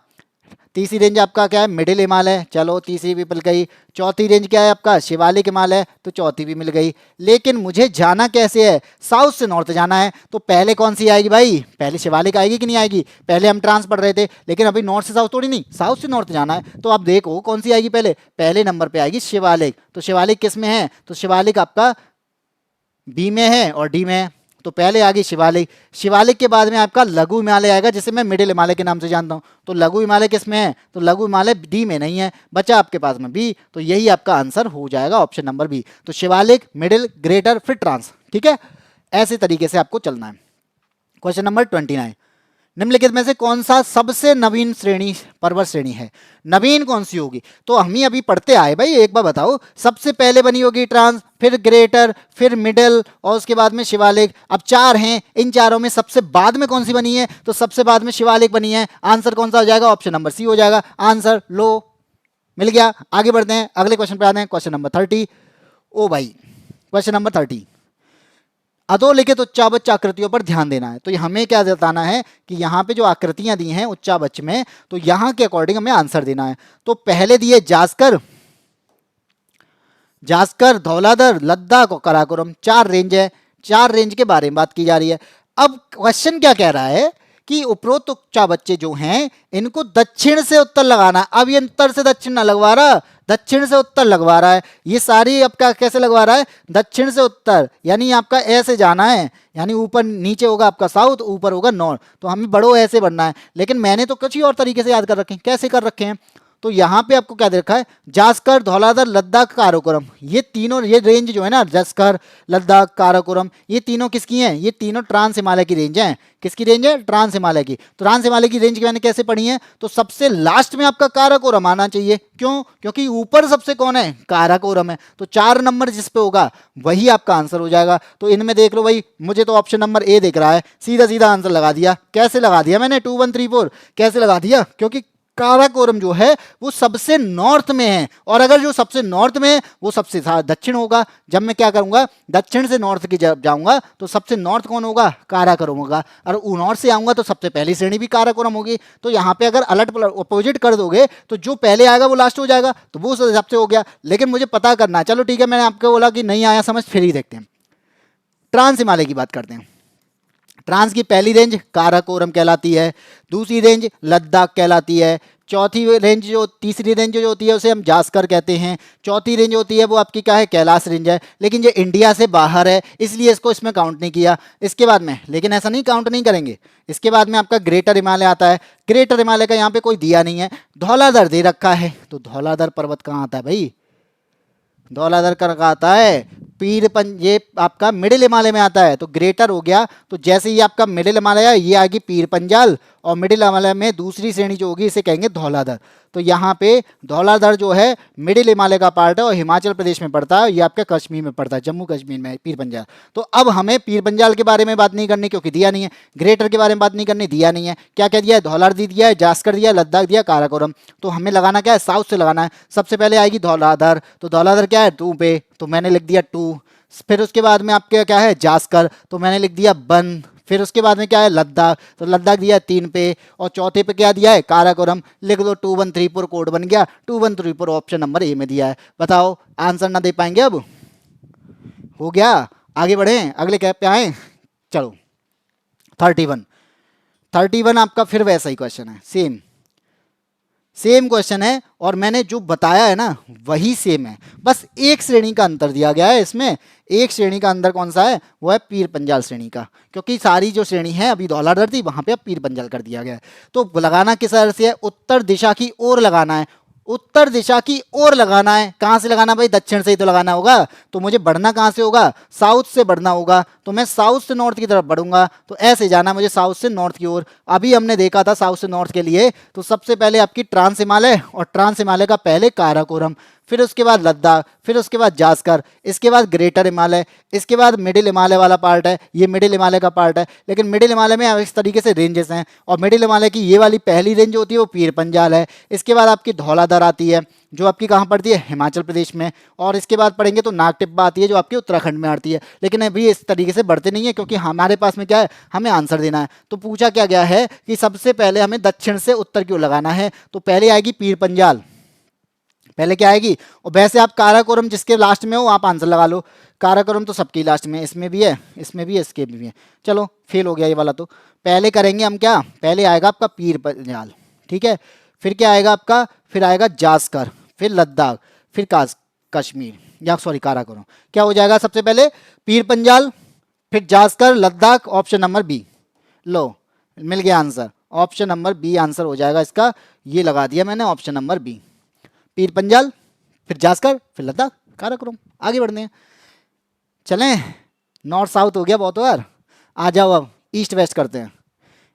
तीसरी रेंज आपका क्या है? मिडिल हिमालय। चलो तीसरी भी मिल गई। चौथी रेंज क्या है आपका? शिवालिक हिमालय, तो चौथी भी मिल गई। लेकिन मुझे जाना कैसे है? साउथ से नॉर्थ जाना है। तो पहले कौन सी आएगी भाई? पहले शिवालिक आएगी कि नहीं आएगी? पहले हम ट्रांस पढ़ रहे थे, लेकिन अभी नॉर्थ से साउथ थोड़ी नहीं, साउथ से नॉर्थ जाना है। तो आप देखो कौन सी आएगी पहले? पहले नंबर पे आएगी शिवालिक। तो शिवालिक किस में है? तो शिवालिक आपका बी में है और डी में है। तो पहले आ गई शिवालिक। शिवालिक के बाद में आपका लघु हिमालय आएगा, जिसे मैं मिडिल हिमालय के नाम से जानता हूं। तो लघु हिमालय किस में है? तो लघु हिमालय डी में नहीं है, बचा आपके पास में बी। तो यही आपका आंसर हो जाएगा ऑप्शन नंबर बी। तो शिवालिक, मिडिल, ग्रेटर, फिर ट्रांस। ठीक है, ऐसे तरीके से आपको चलना है। क्वेश्चन नंबर 29, निम्नलिखित में से कौन सा सबसे नवीन श्रेणी पर्वत श्रेणी है? नवीन कौन सी होगी? तो हम ही अभी पढ़ते आए भाई, एक बार बताओ। सबसे पहले बनी होगी ट्रांस, फिर ग्रेटर, फिर मिडल और उसके बाद में शिवालिक। अब चार हैं, इन चारों में सबसे बाद में कौन सी बनी है? तो सबसे बाद में शिवालिक बनी है। आंसर कौन सा हो जाएगा? ऑप्शन नंबर सी हो जाएगा। आंसर लो, मिल गया। आगे बढ़ते हैं, अगले क्वेश्चन पे आते हैं। Question number 30। ओ भाई, क्वेश्चन नंबर 30। अधोलिखित उच्चावच आकृतियों पर ध्यान देना है। तो हमें क्या बताना है कि यहाँ पे जो आकृतियां दी हैं उच्चावच में, तो यहाँ के अकॉर्डिंग हमें आंसर देना है। तो पहले दिए जास्कर, जास्कर, धौलाधर, लद्दाख और काराकोरम। चार रेंज है, चार रेंज के बारे में बात की जा रही है। अब क्वेश्चन क्या कह रहा है कि उपरोक्त उच्चावच जो हैं इनको दक्षिण से उत्तर लगाना। अब ये उत्तर से दक्षिण ना लगवा रहा, दक्षिण से उत्तर लगवा रहा है। ये सारी आपका कैसे लगवा रहा है? दक्षिण से उत्तर, यानी आपका ऐसे जाना है, यानी ऊपर नीचे होगा आपका साउथ, ऊपर होगा नॉर्थ। तो हमें बड़ो ऐसे बढ़ना है, लेकिन मैंने तो कुछ ही और तरीके से याद कर रखे हैं। कैसे कर रखे हैं? तो यहाँ पे आपको क्या दे रखा है? जास्कर, धौलाधर, लद्दाख, काराकोरम। ये तीनों, ये रेंज जो है ना, जास्कर, लद्दाख, काराकोरम, ये तीनों किसकी हैं? ये तीनों ट्रांस हिमालय की रेंज हैं। किसकी रेंज है? ट्रांस हिमालय की। ट्रांस हिमालय की रेंज की मैंने कैसे पढ़ी है? तो सबसे लास्ट में आपका काराकोरम आना चाहिए। क्यों? क्योंकि ऊपर सबसे कौन है? काराकोरम है। तो 4 नंबर जिस पे होगा वही आपका आंसर हो जाएगा। तो इनमें देख लो भाई, मुझे तो ऑप्शन नंबर ए दिख रहा है। सीधा सीधा आंसर लगा दिया। कैसे लगा दिया मैंने? 2 1 3 4 कैसे लगा दिया? क्योंकि काराकोरम जो है वो सबसे नॉर्थ में है, और अगर जो सबसे नॉर्थ में है वो सबसे दक्षिण होगा। जब मैं क्या करूंगा? दक्षिण से नॉर्थ की जब जाऊंगा तो सबसे नॉर्थ कौन होगा? काराकोरम होगा। और नॉर्थ से आऊंगा तो सबसे पहली श्रेणी भी काराकोरम होगी। तो यहाँ पे अगर अलट अपोजिट कर दोगे तो जो पहले आएगा वो लास्ट हो जाएगा, तो वो हिसाब से हो गया। लेकिन मुझे पता करना, चलो ठीक है, मैंने आपको बोला कि नहीं आया समझ, फिर ही देखते हैं। ट्रांस हिमालय की बात करते हैं। ट्रांस की पहली रेंज काराकोरम कहलाती है, दूसरी रेंज लद्दाख कहलाती है, चौथी रेंज जो, तीसरी रेंज जो होती है उसे हम जास्कर कहते हैं, चौथी रेंज होती है वो आपकी क्या है? कैलाश रेंज है। लेकिन ये इंडिया से बाहर है इसलिए इसको इसमें काउंट नहीं किया। इसके बाद में, लेकिन ऐसा नहीं काउंट नहीं करेंगे, इसके बाद में आपका ग्रेटर हिमालय आता है। ग्रेटर हिमालय का यहाँ पे कोई दिया नहीं है। धौलाधर दे रखा है, तो धौलाधर पर्वत कहाँ आता है भाई? धौलाधर का आता है ये आपका मिडिल हिमालय में आता है। तो ग्रेटर हो गया, तो जैसे ही आपका मिडिल हिमालय है ये आएगी पीर पंजाल, और मिडिल हिमालय में दूसरी श्रेणी जो होगी इसे कहेंगे धौलाधर। तो यहाँ पे धौलाधर जो है मिडिल हिमालय का पार्ट है और हिमाचल प्रदेश में पड़ता है। ये आपका कश्मीर में पड़ता है, जम्मू कश्मीर में पीर पंजाल। तो अब हमें पीर पंजाल के बारे में बात नहीं करनी क्योंकि दिया नहीं है, ग्रेटर के बारे में बात नहीं करनी, दिया नहीं है। क्या क्या दिया है? धौलाधर दिया है, जास्कर दिया, लद्दाख दिया, काराकोरम। तो हमें लगाना क्या है? साउथ से लगाना है। सबसे पहले आएगी धौलाधर, तो धौलाधर क्या है? 2 पे, तो मैंने लिख दिया 2। फिर उसके बाद में आपके क्या है? जास्कर, तो मैंने लिख दिया 1। फिर उसके बाद में क्या है? लद्दाख, तो लद्दाख दिया 3 पे, और चौथे पे क्या दिया है? काराकोरम। लिख दो 2134 कोड बन गया। 2134 ऑप्शन नंबर ए में दिया है। बताओ आंसर ना दे पाएंगे? अब हो गया। आगे बढ़े, अगले कैप पे आए। चलो 31। 31 आपका फिर वैसा ही क्वेश्चन है, सेम क्वेश्चन है, और मैंने जो बताया है ना वही सेम है, बस एक श्रेणी का अंतर दिया गया है इसमें। एक श्रेणी का अंतर कौन सा है? वो है पीर पंजाल श्रेणी का, क्योंकि सारी जो श्रेणी है अभी धौलाधर थी, वहां पे अब पीर पंजाल कर दिया गया है। तो लगाना किस तरह से है? उत्तर दिशा की ओर लगाना है, उत्तर दिशा की ओर लगाना है। कहां से लगाना भाई? दक्षिण से ही तो लगाना होगा। तो मुझे बढ़ना कहां से होगा? साउथ से बढ़ना होगा। तो मैं साउथ से नॉर्थ की तरफ बढ़ूंगा, तो ऐसे जाना मुझे साउथ से नॉर्थ की ओर। अभी हमने देखा था साउथ से नॉर्थ के लिए, तो सबसे पहले आपकी ट्रांस हिमालय, और ट्रांस हिमालय का पहले काराकोरम, फिर उसके बाद लद्दाख, फिर उसके बाद जास्कर, इसके बाद ग्रेटर हिमालय, इसके बाद मिडिल हिमालय वाला पार्ट है, ये मिडिल हिमालय का पार्ट है। लेकिन मिडिल हिमालय में इस तरीके से रेंजेस हैं, और मिडिल हिमालय की ये वाली पहली रेंज होती है वो पीर पंजाल है। इसके बाद आपकी धौलाधर आती है जो आपकी कहाँ पड़ती है? हिमाचल प्रदेश में। और इसके बाद पढ़ेंगे तो नागटिब्बा आती है जो आपकी उत्तराखंड में आती है। लेकिन अभी इस तरीके से बढ़ते नहीं है क्योंकि हमारे पास में क्या है? हमें आंसर देना है। तो पूछा क्या गया है कि सबसे पहले हमें दक्षिण से उत्तर की ओर लगाना है। तो पहले आएगी पीर पंजाल, पहले क्या आएगी? और वैसे आप काराकोरम जिसके लास्ट में हो आप आंसर लगा लो। काराकोरम तो सबकी लास्ट में, इसमें भी है, इसमें भी है, इसके भी है। चलो फेल हो गया ये वाला। तो पहले करेंगे हम क्या? पहले आएगा आपका पीर पंजाल, ठीक है। फिर क्या आएगा आपका? फिर आएगा जास्कर, फिर लद्दाख, फिर कश्मीर, या सॉरी काराकोरम। क्या हो जाएगा? सबसे पहले पीर पंजाल, फिर Zanskar, Ladakh, option number B. लो मिल गया answer, option number B answer हो जाएगा इसका। ये लगा दिया मैंने ऑप्शन नंबर बी, पीर पंजाल, फिर जास्कर, फिर लद्दाख, काराकोरम। आगे बढ़ने हैं, चलें। नॉर्थ साउथ हो गया बहुत बार, आ जाओ अब ईस्ट वेस्ट करते हैं।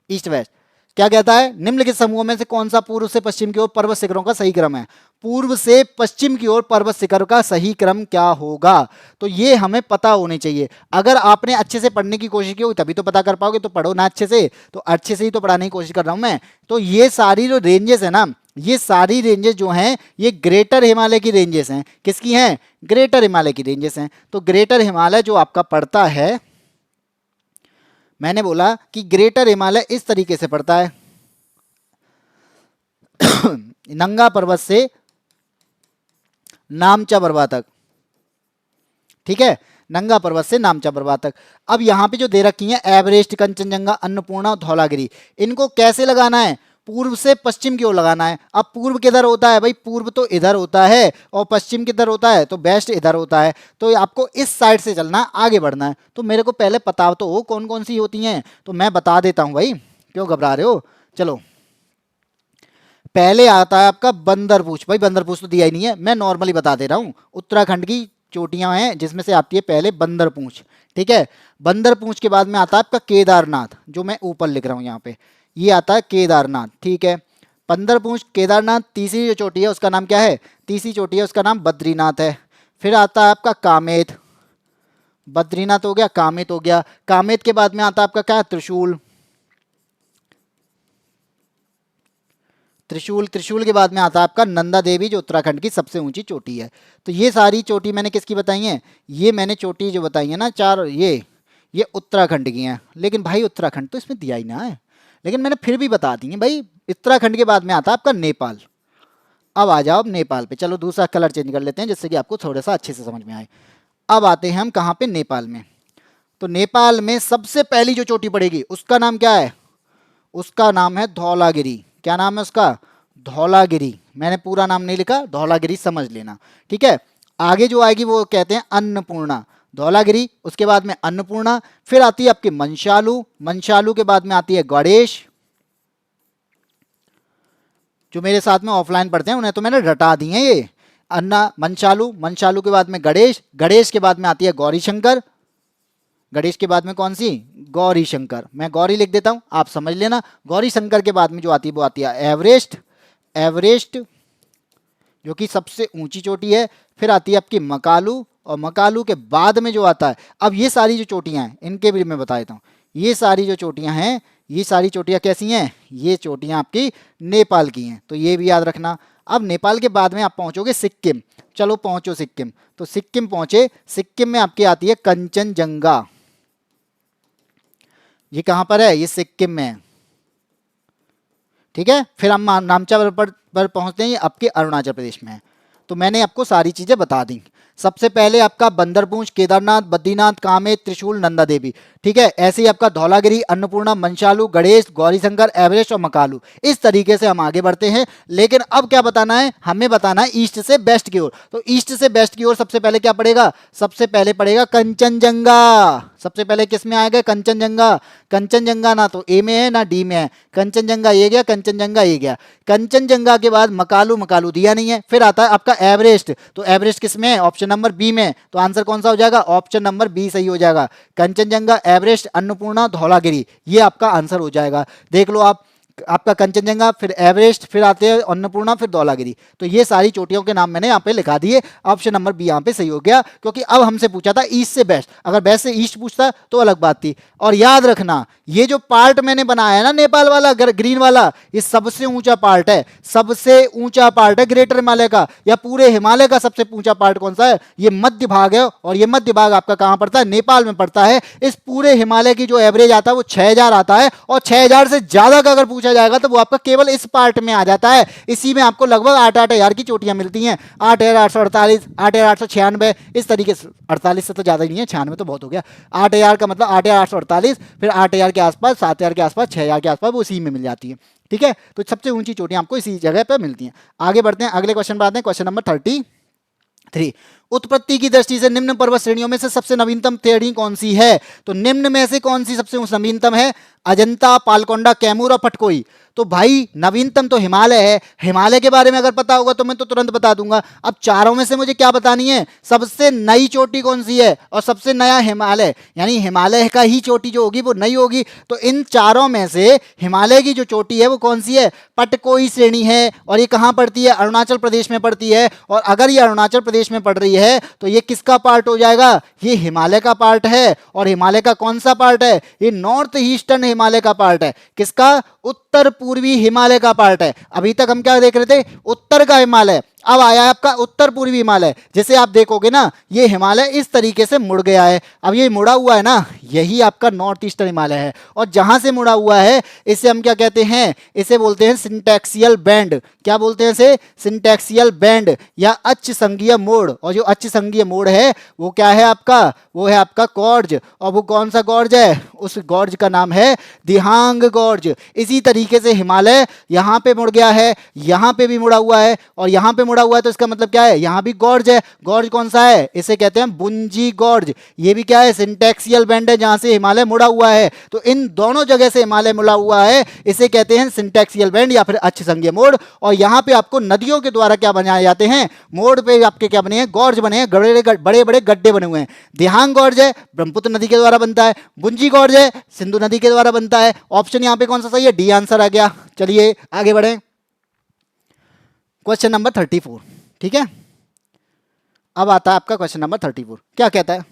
ईस्ट वेस्ट, क्या कहता है, निम्नलिखित समूहों में से कौन सा पूर्व से पश्चिम की ओर पर्वत शिखरों का सही क्रम है। पूर्व से पश्चिम की ओर पर्वत शिखर का सही क्रम क्या होगा, तो ये हमें पता होनी चाहिए। अगर आपने अच्छे से पढ़ने की कोशिश की होगी तभी तो पता कर पाओगे, तो पढ़ो ना अच्छे से, तो अच्छे से ही तो पढ़ाने की कोशिश कर रहा हूं मैं। तो ये सारी जो रेंजेस है ना, ये सारी रेंजेस जो हैं ये ग्रेटर हिमालय की रेंजेस हैं। किसकी हैं, ग्रेटर हिमालय की रेंजेस हैं। तो ग्रेटर हिमालय जो आपका पड़ता है, मैंने बोला कि ग्रेटर हिमालय इस तरीके से पड़ता है नंगा पर्वत से नामचा बरवा तक, ठीक है, नंगा पर्वत से नामचा बरवा तक। अब यहां पे जो दे रखी है एवरेस्ट, कंचनजंगा, अन्नपूर्णा और धौलागिरी, इनको कैसे लगाना है, पूर्व से पश्चिम की ओर लगाना है। अब पूर्व किधर होता है भाई, पूर्व तो इधर होता है, और पश्चिम किधर होता है, तो वेस्ट इधर होता है। तो आपको इस साइड से चलना है, आगे बढ़ना है। तो मेरे को पहले पता तो हो कौन कौन सी होती हैं, तो मैं बता देता हूं भाई, क्यों घबरा रहे हो। चलो, पहले आता है आपका बंदरपूछ। भाई बंदरपूछ तो दिया ही नहीं है, मैं नॉर्मली बता दे रहा हूं। उत्तराखंड की चोटियां हैं जिसमें से आती है पहले बंदरपूछ, ठीक है। बंदरपूछ के बाद में आता है आपका केदारनाथ, जो मैं ऊपर लिख रहा हूं यहाँ पे, ये आता है केदारनाथ, ठीक है। बंदरपूछ, केदारनाथ, तीसरी जो चोटी है उसका नाम क्या है, तीसरी चोटी है उसका नाम बद्रीनाथ है। फिर आता है आपका कामेत, बद्रीनाथ हो गया, कामेत हो गया। कामेत के बाद में आता है आपका क्या, त्रिशूल, त्रिशूल, त्रिशूल के बाद में आता है आपका नंदा देवी, जो उत्तराखंड की सबसे ऊंची चोटी है। तो ये सारी चोटी मैंने किसकी बताई है, ये मैंने चोटी जो बताई है ना चार, ये उत्तराखंड की हैं। लेकिन भाई उत्तराखंड तो इसमें दिया ही ना है, लेकिन मैंने फिर भी बता दी है भाई। उत्तराखंड के बाद में आता है आपका नेपाल। अब आ जाओ अब नेपाल पे, चलो दूसरा कलर चेंज कर लेते हैं जिससे कि आपको थोड़ा सा अच्छे से समझ में आए। अब आते हैं हम कहाँ पे, नेपाल में। तो नेपाल में सबसे पहली जो चोटी पड़ेगी उसका नाम क्या है, उसका नाम है धौलागिरी। क्या नाम है उसका, धौलागिरी। मैंने पूरा नाम नहीं लिखा, धौलागिरी समझ लेना, ठीक है। आगे जो आएगी वो कहते हैं अन्नपूर्णा, धौलागिरी, उसके बाद में अन्नपूर्णा, फिर आती है आपकी मंशालू, मंशालू के बाद में आती है गणेश। जो मेरे साथ में ऑफलाइन पढ़ते हैं उन्हें तो मैंने रटा दी है ये, अन्ना मंशालू, मंशालू के बाद में गणेश, गणेश के बाद में आती है गौरी शंकर, गणेश के बाद में कौन सी, गौरी शंकर। मैं गौरी लिख देता हूं, आप समझ लेना। गौरी शंकर के बाद में जो आती है वो आती है एवरेस्ट, एवरेस्ट जो कि सबसे ऊंची चोटी है। फिर आती है आपकी मकालू, और मकालू के बाद में जो आता है, अब ये सारी जो चोटियां हैं इनके भी मैं बता देता हूँ। ये सारी जो चोटियां हैं, ये सारी चोटियां कैसी हैं, ये चोटियां आपकी नेपाल की हैं, तो ये भी याद रखना। अब नेपाल के बाद में आप पहुंचोगे सिक्किम, चलो पहुंचो सिक्किम। तो सिक्किम पहुंचे, सिक्किम में आपकी आती है कंचनजंगा। ये कहां पर है, ये सिक्किम में है, ठीक है। फिर हम नामचा पर पहुंचते हैं, ये आपके अरुणाचल प्रदेश में है। तो मैंने आपको सारी चीजें बता दी। सबसे पहले आपका बंदरपूछ, केदारनाथ, बद्रीनाथ, कामेत, त्रिशूल, नंदा देवी, ठीक है। ऐसे ही आपका धौलागिरी, अन्नपूर्णा, मंशालू, गणेश, गौरीशंकर, एवरेस्ट और मकालू। इस तरीके से हम आगे बढ़ते हैं। लेकिन अब क्या बताना है, हमें बताना है ईस्ट से वेस्ट की ओर। तो ईस्ट से वेस्ट की ओर सबसे पहले क्या पड़ेगा, सबसे पहले पड़ेगा कंचनजंगा। सबसे पहले किस में आएगा, कंचनजंगा। कंचनजंगा ना तो ए में है ना डी में है, कंचनजंगा ये गया, कंचनजंगा ये गया। कंचनजंगा के बाद मकालू, मकालू दिया नहीं है। फिर आता है आपका एवरेस्ट, तो एवरेस्ट किस में है, ऑप्शन नंबर बी में। तो आंसर कौन सा हो जाएगा, ऑप्शन नंबर बी सही हो जाएगा। कंचनजंगा, एवरेस्ट, अन्नपूर्णा, धौलागिरी, ये आपका आंसर हो जाएगा। देख लो आप, आपका कंचनजंगा, फिर एवरेस्ट, फिर आते हैं अन्नपूर्णा, फिर धौलागिरी। तो ये सारी चोटियों के नाम मैंने यहाँ पे लिखा दिए। ऑप्शन नंबर बी यहाँ पे सही हो गया, क्योंकि अब हमसे पूछा था ईस्ट से वेस्ट। अगर वेस्ट से ईस्ट पूछता तो अलग बात थी। और याद रखना, ये जो पार्ट मैंने बनाया है ना नेपाल वाला, ग्रीन वाला, ये सबसे ऊंचा पार्ट है, सबसे ऊंचा पार्ट है ग्रेटर हिमालय का, या पूरे हिमालय का सबसे ऊंचा पार्ट कौन सा है, ये मध्य भाग है। और ये मध्य भाग आपका कहां पड़ता है, नेपाल में पड़ता है। इस पूरे हिमालय की जो एवरेज आता है वो 6000 आता है, और 6000 से ज्यादा का अगर पूछा जाएगा तो वो आपका केवल इस पार्ट में आ जाता है। इसी में आपको लगभग 8-8 हजार की चोटियां मिलती हैं, 8,848, 8,896, इस तरीके से। 48 से तो ज्यादा ही नहीं है, 96 तो बहुत हो गया। 8,000 का मतलब 8,848, फिर 8,000 के आसपास, 7,000 के आसपास, 6,000 के आसपास, वो इसी में मिल जाती है, ठीक है। तो सबसे ऊंची चोटियां आपको इसी जगह पर मिलती हैं। आगे बढ़ते हैं, अगले क्वेश्चन पर आते हैं, क्वेश्चन नंबर 33। उत्पत्ति की दृष्टि से निम्न पर्वत श्रेणियों में से सबसे नवीनतम श्रेणी कौन सी है? तो निम्न में से कौन सी सबसे नवीनतम है? अजंता, पालकोंडा, कैमूर और पटकोई। तो भाई नवीनतम तो हिमालय है। हिमालय के बारे में अगर पता होगा तो मैं तो तुरंत बता दूंगा। अब चारों में से मुझे क्या बतानी है? सबसे नई चोटी कौन सी है और सबसे नया हिमालय, यानी हिमालय का ही चोटी जो होगी वो नई होगी। तो इन चारों में से हिमालय की जो चोटी है वो कौन सी है? पटकोई श्रेणी है। और ये कहाँ पड़ती है? अरुणाचल प्रदेश में पड़ती है। और अगर ये अरुणाचल प्रदेश में पड़ रही है तो ये किसका पार्ट हो जाएगा? ये हिमालय का पार्ट है। और हिमालय का कौन सा पार्ट है? ये नॉर्थ ईस्टर्न हिमालय का पार्ट है। किसका? उत्तर पूर्वी हिमालय का पार्ट है। अभी तक हम क्या देख रहे थे? उत्तर का हिमालय। अब आया है आपका उत्तर पूर्वी हिमालय। जैसे आप देखोगे ना, ये हिमालय इस तरीके से मुड़ गया है। अब ये मुड़ा हुआ है ना, यही आपका नॉर्थ ईस्टर्न हिमालय है। और जहां से मुड़ा हुआ है इसे हम क्या कहते हैं? इसे बोलते हैं सिंटैक्सियल बैंड। क्या बोलते हैं इसे? सिंटैक्सियल बैंड या अक्ष संघीय मोड़। और जो अक्ष संघीय मोड़ है वो क्या है आपका? वो है आपका गॉर्ज। और वो कौन सा गॉर्ज है? उस गॉर्ज का नाम है दिहांग गॉर्ज। इसी तरीके से हिमालय यहां पे मुड़ गया है, यहां पे भी मुड़ा हुआ है और यहां पे मुड़ा हुआ है। तो इसका मतलब क्या है? यहां भी गॉर्ज है। गॉर्ज कौन सा है? इसे कहते हैं बुंजी गॉर्ज। ये भी क्या है? सिंटैक्सियल बैंड है, जहां से हिमालय मुड़ा हुआ है। तो इन दोनों जगह से हिमालय मुड़ा हुआ है, इसे कहते हैं सिंटैक्सियल बैंड या फिर अक्ष संघीय मोड़। और यहां पे आपको नदियों के द्वारा क्या बनाए जाते हैं? मोड़ पे आपके क्या बने हैं? गॉर्ज बने हैं, बड़े बड़े गड्ढे बने हुए हैं। दिहांग गॉर्ज है, ब्रह्मपुत्र नदी के द्वारा बनता है। बुंजी गॉर्ज है, सिंधु नदी के द्वारा बनता है। ऑप्शन यहां पे कौन सा सही है? डी आंसर आ गया। चलिए आगे बढ़े। क्वेश्चन नंबर 34, ठीक है। अब आता है आपका क्वेश्चन नंबर 34। क्या कहता है?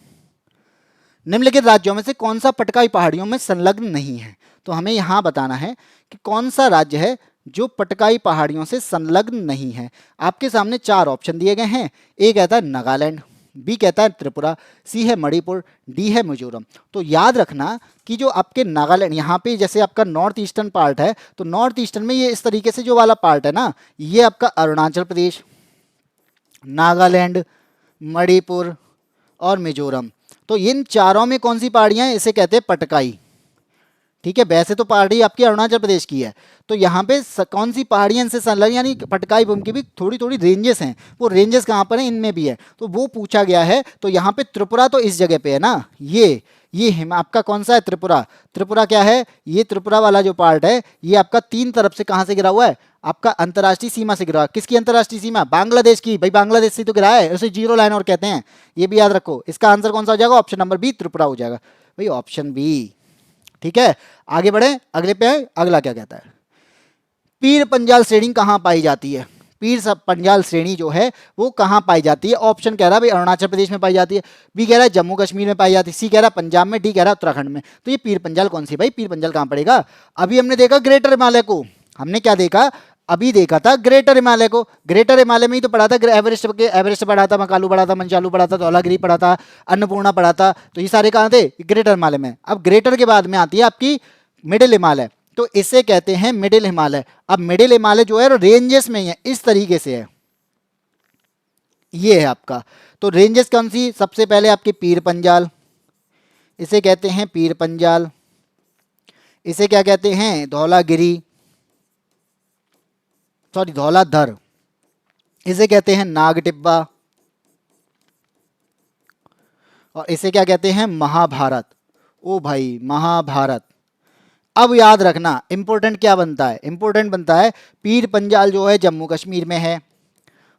निम्नलिखित राज्यों में से कौन सा पटकाई पहाड़ियों में संलग्न नहीं है? तो हमें यहां बताना है कि कौन सा राज्य है जो पटकाई पहाड़ियों से संलग्न नहीं है। आपके सामने चार ऑप्शन दिए गए हैं। ए कहता है नागालैंड, बी कहता है त्रिपुरा, सी है मणिपुर, डी है मिजोरम। तो याद रखना कि जो आपके नागालैंड, यहाँ पे जैसे आपका नॉर्थ ईस्टर्न पार्ट है, तो नॉर्थ ईस्टर्न में ये इस तरीके से जो वाला पार्ट है ना, ये आपका अरुणाचल प्रदेश, नागालैंड, मणिपुर और मिजोरम। तो इन चारों में कौन सी पहाड़ियाँ हैं? इसे कहते हैं पटकाई। ठीक है, वैसे तो पहाड़ी आपकी अरुणाचल प्रदेश की है। तो यहाँ पे कौन सी पहाड़ियाँ इनसे संलग्न, यानी पटकाई भूमि की भी थोड़ी थोड़ी रेंजेस हैं। वो रेंजेस कहाँ पर हैं? इनमें भी है। तो वो पूछा गया है। तो यहाँ पे त्रिपुरा तो इस जगह पे है ना, ये आपका कौन सा है? त्रिपुरा। त्रिपुरा क्या है? ये त्रिपुरा वाला जो पार्ट है ये आपका तीन तरफ से कहाँ से गिरा हुआ है? आपका अंतर्राष्ट्रीय सीमा से गिरा हुआ है। किसकी अंतर्राष्ट्रीय सीमा? बांग्लादेश की। भाई बांग्लादेश से तो गिरा है, उसे जीरो लाइन और कहते हैं। ये भी याद रखो। इसका आंसर कौन सा हो जाएगा? ऑप्शन नंबर बी, त्रिपुरा हो जाएगा। भाई ऑप्शन बी। ठीक है, आगे बढ़े, अगले पे है। अगला क्या कहता है? पीर पंजाल श्रेणी कहाँ पाई जाती है? पीर पंजाल श्रेणी जो है वो कहाँ पाई जाती है? ऑप्शन कह रहा है भाई अरुणाचल प्रदेश में पाई जाती है, बी कह रहा है जम्मू कश्मीर में पाई जाती है, सी कह रहा है पंजाब में, डी कह रहा है उत्तराखंड में। तो ये पीर पंजाल कौन सी? भाई पीर पंजाल कहाँ पड़ेगा? अभी हमने देखा ग्रेटर हिमालय को। हमने क्या देखा? अभी देखा था ग्रेटर हिमालय को। ग्रेटर हिमालय में ही तो पढ़ा था। एवरेस्ट पढ़ा था, मकालू पढ़ा था, मंचालू पढ़ा था, धौलागिरी पढ़ा था, अन्नपूर्णा पढ़ा था। तो ये सारे कहाँ थे? ग्रेटर हिमालय में। अब ग्रेटर के बाद में आती है आपकी मिडिल हिमालय। तो इसे कहते हैं मिडिल हिमालय। अब मिडिल हिमालय जो है रेंजेस में ही है, इस तरीके से है। ये है आपका। तो रेंजेस कौन सी? सबसे पहले आपकी पीर पंजाल, इसे कहते हैं पीर पंजाल। इसे क्या कहते हैं? धौलागिरी, सॉरी धौलाधर। इसे कहते हैं नाग टिब्बा। और इसे क्या कहते हैं? महाभारत। ओ भाई महाभारत। अब याद रखना इंपॉर्टेंट क्या बनता है? इंपॉर्टेंट बनता है पीर पंजाल जो है जम्मू कश्मीर में है,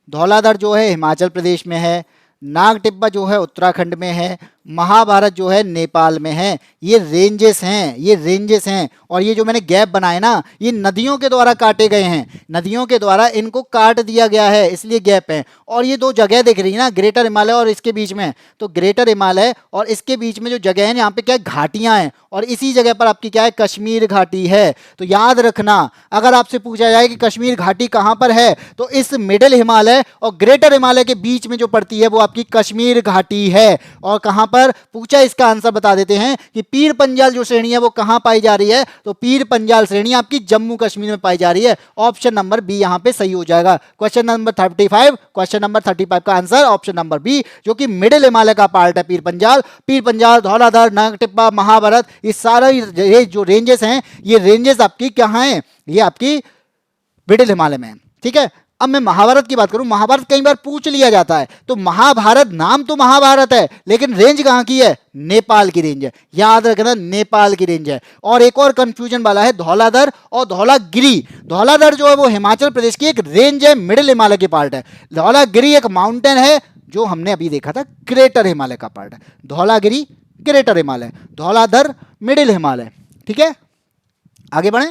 धौलाधर जो है हिमाचल प्रदेश में है, नाग टिब्बा जो है उत्तराखंड में है, महाभारत जो है नेपाल में है। ये रेंजेस हैं, ये रेंजेस हैं। और ये जो मैंने गैप बनाए ना, ये नदियों के द्वारा काटे गए हैं। नदियों के द्वारा इनको काट दिया गया है, इसलिए गैप है। और ये दो जगह दिख रही है ना, ग्रेटर हिमालय और इसके बीच में, तो ग्रेटर हिमालय और इसके बीच में जो जगह है यहाँ पे क्या है? घाटियां हैं। और इसी जगह पर आपकी क्या है? कश्मीर घाटी है। तो याद रखना, अगर आपसे पूछा जाए कि कश्मीर घाटी कहाँ पर है, तो इस मिडिल हिमालय और ग्रेटर हिमालय के बीच में जो पड़ती है वो आपकी कश्मीर घाटी है। और कहाँ पर पूछा? इसका आंसर बता देते हैं कि पीर पंजाल जो श्रेणी है वो कहां पाई जा रही है? तो पीर पंजाल श्रेणी आपकी जम्मू कश्मीर में पाई जा रही है। ऑप्शन नंबर बी यहां पे सही हो जाएगा। क्वेश्चन नंबर 35, क्वेश्चन नंबर 35 का आंसर ऑप्शन नंबर बी, जो कि मिडिल हिमालय का पार्ट है पीर पंजाल। पीर पंजाल, धौलाधर, नाग टिब्बा, महाभारत, ये सारा ये जो रेंजेस हैं, ये रेंजेस आपकी कहां हैं? ये आपकी मिडिल हिमालय में। ठीक है, अब मैं महाभारत की बात करूं, महाभारत कई बार पूछ लिया जाता है, तो महाभारत नाम तो महाभारत है, लेकिन रेंज कहां की है? नेपाल की रेंज है, याद रखना नेपाल की रेंज है। और एक और कंफ्यूजन वाला है धौलाधर और धौलागिरी। धौलाधर जो है वो हिमाचल प्रदेश की एक रेंज है, मिडिल हिमालय की पार्ट है। धौलागिरी एक माउंटेन है जो हमने अभी देखा था ग्रेटर हिमालय का पार्ट है। Dhaulagiri greater Himalaya, Dhauladhar middle Himalaya. ठीक है, आगे बढ़े।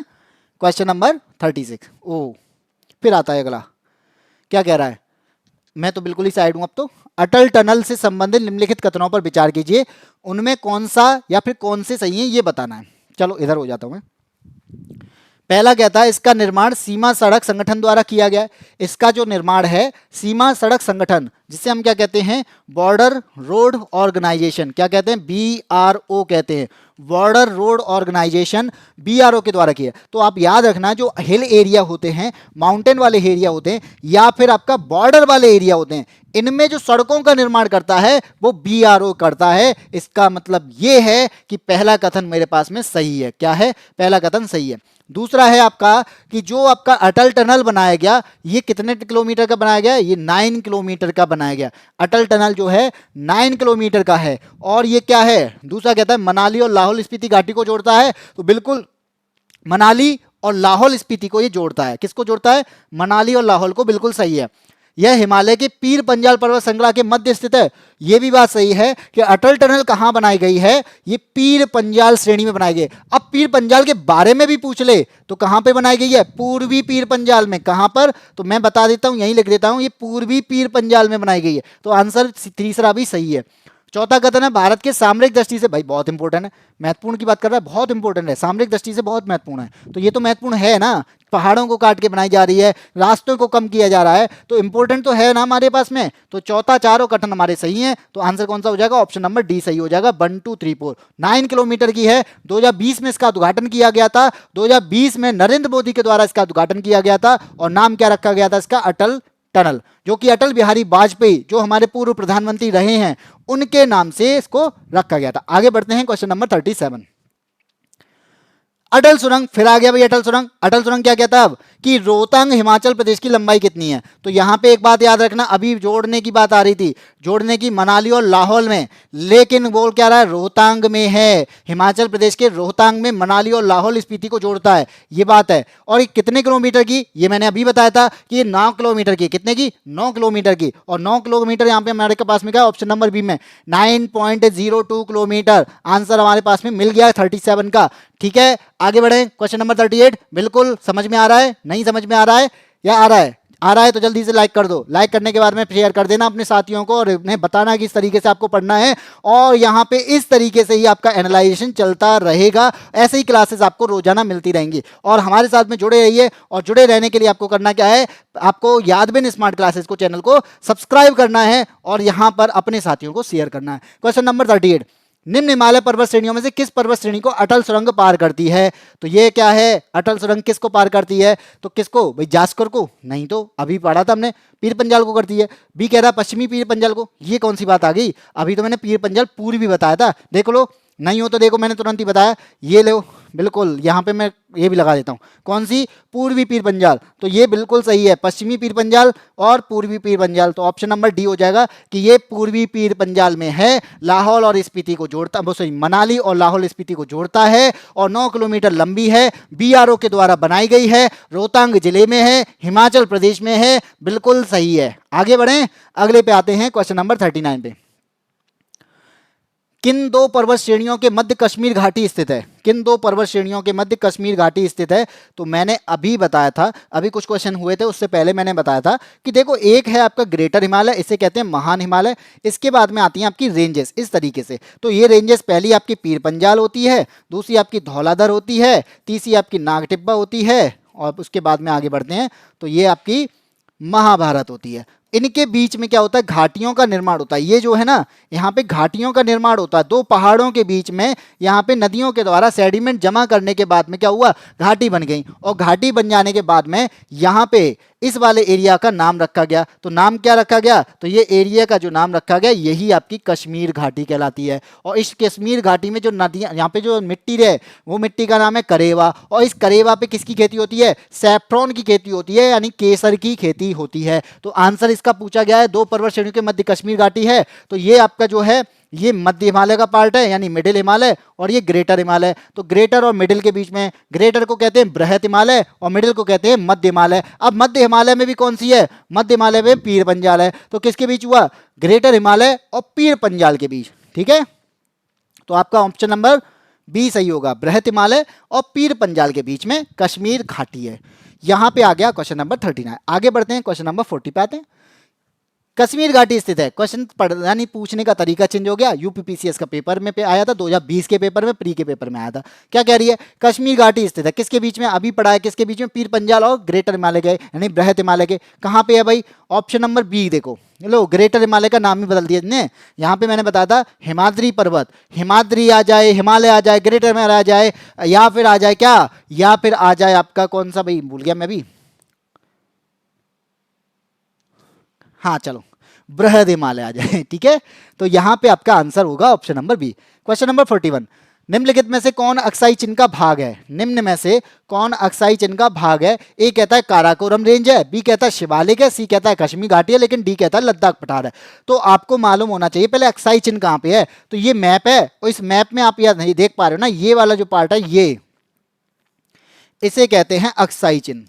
Question number 36। ओ फिर आता है अगला, क्या कह रहा है? मैं तो बिल्कुल ही साइड हूं अब तो। अटल टनल से संबंधित निम्नलिखित कथनों पर विचार कीजिए, उनमें कौन सा या फिर कौन से सही है ये बताना है। चलो इधर हो जाता हूं मैं। पहला कहता है इसका निर्माण सीमा सड़क संगठन द्वारा किया गया है। इसका जो निर्माण है सीमा सड़क संगठन, जिसे हम क्या कहते हैं? Border road organisation. क्या कहते हैं? BRO कहते हैं, बॉर्डर रोड ऑर्गेनाइजेशन, BRO के द्वारा किया। तो आप याद रखना, जो हिल एरिया होते हैं, माउंटेन वाले एरिया होते हैं, या फिर आपका बॉर्डर वाले एरिया होते हैं, इनमें जो सड़कों का निर्माण करता है वो BRO करता है। इसका मतलब ये है कि पहला कथन मेरे पास में सही है। क्या है? पहला कथन सही है। दूसरा है आपका कि जो आपका अटल टनल बनाया गया, ये कितने किलोमीटर का बनाया गया? ये 9 किलोमीटर का बनाया गया। अटल टनल जो है 9 किलोमीटर का है। और ये क्या है? दूसरा कहता है मनाली और लाहौल स्पीति घाटी को जोड़ता है। तो बिल्कुल मनाली और लाहौल स्पीति को ये जोड़ता है। किसको जोड़ता है? मनाली और लाहौल को, बिल्कुल सही है। यह हिमालय के पीर पंजाल पर्वत श्रृंखला के मध्य स्थित है। यह भी बात सही है कि अटल टनल कहां बनाई गई है? ये पीर पंजाल श्रेणी में बनाई गई। अब पीर पंजाल के बारे में भी पूछ ले तो कहां पे बनाई गई है? पूर्वी पीर पंजाल में। कहां पर? तो मैं बता देता हूं, यहीं लिख देता हूं, ये पूर्वी पीर पंजाल में बनाई गई है। तो आंसर तीसरा भी सही है। चौथा कथन है भारत के सामरिक दृष्टि से, भाई बहुत इंपॉर्टेंट है, महत्वपूर्ण की बात कर रहा है, बहुत इंपॉर्टेंट है, सामरिक दृष्टि से बहुत महत्वपूर्ण है। तो ये तो महत्वपूर्ण है ना, पहाड़ों को काट के बनाई जा रही है, रास्तों को कम किया जा रहा है, तो इंपॉर्टेंट तो है ना हमारे पास में। तो चौथा चारों कथन हमारे सही हैं। तो आंसर कौन सा हो जाएगा? ऑप्शन नंबर डी सही हो जाएगा। 1 2 3 4 9 किलोमीटर की है। 2020 में इसका उद्घाटन किया गया था। 2020 में नरेंद्र मोदी के द्वारा इसका उद्घाटन किया गया था। और नाम क्या रखा गया था इसका? अटल टनल, जो कि अटल बिहारी वाजपेयी, जो हमारे पूर्व प्रधानमंत्री रहे हैं, उनके नाम से इसको रखा गया था। आगे बढ़ते हैं, क्वेश्चन नंबर 37। अटल सुरंग, फिर आ गया भाई अटल सुरंग। अटल सुरंग क्या कहता है अब? कि रोहतांग हिमाचल प्रदेश की लंबाई कितनी है? तो यहां पे एक बात याद रखना, अभी जोड़ने की बात आ रही थी, जोड़ने की मनाली और लाहौल में, लेकिन बोल क्या रहा है? रोहतांग में है। हिमाचल प्रदेश के रोहतांग में मनाली और लाहौल स्पीति को जोड़ता है, ये बात है। और ये कितने किलोमीटर की? ये मैंने अभी बताया था कि ये 9 किलोमीटर की। कितने की? 9 किलोमीटर की। और 9 किलोमीटर यहाँ पे हमारे के पास में क्या? ऑप्शन नंबर बी में 9.02 किलोमीटर। आंसर हमारे पास में मिल गया 37 का। ठीक है, आगे बढ़े। Question number 38। बिल्कुल समझ में आ रहा है? नहीं समझ में आ रहा है या आ रहा है? आ रहा है तो जल्दी से लाइक कर दो। लाइक करने के बाद में शेयर कर देना अपने साथियों को, और उन्हें बताना कि इस तरीके से आपको पढ़ना है। और यहाँ पे इस तरीके से ही आपका एनालाइजेशन चलता रहेगा। ऐसे ही क्लासेस आपको रोजाना मिलती रहेंगी, और हमारे साथ में जुड़े रहिए। और जुड़े रहने के लिए आपको करना क्या है? आपको यादविन स्मार्ट क्लासेस को, चैनल को सब्सक्राइब करना है, और यहाँ पर अपने साथियों को शेयर करना है। Question number 38। निम्न हिमालय पर्वत श्रेणियों में से किस पर्वत श्रेणी को अटल सुरंग पार करती है? तो ये क्या है? अटल सुरंग किसको पार करती है? तो किसको भाई? जास्कर को? नहीं, तो अभी पढ़ा था हमने, पीर पंजाल को करती है। बी कह रहा है पश्चिमी पीर पंजाल को। ये कौन सी बात आ गई? अभी तो मैंने पीर पंजाल पूर्वी भी बताया था, देख लो। नहीं हो तो देखो, मैंने तुरंत ही बताया, ये लो, बिल्कुल यहाँ पे मैं ये भी लगा देता हूँ। कौन सी? पूर्वी पीर पंजाल। तो ये बिल्कुल सही है, पश्चिमी पीर पंजाल और पूर्वी पीर पंजाल। तो ऑप्शन नंबर डी हो जाएगा कि ये पूर्वी पीर पंजाल में है। लाहौल और स्पीति को जोड़ता, सॉरी, मनाली और लाहौल स्पीति को जोड़ता है, और 9 किलोमीटर लंबी है। BRO के द्वारा बनाई गई है, रोहतांग जिले में है, हिमाचल प्रदेश में है। बिल्कुल सही है। आगे बढ़ें, अगले पे आते हैं, क्वेश्चन नंबर 39 पे। किन दो पर्वत श्रेणियों के मध्य कश्मीर घाटी स्थित है? किन दो पर्वत श्रेणियों के मध्य कश्मीर घाटी स्थित है? तो मैंने अभी बताया था, अभी कुछ क्वेश्चन हुए थे उससे पहले मैंने बताया था कि देखो, एक है आपका ग्रेटर हिमालय, इसे कहते हैं महान हिमालय। इसके बाद में आती हैं आपकी रेंजेस, इस तरीके से। तो ये रेंजेस, पहली आपकी पीर पंजाल होती है, दूसरी आपकी धौलाधर होती है, तीसरी आपकी नाग टिब्बा होती है, और उसके बाद में आगे बढ़ते हैं तो ये आपकी महाभारत होती है। इनके बीच में क्या होता है? घाटियों का निर्माण होता है। ये जो है ना, यहाँ पे घाटियों का निर्माण होता है। दो पहाड़ों के बीच में यहाँ पे नदियों के द्वारा सेडिमेंट जमा करने के बाद में क्या हुआ? घाटी बन गई। और घाटी बन जाने के बाद में यहाँ पे इस वाले एरिया का नाम रखा गया। तो नाम क्या रखा गया? तो ये एरिया का जो नाम रखा गया यही आपकी कश्मीर घाटी कहलाती है। और इस कश्मीर घाटी में जो नदियां, यहाँ पे जो मिट्टी है वो मिट्टी का नाम है करेवा। और इस करेवा पे किसकी खेती होती है? सैफ्रॉन की खेती होती है, यानी केसर की खेती होती है। तो आंसर इसका पूछा गया है, 2 पर्वत श्रेणियों के मध्य कश्मीर घाटी है। तो ये आपका जो है ये मध्य हिमालय का पार्ट है, यानी मिडिल हिमालय, और ये ग्रेटर हिमालय। तो ग्रेटर और मिडिल के बीच में, ग्रेटर को कहते हैं बृहत हिमालय और मिडिल को कहते हैं मध्य हिमालय। अब मध्य हिमालय में भी कौन सी है? मध्य हिमालय में पीर पंजाल है। तो किसके बीच हुआ? ग्रेटर हिमालय और पीर पंजाल के बीच। ठीक है, तो आपका ऑप्शन नंबर बी सही होगा, बृहत हिमालय और पीर पंजाल के बीच में कश्मीर घाटी है। यहां पे आ गया क्वेश्चन नंबर 39। आगे बढ़ते हैं, क्वेश्चन नंबर 40 पे आते हैं। कश्मीर घाटी स्थित है। क्वेश्चन यानी पूछने का तरीका चेंज हो गया। यूपीपीसीएस का पेपर में आया था, 2020 के पेपर में, प्री के पेपर में आया था। क्या कह रही है? कश्मीर घाटी स्थित है किसके बीच में? अभी पढ़ा है किसके बीच में? पीर पंजाल और ग्रेटर हिमालय के, यानी बृहत हिमालय के। कहाँ पे है भाई? ऑप्शन नंबर बी देखो, लो ग्रेटर हिमालय का नाम ही बदल दिया ने। यहाँ पे मैंने बताया था हिमाद्री पर्वत, हिमाद्री आ जाए, हिमालय आ जाए, ग्रेटर हिमालय आ जाए, या फिर आ जाए क्या, या फिर आ जाए आपका कौन सा भाई, भूल गया मैं भी, हाँ चलो बृहद हिमालय आ जाए। ठीक है, तो यहां पे आपका आंसर होगा option number B. Question number 41, निम्नलिखित में से कौन अक्साई चिन्ह का भाग है? निम्न में से कौन अक्साई चिन्ह का भाग है? ए कहता है काराकोरम रेंज है, बी कहता है शिवालिक है, सी कहता है कश्मीर घाटी है, लेकिन डी कहता है लद्दाख पठार है। तो आपको मालूम होना चाहिए पहले अक्साई चिन्ह कहां पे है। तो ये मैप है, और इस मैप में आप याद नहीं देख पा रहे हो ना, ये वाला जो पार्ट है ये, इसे कहते हैं अक्साई चिन्ह।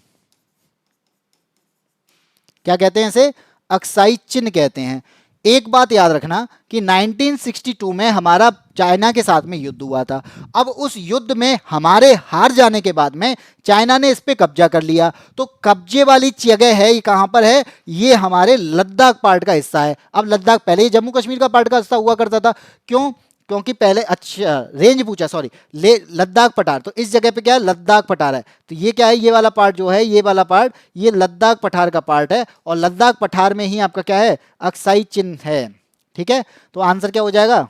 क्या कहते हैं इसे? अक्साई चिन्ह कहते हैं। एक बात याद रखना कि 1962 में हमारा चाइना के साथ में युद्ध हुआ था। अब उस युद्ध में हमारे हार जाने के बाद में चाइना ने इस पे कब्जा कर लिया। तो कब्जे वाली जगह है, ये कहां पर है? ये हमारे लद्दाख पार्ट का हिस्सा है। अब लद्दाख पहले ही जम्मू कश्मीर का पार्ट का हिस्सा हुआ करता था। क्यों? क्योंकि पहले, अच्छा रेंज पूछा, सॉरी, लद्दाख पठार। तो इस जगह पे क्या है? लद्दाख पठार है। तो ये क्या है? ये वाला पार्ट जो है, ये वाला पार्ट, ये लद्दाख पठार का पार्ट है। और लद्दाख पठार में ही आपका क्या है? अक्साई चिन्ह है। ठीक है, तो आंसर क्या हो जाएगा?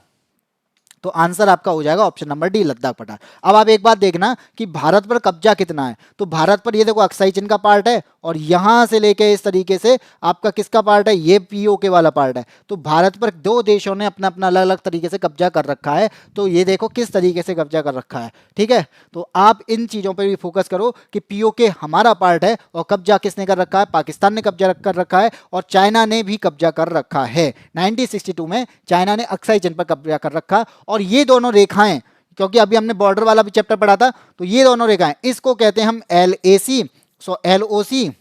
तो आंसर आपका हो जाएगा ऑप्शन नंबर डी, लद्दाख पठार। अब आप एक बात देखना कि भारत पर कब्जा कितना है। तो भारत पर ये देखो अक्साई चिन्ह का पार्ट है, और यहां से लेके इस तरीके से आपका किसका पार्ट है? ये पीओके वाला पार्ट है। तो भारत पर 2 देशों ने अपना अपना अलग अलग तरीके से कब्जा कर रखा है। तो ये देखो किस तरीके से कब्जा कर रखा है। ठीक है, तो आप इन चीजों पर भी फोकस करो कि पीओके हमारा पार्ट है, और कब्जा किसने कर रखा है? पाकिस्तान ने कब्जा कर रखा है, और चाइना ने भी कब्जा कर रखा है। 1962 में चाइना ने अक्साई चिन्ह पर कब्जा कर रखा। और ये दोनों रेखाएं, क्योंकि अभी हमने बॉर्डर वाला भी चैप्टर पढ़ा था, तो ये दोनों रेखाएं, इसको कहते हैं हम LAC, LOC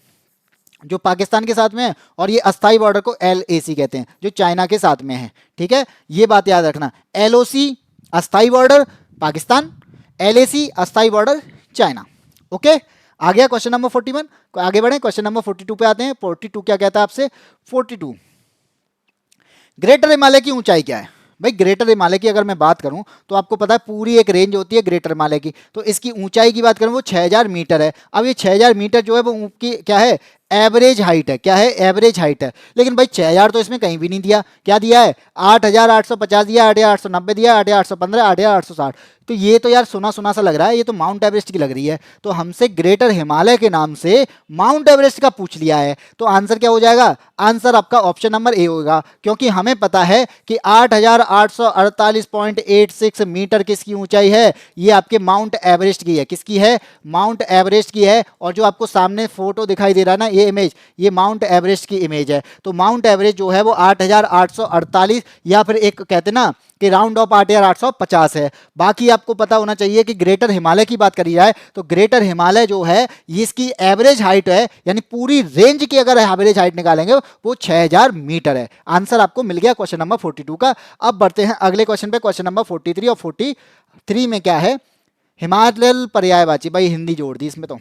जो पाकिस्तान के साथ में है, और ये अस्थाई बॉर्डर को LAC कहते हैं जो चाइना के साथ में है। ठीक है, ये बात याद रखना, LOC अस्थाई बॉर्डर पाकिस्तान, LAC अस्थाई बॉर्डर चाइना। ओके, आ गया क्वेश्चन नंबर 41। आगे बढ़े, क्वेश्चन नंबर 42 पे आते हैं। 42 क्या कहता है आपसे? 42, ग्रेटर हिमालय की ऊंचाई क्या है? भाई ग्रेटर हिमालय की अगर मैं बात करूं तो आपको पता है पूरी एक रेंज होती है ग्रेटर हिमालय की। तो इसकी ऊंचाई की बात करूं वो 6000 मीटर है। अब ये 6000 मीटर जो है वो की क्या है? एवरेज हाइट है। क्या है? एवरेज हाइट है। लेकिन भाई 6000 तो इसमें कहीं भी नहीं दिया। क्या दिया है? 8850 दिया, 8890 दिया, 8815, 8860। तो ये तो यार सुना सुना सा लग रहा है, ये तो माउंट एवरेस्ट की लग रही है। तो हमसे ग्रेटर हिमालय के नाम से माउंट एवरेस्ट का पूछ लिया है। तो आंसर क्या हो जाएगा? आंसर आपका ऑप्शन नंबर ए होगा, क्योंकि हमें पता है कि 8848.86 मीटर किसकी ऊंचाई है? ये आपके माउंट एवरेस्ट की है। किसकी है? माउंट एवरेस्ट की है। और जो आपको सामने फोटो दिखाई दे रहा है ना, ये इमेज, ये माउंट एवरेस्ट की इमेज है। तो माउंट एवरेस्ट जो है वो 8848, या फिर एक कहते ना कि राउंड ऑफ 8850 है। बाकी आपको पता होना चाहिए कि ग्रेटर हिमालय की बात करी जाए तो ग्रेटर हिमालय जो है इसकी एवरेज हाइट है, यानी पूरी रेंज की अगर एवरेज हाइट निकालेंगे वो 6000 मीटर है। आंसर आपको मिल गया क्वेश्चन नंबर 42 का। अब बढ़ते हैं अगले क्वेश्चन पे, क्वेश्चन नंबर 43। और 43 में क्या है? हिमाचल पर्यायवाची। भाई हिंदी जोड़ दी इसमें। तो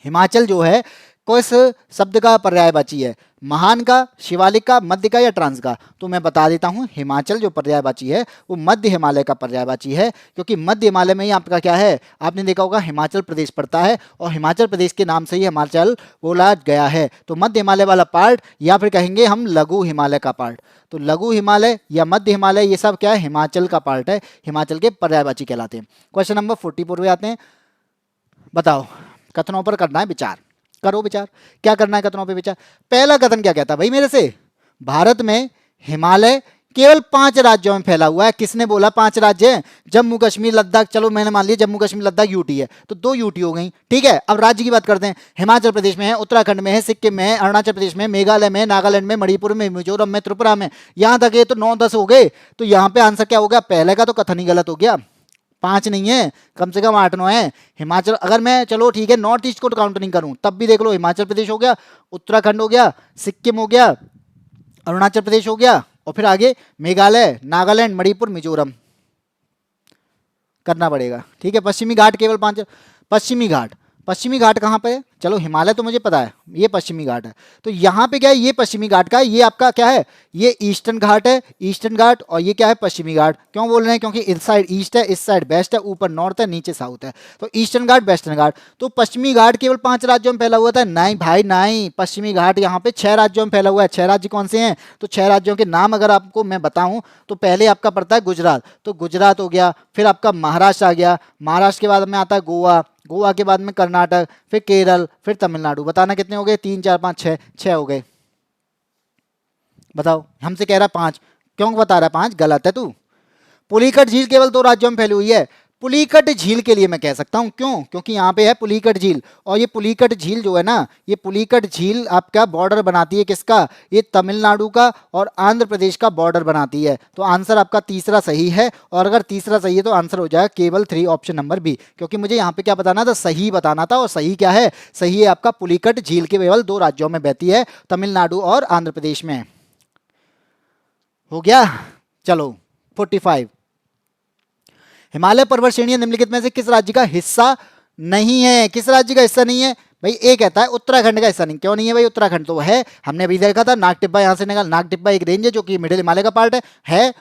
हिमाचल जो है किस शब्द का पर्यायवाची है? महान का, शिवालिक का, मध्य का, या ट्रांस का? तो मैं बता देता हूं, हिमाचल जो पर्यायवाची है वो मध्य हिमालय का पर्यायवाची है, क्योंकि मध्य हिमालय में ही आपका क्या है? आपने देखा होगा हिमाचल प्रदेश पड़ता है, और हिमाचल प्रदेश के नाम से ही हिमाचल बोला गया है। तो मध्य हिमालय वाला पार्ट, या फिर कहेंगे हम लघु हिमालय का पार्ट। तो लघु हिमालय या मध्य हिमालय ये सब क्या है? हिमाचल का पार्ट है, हिमाचल के पर्यायवाची कहलाते हैं। क्वेश्चन नंबर 44 पे आते हैं। बताओ, कथनों पर करना है विचार। करो विचार, क्या करना है कथनों पे विचार। पहला कथन क्या कहता है भाई मेरे से, भारत में हिमालय केवल 5 राज्यों में फैला हुआ है। किसने बोला 5 राज्य हैं? जम्मू कश्मीर लद्दाख, चलो मैंने मान लिया जम्मू कश्मीर लद्दाख यूटी है, तो 2 यूटी हो गई, ठीक है। अब राज्य की बात करते हैं, हिमाचल प्रदेश में है, उत्तराखंड में है, सिक्किम में है, अरुणाचल प्रदेश में, मेघालय में, नागालैंड में, मणिपुर में, मिजोरम में, त्रिपुरा में, यहां तक ये तो 9-10 हो गए। तो यहाँ पे आंसर क्या हो गया? पहले का तो कथन ही गलत हो गया, 5 नहीं है, कम से कम 8-9 है। हिमाचल, अगर मैं चलो ठीक है नॉर्थ ईस्ट को काउंट नहीं करूं तब भी देख लो, हिमाचल प्रदेश हो गया, उत्तराखंड हो गया, सिक्किम हो गया, अरुणाचल प्रदेश हो गया, और फिर आगे मेघालय, नागालैंड, मणिपुर, मिजोरम करना पड़ेगा, ठीक है। पश्चिमी घाट केवल 5। पश्चिमी घाट, पश्चिमी घाट कहाँ पे है? चलो हिमालय तो मुझे पता है, ये पश्चिमी घाट है। तो यहाँ पे क्या है? ये पश्चिमी घाट का, ये आपका क्या है? ये ईस्टर्न घाट है, ईस्टर्न घाट, और ये क्या है? पश्चिमी घाट। क्यों बोल रहे हैं? क्योंकि इस साइड ईस्ट है, इस साइड वेस्ट है, ऊपर नॉर्थ है, नीचे साउथ है, तो ईस्टर्न घाट, वेस्टर्न घाट। तो पश्चिमी घाट केवल 5 राज्यों में फैला हुआ था? नहीं भाई नहीं, पश्चिमी घाट यहाँ पे 6 राज्यों में फैला हुआ है। 6 राज्य कौन से हैं? तो 6 राज्यों के नाम अगर आपको मैं बताऊं तो पहले आपका पड़ता है गुजरात, तो गुजरात हो गया, फिर आपका महाराष्ट्र आ गया, महाराष्ट्र के बाद में आता है गोवा, गोवा के बाद में कर्नाटक, फिर केरल, फिर तमिलनाडु। बताना कितने हो गए? 3 4 5 6, 6 हो गए। बताओ, हमसे कह रहा है 5, क्यों बता रहा है 5? गलत है तू। पुलिकट झील केवल 2 राज्यों में फैली हुई है। पुलिकट झील के लिए मैं कह सकता हूं, क्यों? क्योंकि यहाँ पे है पुलिकट झील, और ये पुलिकट झील जो है ना, ये पुलिकट झील आपका बॉर्डर बनाती है किसका? ये तमिलनाडु का और आंध्र प्रदेश का बॉर्डर बनाती है। तो आंसर आपका तीसरा सही है, और अगर तीसरा सही है तो आंसर हो जाएगा केवल 3, ऑप्शन नंबर बी। क्योंकि मुझे यहाँ पे क्या बताना था? सही बताना था, और सही क्या है? सही है आपका पुलिकट झील केवल 2 राज्यों में बहती है, तमिलनाडु और आंध्र प्रदेश में। हो गया? चलो 45, हिमालय पर्वत श्रेणी निम्नलिखित में से किस राज्य का हिस्सा नहीं है? किस राज्य का हिस्सा नहीं है भाई? ए कहता है उत्तराखंड का हिस्सा नहीं। क्यों नहीं है भाई? उत्तराखंड तो है, हमने अभी देखा था, नागटिब्बा यहां से निकाल, नागटिब्बा एक रेंज है जो कि मिडिल हिमालय का पार्ट है।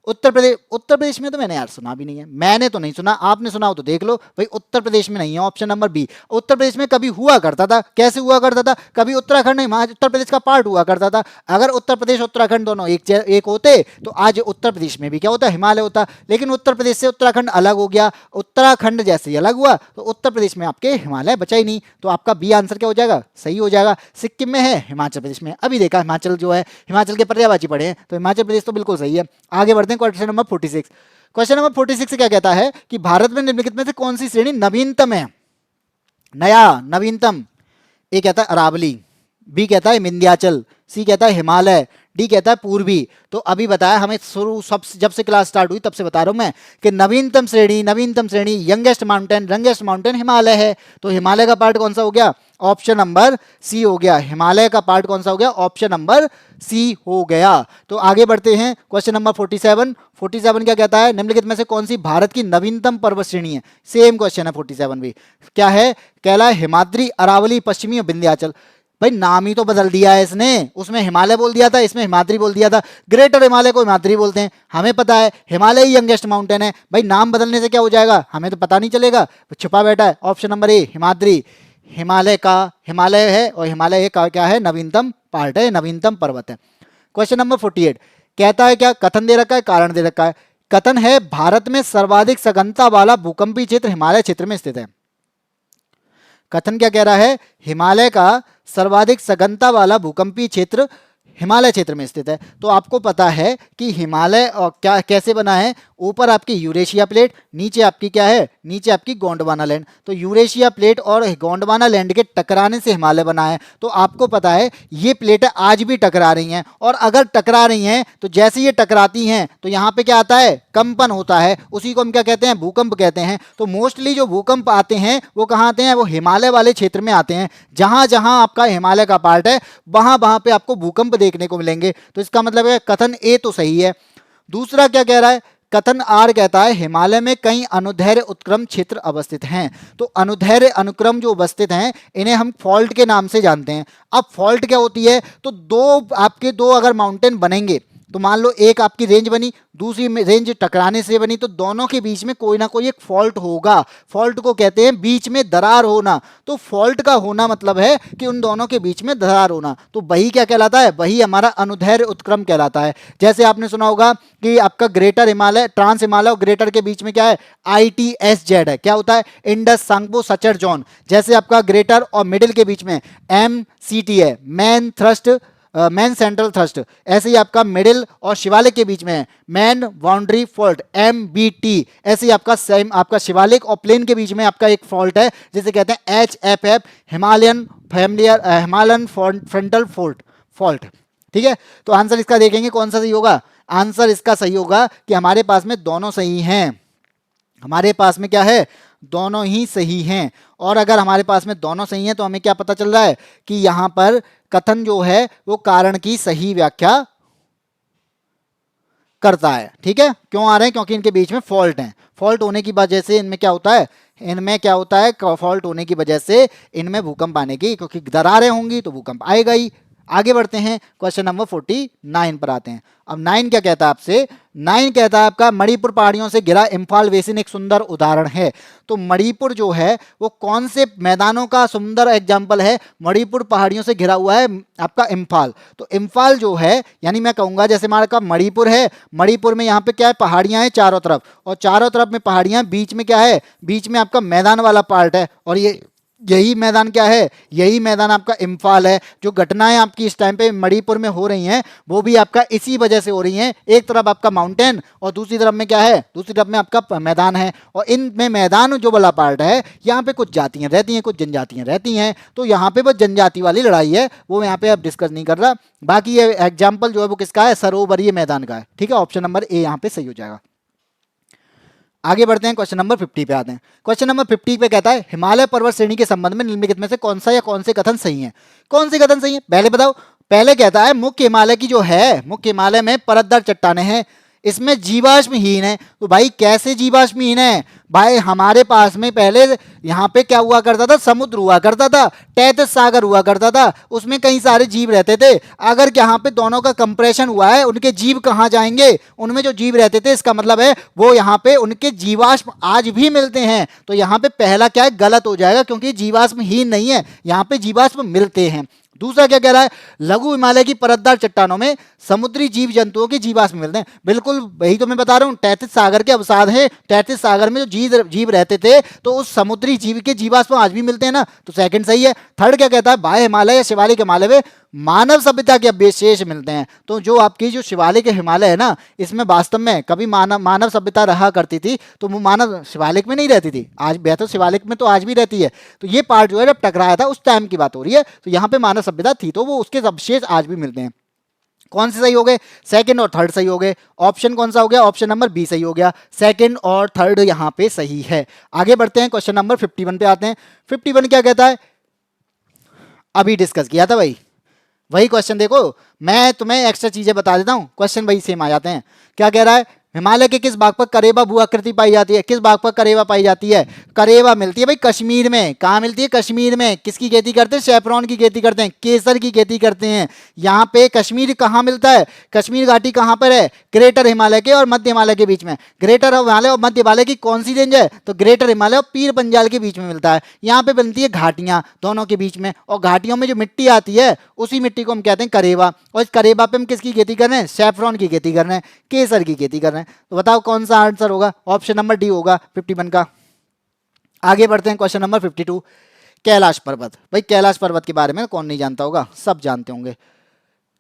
उत्तर प्रदेश, उत्तर प्रदेश में तो मैंने यार सुना भी नहीं है, मैंने तो नहीं सुना, आपने सुना हो तो देख लो भाई। उत्तर प्रदेश में नहीं है, option number B. Uttar Pradesh में कभी हुआ करता था, कैसे हुआ करता था? कभी उत्तराखंड नहीं, उत्तर प्रदेश का पार्ट हुआ करता था। अगर उत्तर प्रदेश उत्तराखंड दोनों एक होते तो आज उत्तर प्रदेश में भी क्या होता? हिमालय होता। लेकिन उत्तर प्रदेश से उत्तराखंड अलग हो गया, उत्तराखंड जैसे ही अलग हुआ तो उत्तर प्रदेश में आपके हिमालय बचा ही नहीं। तो आपका बी आंसर क्या हो जाएगा? सही हो जाएगा। सिक्किम में है, हिमाचल प्रदेश में। अभी देखा हिमाचल जो है, हिमाचल के पर्यायवाची पढ़े हैं, तो हिमाचल प्रदेश तो बिल्कुल सही है। आगे बढ़ते हैं क्वेश्चन नंबर 46। क्वेश्चन नंबर 46 क्या कहता है कि भारत में निम्नलिखित में से कौन सी श्रेणी नवीनतम है? नया, नवीनतम। ए कहता है अरावली, बी कहता है विंध्याचल, सी कहता है हिमालय, डी कहता है पूर्वी। तो अभी बताया हमें, शुरू सब जब से क्लास स्टार्ट हुई तब से बता रहा हूं मैं कि नवीनतम श्रेणी यंगेस्ट माउंटेन हिमालय है। तो हिमालय का पार्ट कौन सा हो गया? ऑप्शन नंबर सी हो गया। हिमालय का पार्ट कौन सा हो गया? ऑप्शन नंबर सी हो गया। तो आगे बढ़ते हैं, क्वेश्चन नंबर 47। 47 क्या कहता है? निम्नलिखित में से कौन सी भारत की नवीनतम पर्वत श्रेणी है? सेम क्वेश्चन है 47 भी। क्या है? कहला है हिमाद्री, अरावली, पश्चिमी और विंध्याचल। भाई नाम ही तो बदल दिया है इसने, उसमें हिमालय बोल दिया था, इसमें हिमाद्री बोल दिया था। ग्रेटर हिमालय को हिमाद्री बोलते हैं, हमें पता है हिमालय ही यंगेस्ट माउंटेन है। भाई नाम बदलने से क्या हो जाएगा? हमें तो पता नहीं चलेगा, छुपा बैठा है। ऑप्शन नंबर ए हिमाद्री, हिमालय का हिमालय है, और हिमालय का क्या है? नवीनतम पार्ट है, नवीनतम पर्वत है। क्वेश्चन नंबर 48 कहता है, क्या कथन दे रखा है, कारण दे रखा है। कथन है भारत में सर्वाधिक सघनता वाला भूकंपीय क्षेत्र हिमालय क्षेत्र में स्थित है। कथन क्या कह रहा है? हिमालय का सर्वाधिक सघनता वाला भूकंपीय क्षेत्र हिमालय क्षेत्र में स्थित है। तो आपको पता है कि हिमालय और क्या कैसे बना है? ऊपर आपकी यूरेशिया प्लेट, नीचे आपकी क्या है? नीचे आपकी गोंडवाना लैंड। तो यूरेशिया प्लेट और गोंडवाना लैंड के टकराने से हिमालय बना है। तो आपको पता है ये प्लेटें आज भी टकरा रही हैं, और अगर टकरा रही हैं तो जैसे ये टकराती हैं तो यहाँ पे क्या आता है? कंपन होता है, उसी को हम क्या कहते हैं? भूकंप कहते हैं। तो मोस्टली जो भूकंप आते हैं वो कहाँ आते हैं? वो हिमालय वाले क्षेत्र में आते हैं। जहां जहां आपका हिमालय का पार्ट है वहां वहां पे आपको भूकंप देखने को मिलेंगे। तो इसका मतलब है कथन ए तो सही है। दूसरा क्या कह रहा है? कथन आर कहता है हिमालय में कई अनुदैर्ध्य उत्क्रम क्षेत्र अवस्थित हैं। तो अनुदैर्ध्य अनुक्रम जो अवस्थित हैं इन्हें हम फॉल्ट के नाम से जानते हैं। अब फॉल्ट क्या होती है? तो दो अगर माउंटेन बनेंगे तो मान लो एक आपकी रेंज बनी, दूसरी रेंज टकराने से बनी, तो दोनों के बीच में कोई ना कोई एक फॉल्ट होगा। फॉल्ट को कहते हैं बीच में दरार होना। तो फॉल्ट का होना मतलब है कि उन दोनों के बीच में दरार होना। तो वही क्या कहलाता है? वही हमारा अनुदैर्ध्य उत्क्रम कहलाता है। जैसे आपने सुना होगा कि आपका ग्रेटर हिमालय, ट्रांस हिमालय और ग्रेटर के बीच में क्या है? ITSZ है। क्या होता है? Indus Tsangpo suture zone. जैसे आपका ग्रेटर और मिडिल के बीच में MCT है, man thrust, man central thrust. ऐसे ही आपका मिडिल और शिवालिक के बीच में है मैन बाउंड्री फॉल्ट, MBT। ऐसे ही आपका सेम आपका शिवालिक और प्लेन के बीच में आपका एक फॉल्ट है जिसे कहते हैं HFF, हिमालयन फ्रंटल फॉल्ट। ठीक है, तो आंसर इसका देखेंगे कौन सा सही होगा। आंसर इसका सही होगा कि हमारे पास में दोनों सही हैं। हमारे पास में क्या है? दोनों ही सही हैं। और अगर हमारे पास में दोनों सही हैं तो हमें क्या पता चल रहा है कि यहां पर कथन जो है वो कारण की सही व्याख्या करता है। ठीक है, क्यों आ रहे हैं? क्योंकि इनके बीच में फॉल्ट है। फॉल्ट होने की वजह से इनमें क्या होता है? फॉल्ट होने की वजह से इनमें भूकंप आने की, क्योंकि दरारें होंगी तो भूकंप आएगा ही। आगे बढ़ते हैं, क्वेश्चन नंबर 49 पर आते हैं। अब 9 क्या कहता है आपसे? 9 कहता है आपका मणिपुर पहाड़ियों से घिरा इम्फाल बेसिन एक सुंदर उदाहरण है। तो मणिपुर जो है वो कौन से मैदानों का सुंदर एग्जाम्पल है? मणिपुर पहाड़ियों से घिरा हुआ है आपका इम्फाल। तो इम्फाल जो है, यानी मैं कहूंगा जैसे हमारा का मणिपुर है, मणिपुर में यहाँ पे क्या है? पहाड़ियां हैं चारों तरफ, और चारों तरफ में पहाड़ियां, बीच में क्या है? बीच में आपका मैदान वाला पार्ट है। और यही मैदान क्या है? यही मैदान आपका इम्फाल है। जो घटनाएं आपकी इस टाइम पे मणिपुर में हो रही हैं वो भी आपका इसी वजह से हो रही हैं। एक तरफ आपका माउंटेन और दूसरी तरफ में क्या है? दूसरी तरफ में आपका मैदान है। और इनमें मैदान जो वाला पार्ट है, यहाँ पे कुछ जातियां रहती हैं, कुछ जनजातियां रहती हैं। तो यहाँ पे बस जनजाति वाली लड़ाई है, वो यहाँ पे अब डिस्कस नहीं कर रहा। बाकी ये एग्जाम्पल जो है वो किसका है? सरोवरीय मैदान का है। ठीक है, ऑप्शन नंबर ए यहाँ पे सही हो जाएगा। आगे बढ़ते हैं, क्वेश्चन नंबर 50 पे आते हैं। क्वेश्चन नंबर 50 पे कहता है हिमालय पर्वत श्रेणी के संबंध में निम्नलिखित में से कौन सा या कौन से कथन सही है? कौन से कथन सही है पहले बताओ। पहले कहता है मुख्य हिमालय की जो है, मुख्य हिमालय में परतदार चट्टानें हैं, इसमें जीवाश्महीन है। तो भाई कैसे जीवाश्महीन है? भाई हमारे पास में पहले यहाँ पे क्या हुआ करता था? समुद्र हुआ करता था, तैतीस सागर हुआ करता था, उसमें कई सारे जीव रहते थे। अगर यहाँ पे दोनों का कंप्रेशन हुआ है, उनके जीव कहाँ जाएंगे? उनमें जो जीव रहते थे, इसका मतलब है वो यहाँ पे उनके जीवाश्म आज भी मिलते हैं। तो यहाँ पे पहला क्या है? गलत हो जाएगा, क्योंकि जीवाश्महीन नहीं है, यहाँ पे जीवाश्म मिलते हैं। दूसरा क्या कह रहा है? लघु हिमालय की परतदार चट्टानों में समुद्री जीव जंतुओं के जीवाश्म मिलते हैं। बिल्कुल वही तो मैं बता रहा हूँ, 33 सागर के अवसाद हैं, 33 सागर में जो जीव रहते थे, तो उस समुद्री जीव के जीवाश्म आज भी मिलते हैं ना। तो सेकंड सही है। थर्ड क्या कहता है? बाह्य हिमालय या शिवालिक हिमालय में मानव सभ्यता के अवशेष मिलते हैं। तो जो आपकी जो शिवालिक हिमालय है ना, इसमें वास्तव में कभी मानव सभ्यता रहा करती थी, तो वो मानव शिवालिक में नहीं रहती थी, आज बेहतर शिवालिक में तो आज भी रहती है। तो ये पार्ट जो है जब टकराया था उस टाइम की बात हो रही है, तो यहाँ पे मानव सभ्यता थी, तो वो उसके अवशेष आज भी मिलते हैं। कौन से सही हो गए? सेकंड और थर्ड सही हो गए। ऑप्शन कौन सा हो गया? ऑप्शन नंबर बी सही हो गया। सेकंड और थर्ड यहाँ पे सही है। आगे बढ़ते हैं, क्वेश्चन नंबर 51 पे आते हैं। 51 क्या कहता है? अभी डिस्कस किया था भाई, वही क्वेश्चन देखो, मैं तुम्हें एक्स्ट्रा चीजें बता देता हूं, क्वेश्चन वही सेम आ जाते हैं। क्या कह रहा है? हिमालय के किस भाग पर करेबा भू आकृति पाई जाती है? किस भाग पर करेबा पाई जाती है? करेबा मिलती है भाई कश्मीर में। कहाँ मिलती है? कश्मीर में। किसकी खेती करते हैं? सैफरॉन की खेती करते हैं, केसर की खेती करते हैं। यहाँ पे कश्मीर कहाँ मिलता है? कश्मीर घाटी कहाँ पर है? ग्रेटर हिमालय के और मध्य हिमालय के बीच में। ग्रेटर हिमालय और मध्य हिमालय की कौन सी रेंज है? तो ग्रेटर हिमालय और पीर पंजाल के बीच में मिलता है। यहाँ पे बनती है घाटियां दोनों के बीच में, और घाटियों में जो मिट्टी आती है उसी मिट्टी को हम कहते हैं करेबा। और इस करेबा पे हम किसकी खेती कर रहे हैं? सैफरॉन की खेती कर रहे हैं, केसर की खेती कर रहे हैं। तो बताओ कौन सा आंसर होगा? ऑप्शन नंबर डी होगा 51 का। आगे बढ़ते हैं, क्वेश्चन नंबर 52। कैलाश पर्वत। भाई कैलाश पर्वत के बारे में कौन नहीं जानता होगा, सब जानते होंगे।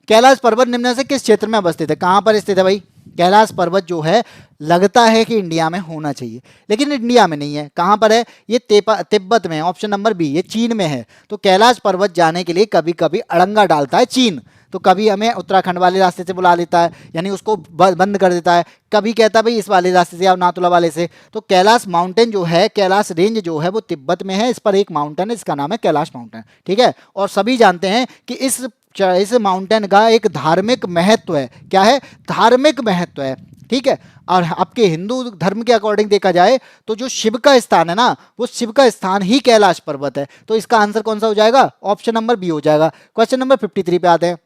कैलाश पर्वत निम्न में से किस क्षेत्र में अवस्थित है? कहां पर स्थित है भाई? कैलाश पर्वत जो है लगता है कि इंडिया में होना चाहिए, लेकिन इंडिया में नहीं है। कहां पर है? ये तिब्बत में है, ऑप्शन नंबर बी, ये चीन में है। तो कैलाश पर्वत जाने के लिए कभी कभी अड़ंगा डालता है चीन, तो कभी हमें उत्तराखंड वाले रास्ते से बुला लेता है, यानी उसको बंद कर देता है। कभी कहता है भाई इस वाले रास्ते से आओ, नाथुला वाले से। तो कैलाश माउंटेन जो है, कैलाश रेंज जो है वो तिब्बत में है। इस पर एक माउंटेन है, इसका नाम है कैलाश माउंटेन। ठीक है, और सभी जानते हैं कि इस माउंटेन का एक धार्मिक महत्व है। क्या है? धार्मिक महत्व है। ठीक है, और आपके हिंदू धर्म के अकॉर्डिंग देखा जाए तो जो शिव का स्थान है ना, वो शिव का स्थान ही कैलाश पर्वत है। तो इसका आंसर कौन सा हो जाएगा? ऑप्शन नंबर बी हो जाएगा। क्वेश्चन नंबर 53 पे आते हैं।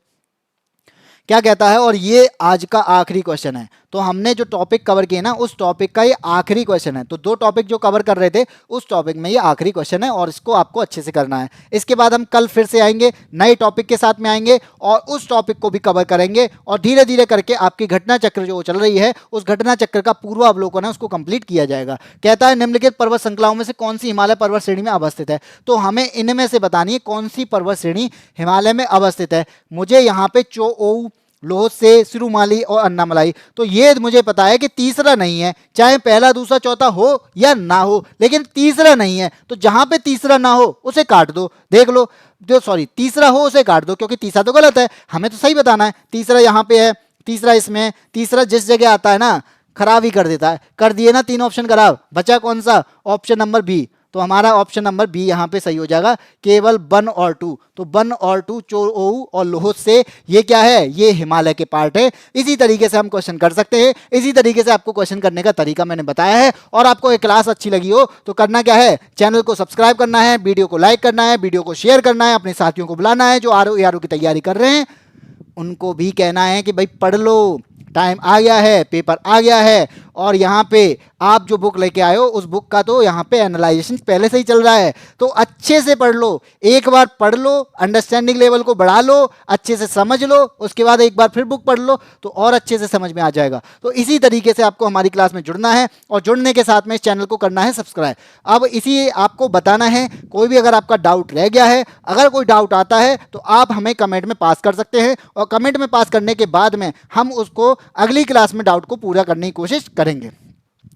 क्या कहता है, और ये आज का आखिरी क्वेश्चन है। तो हमने जो टॉपिक कवर किए ना, उस टॉपिक का ये आखिरी क्वेश्चन है। तो 2 टॉपिक जो कवर कर रहे थे, उस टॉपिक में ये आखिरी क्वेश्चन है और इसको आपको अच्छे से करना है। इसके बाद हम कल फिर से आएंगे, नए टॉपिक के साथ में आएंगे और उस टॉपिक को भी कवर करेंगे और धीरे धीरे करके आपकी घटना चक्र जो चल रही है, उस घटना चक्र का पूर्वावलोकन है उसको कंप्लीट किया जाएगा। कहता है निम्नलिखित पर्वत श्रृंखलाओं में से कौन सी हिमालय पर्वत श्रेणी में अवस्थित है। तो हमें इनमें से बतानी है कौन सी पर्वत श्रेणी हिमालय में अवस्थित है। मुझे यहाँ पे चोओऊ, लोहसे, सिरुमाली और अन्नामलाई, तो ये मुझे पता है कि तीसरा नहीं है, चाहे पहला दूसरा चौथा हो या ना हो, लेकिन तीसरा नहीं है। तो जहां पे तीसरा ना हो उसे काट दो, देख लो, जो सॉरी तीसरा हो उसे काट दो, क्योंकि तीसरा तो गलत है, हमें तो सही बताना है। तीसरा यहाँ पे है, तीसरा इसमें है, तीसरा जिस जगह आता है ना खराब ही कर देता है। कर दिए ना 3 ऑप्शन खराब, बचा कौन सा, ऑप्शन नंबर बी। तो हमारा ऑप्शन नंबर बी यहाँ पे सही हो जाएगा, केवल 1 और 2। तो 1 और 2 चोओऊ और लोहसे, ये क्या है, ये हिमालय के पार्ट है। इसी तरीके से हम क्वेश्चन कर सकते हैं, इसी तरीके से आपको क्वेश्चन करने का तरीका मैंने बताया है। और आपको ये क्लास अच्छी लगी हो तो करना क्या है, चैनल को सब्सक्राइब करना है, वीडियो को लाइक करना है, वीडियो को शेयर करना है, अपने साथियों को बुलाना है जो आरओ की तैयारी कर रहे हैं, उनको भी कहना है कि भाई पढ़ लो, टाइम आ गया है, पेपर आ गया है। और यहाँ पे आप जो बुक लेके आए हो उस बुक का तो यहाँ पे एनालाइजेशन पहले से ही चल रहा है, तो अच्छे से पढ़ लो, एक बार पढ़ लो, अंडरस्टैंडिंग लेवल को बढ़ा लो, अच्छे से समझ लो, उसके बाद एक बार फिर बुक पढ़ लो तो और अच्छे से समझ में आ जाएगा। तो इसी तरीके से आपको हमारी क्लास में जुड़ना है और जुड़ने के साथ में इस चैनल को करना है सब्सक्राइब। अब इसी आपको बताना है, कोई भी अगर आपका डाउट रह गया है, अगर कोई डाउट आता है तो आप हमें कमेंट में पास कर सकते हैं और कमेंट में पास करने के बाद में हम उसको अगली क्लास में डाउट को पूरा करने की कोशिश करेंगे।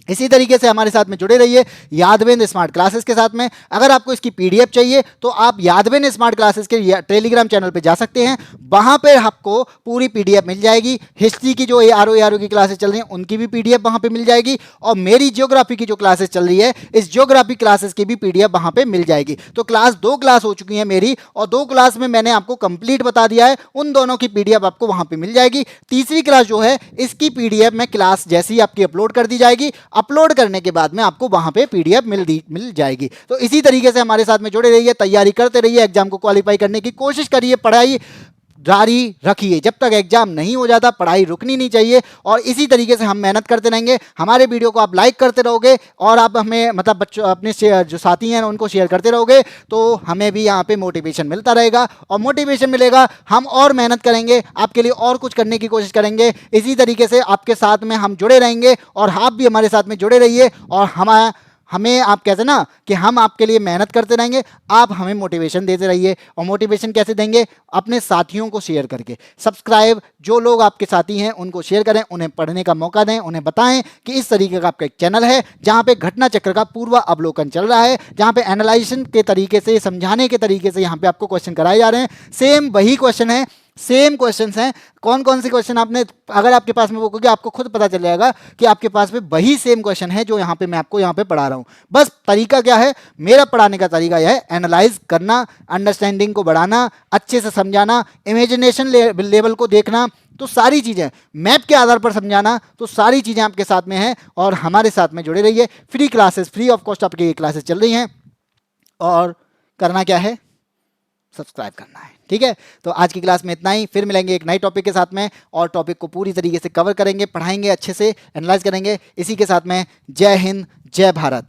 इसी तरीके से हमारे साथ में जुड़े रहिए यादवेंद्र स्मार्ट क्लासेस के साथ में। अगर आपको इसकी पीडीएफ चाहिए तो आप यादवेंद्र स्मार्ट क्लासेस के टेलीग्राम चैनल पे जा सकते हैं, वहां पे आपको पूरी पीडीएफ मिल जाएगी। हिस्ट्री की जो आरओ की क्लासेस चल रही हैं उनकी भी पीडीएफ वहां पे मिल जाएगी और मेरी ज्योग्राफी की जो क्लासेस चल रही है, इस ज्योग्राफी क्लासेस की भी पीडीएफ वहां पे मिल जाएगी। तो क्लास 2 क्लास हो चुकी है मेरी और 2 क्लास में मैंने आपको कंप्लीट बता दिया है, उन दोनों की पीडीएफ आपको वहां पे मिल जाएगी। तीसरी क्लास जो है इसकी पीडीएफ में क्लास जैसी ही आपकी अपलोड कर दी जाएगी, अपलोड करने के बाद में आपको वहां पे पीडीएफ मिल जाएगी। तो इसी तरीके से हमारे साथ में जुड़े रहिए, तैयारी करते रहिए, एग्जाम को क्वालिफाई करने की कोशिश करिए, पढ़ाई जारी रखिए, जब तक एग्जाम नहीं हो जाता पढ़ाई रुकनी नहीं चाहिए। और इसी तरीके से हम मेहनत करते रहेंगे। हमारे वीडियो को आप लाइक करते रहोगे और आप हमें मतलब बच्चों अपने जो साथी हैं उनको शेयर करते रहोगे तो हमें भी यहाँ पे मोटिवेशन मिलता रहेगा और मोटिवेशन मिलेगा, हम और मेहनत करेंगे, आपके लिए और कुछ करने की कोशिश करेंगे। इसी तरीके से आपके साथ में हम जुड़े रहेंगे और आप भी हमारे साथ में जुड़े रहिए और हमें आप कहते हैं ना कि हम आपके लिए मेहनत करते रहेंगे, आप हमें मोटिवेशन देते रहिए। और मोटिवेशन कैसे देंगे, अपने साथियों को शेयर करके। सब्सक्राइब, जो लोग आपके साथी हैं उनको शेयर करें, उन्हें पढ़ने का मौका दें, उन्हें बताएं कि इस तरीके का आपका एक चैनल है जहां पे घटना चक्र का पूर्व अवलोकन चल रहा है, जहां पे एनालाइजेशन के तरीके से, समझाने के तरीके से यहाँ पे आपको क्वेश्चन कराए जा रहे हैं। सेम वही क्वेश्चन है, सेम क्वेश्चंस हैं। कौन कौन से क्वेश्चन आपने, अगर आपके पास में वो, क्योंकि आपको खुद पता चल जाएगा कि आपके पास में वही सेम क्वेश्चन है जो यहाँ पे मैं आपको यहाँ पे पढ़ा रहा हूँ। बस तरीका क्या है, मेरा पढ़ाने का तरीका यह है, एनालाइज करना, अंडरस्टैंडिंग को बढ़ाना, अच्छे से समझाना, इमेजिनेशन लेवल को देखना, तो सारी चीज़ें मैप के आधार पर समझाना, तो सारी चीज़ें आपके साथ में हैं। और हमारे साथ में जुड़े रहिए। Free classes, free of cost आपकी ये क्लासेस चल रही हैं और करना क्या है, सब्सक्राइब करना है। ठीक है, तो आज की क्लास में इतना ही, फिर मिलेंगे एक नए टॉपिक के साथ में और टॉपिक को पूरी तरीके से कवर करेंगे, पढ़ाएंगे, अच्छे से एनालाइज करेंगे। इसी के साथ में जय हिंद, जय भारत।